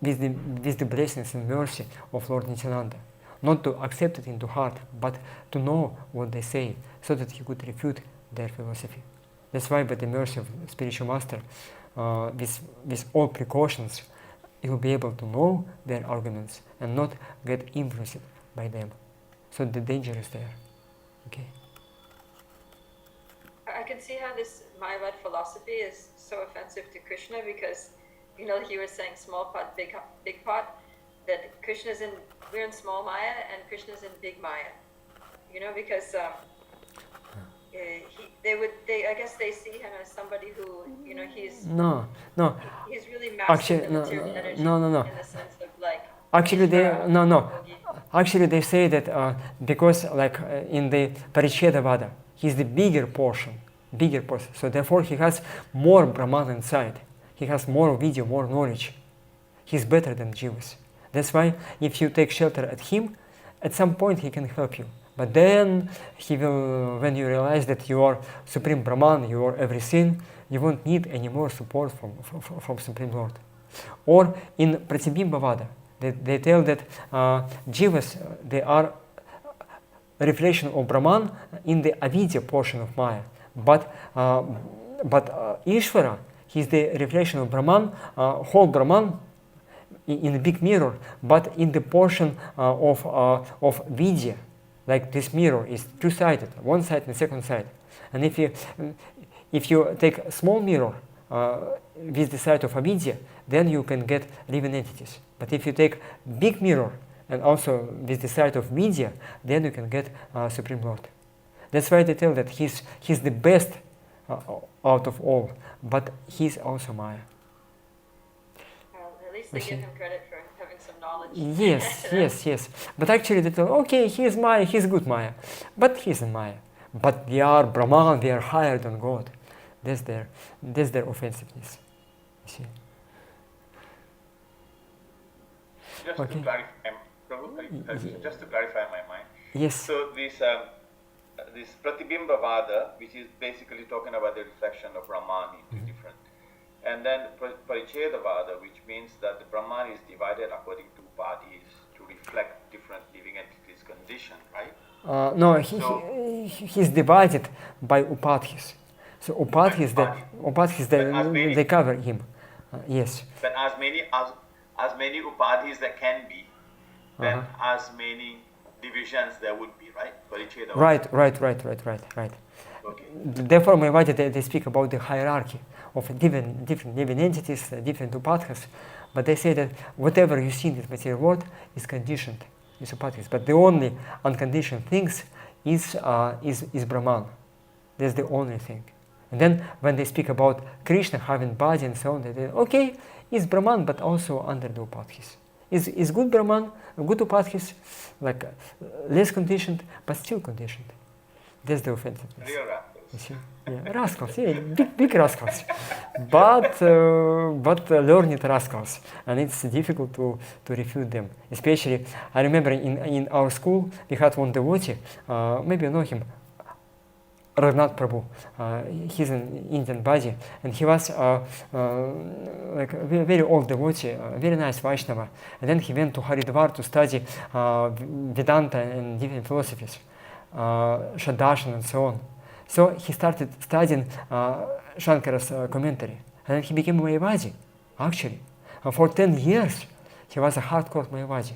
with the blessings and mercy of Lord Nityananda. Not to accept it into heart, but to know what they say, so that he could refute their philosophy. That's why, by the mercy of spiritual master, with all precautions, you will be able to know their arguments and not get influenced by them. So the danger is there. Okay. I can see how this Mayavad philosophy is so offensive to Krishna because, he was saying small pot, big pot, that we're in small Maya and Krishna's in big Maya. Because I guess they see him as somebody who, he's No. He's really mastering the material energy No. in the sense of like. Actually, Actually, they say that because, in the Parichedavada, he's the bigger portion. So therefore, he has more Brahman inside. He has more video, more knowledge. He's better than Jivas. That's why, if you take shelter at him, at some point he can help you. But then he will, when you realize that you are Supreme Brahman, you are everything, you won't need any more support from Supreme Lord. Or in Pratibhimbavada, they tell that Jivas, they are a reflection of Brahman in the avidya portion of Maya. But Ishvara, he's the reflection of Brahman, whole Brahman in a big mirror, but in the portion of vidya. Like this mirror is two-sided, one side and second side. And if you take a small mirror with the side of avidya, then you can get living entities. But if you take big mirror and also with the side of vidya, then you can get Supreme Lord. That's why they tell that he's the best out of all, but he's also Maya. Well, at least they give him credit for having some knowledge. Yes. But actually they tell, okay, he's Maya, he's good Maya, but he's in Maya. But they are Brahman, they are higher than God. That's their offensiveness. You see. Just to clarify, Prabhu, just to clarify my mind. Yes. So this Pratibhimbavada, which is basically talking about the reflection of Brahman into different, and then Parichedavada, which means that the Brahman is divided according to bodies to reflect different living entities' condition, right? No, he's divided by upadhis. So upadhis, they cover him. Yes. But as many upadhis there can be, then as many divisions there would be, right? Right. Okay. Therefore, Mayavadi, they speak about the hierarchy of different living entities, different upadhis, but they say that whatever you see in this material world is conditioned, is upadhis. But the only unconditioned things is Brahman. That's the only thing. And then when they speak about Krishna having body and so on, they say, okay, it's Brahman, but also under the upadhis. Is good Brahman, good upadhis, like less conditioned, but still conditioned. That's the offensiveness. Real rascals. You see? Yeah, rascals, big rascals. But learned rascals. And it's difficult to refute them. Especially, I remember in our school, we had one devotee, maybe you know him, Raghunath Prabhu. He's an Indian body, and he was like a very old devotee, very nice Vaishnava. And then he went to Haridwar to study Vedanta and different philosophies, Shadarshan and so on. So he started studying Shankara's commentary, and then he became a Mayavadi, actually. For 10 years, he was a hardcore Mayavadi.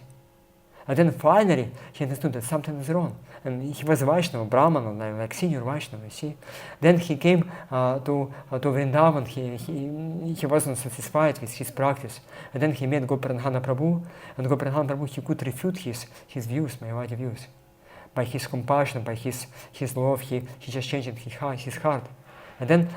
And then finally, he understood that something is wrong. And he was a Vaishnava, Brahmana, like senior Vaishnava, you see. Then he came to Vrindavan. He wasn't satisfied with his practice. And then he met Gopranhana Prabhu. And Gopranhana Prabhu, he could refute his views, Mayavadi views. By his compassion, by his love, he just changed his heart. And then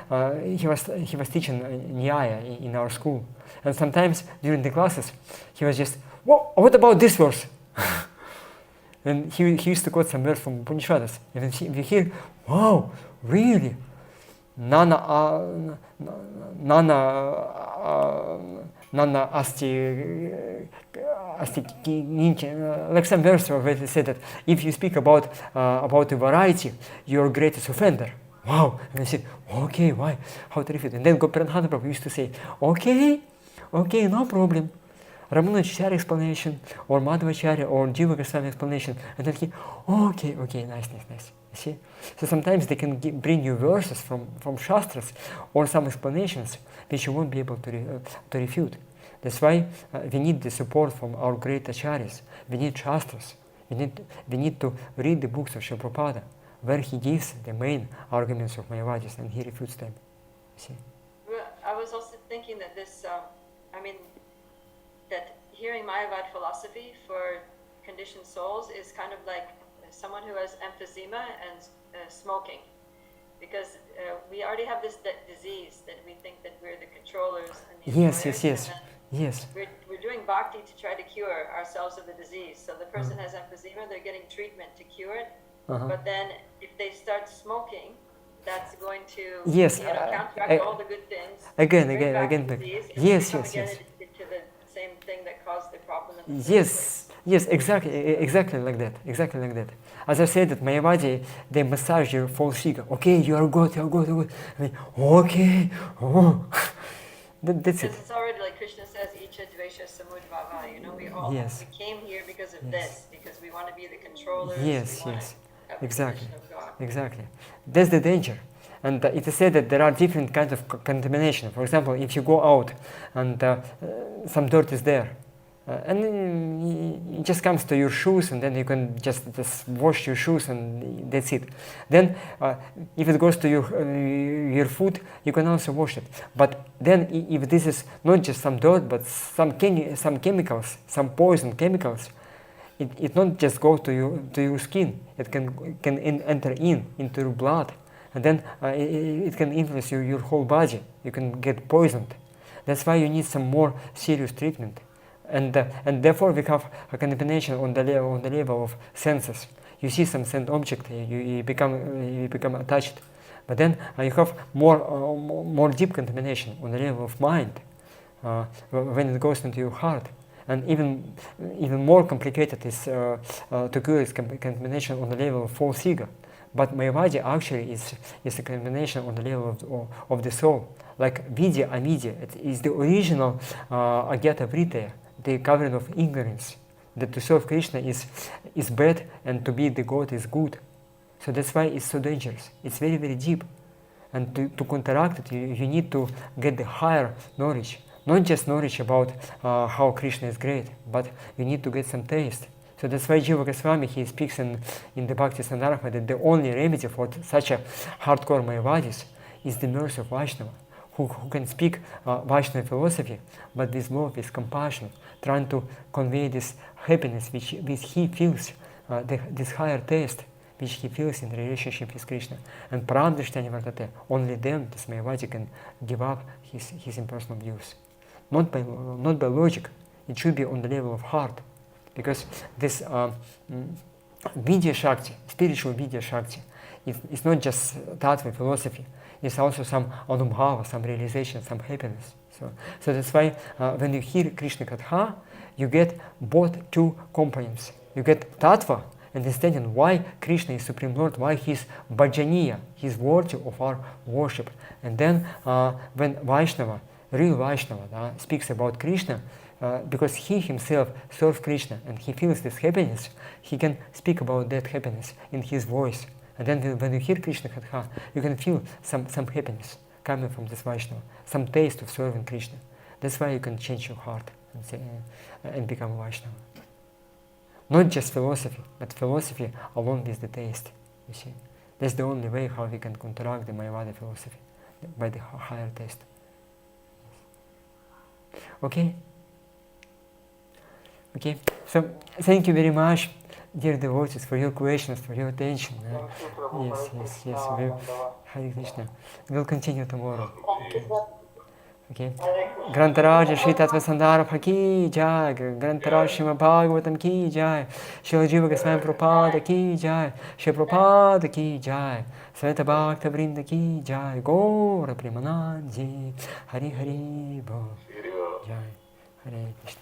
he was teaching Nyaya in our school. And sometimes during the classes, he was just, what about this verse? And he used to quote some verse from Upanishads. And then we hear, wow, really? Nana asti like some verse where they said that if you speak about a variety, you're greatest offender. Wow. And I said, okay, why? How to refute? And then Gopranhana Prabhu used to say, okay, no problem. Ramanujacharya explanation, or Madhvacharya, or Jiva Goswami explanation, and then he, okay, nice. You see? So sometimes they can bring you verses from Shastras, or some explanations, which you won't be able to refute. That's why we need the support from our great acharyas. We need Shastras. We need to read the books of Srila Prabhupada, where he gives the main arguments of Mayavadis, and he refutes them. See? Well, I was also thinking that this, that hearing Mayavad philosophy for conditioned souls is kind of like someone who has emphysema and smoking, because we already have this disease that we think that we're the controllers. And the Yes. We're doing bhakti to try to cure ourselves of the disease. So the person has emphysema, they're getting treatment to cure it. But then if they start smoking, that's going to counteract all the good things. Again. Yes. Into the same thing that caused the problem. Yes, exactly like that. As I said, that Mayavadi, they massage your false ego. Okay, you are good. I mean, okay, that's it. It's already like Krishna says, Icha Dvesha Samudbhava. We all we came here because of this, because we want to be the controllers. Yes. Exactly. That's the danger. And it is said that there are different kinds of contamination. For example, if you go out and some dirt is there, and it just comes to your shoes, and then you can just wash your shoes, and that's it. Then, if it goes to your food, you can also wash it. But then, if this is not just some dirt, but some chemicals, some poison chemicals, it not just go to your skin. It can enter into your blood, and then it can influence your whole body. You can get poisoned. That's why you need some more serious treatment. And therefore we have a contamination on the level of senses. You see some scent object, you become attached. But then you have more deep contamination on the level of mind when it goes into your heart. And even more complicated is to cure is contamination on the level of false ego. But Mayavadi actually is a combination on the level of the soul. Like Vidya, Avidya, it is the original Agyata Vrittaya, the covering of ignorance. That to serve Krishna is bad, and to be the God is good. So that's why it's so dangerous. It's very, very deep. And to counteract it, you need to get the higher knowledge. Not just knowledge about how Krishna is great, but you need to get some taste. So that's why Jiva Goswami, he speaks in the Tattva-sandarbha that the only remedy for such a hardcore Mayavadis is the mercy of Vaishnava, who can speak Vaishnava philosophy, but with love, with compassion, trying to convey this happiness which he feels, this higher taste which he feels in the relationship with Krishna. And Pramdrishtani Vartate, only then this Mayavadi can give up his impersonal views. Not by logic, it should be on the level of heart. Because this Vidya Shakti, spiritual Vidya Shakti, it's not just Tattva philosophy, it's also some anubhava, some realization, some happiness. So that's why when you hear Krishna Katha, you get both two components. You get Tattva, understanding why Krishna is Supreme Lord, why he is Bhajaniya, he is worthy of our worship. And then when Vaishnava, real Vaishnava, speaks about Krishna, because he himself serves Krishna and he feels this happiness, he can speak about that happiness in his voice. And then when you hear Krishna Katha, you can feel some happiness coming from this Vaishnava, some taste of serving Krishna. That's why you can change your heart and become a Vaishnava. Not just philosophy, but philosophy along with the taste, you see. That's the only way how we can counteract the Mayavada philosophy, by the higher taste. Okay? Okay, so thank you very much, dear devotees, for your questions, for your attention. Yes. Hare Krishna. We'll continue tomorrow. Okay. Grantaraja Shri Tattva-sandarbha ki jai, Grantaraja Shrimad Bhagavatam ki jai, Shri Jiva Goswami Prabhupada ki jai, Shri Prabhupada ki jai, Sveta Bhakta Vrinda ki jai, Gaura Premanandi, Hari Hari Bo, jai, Hare Krishna.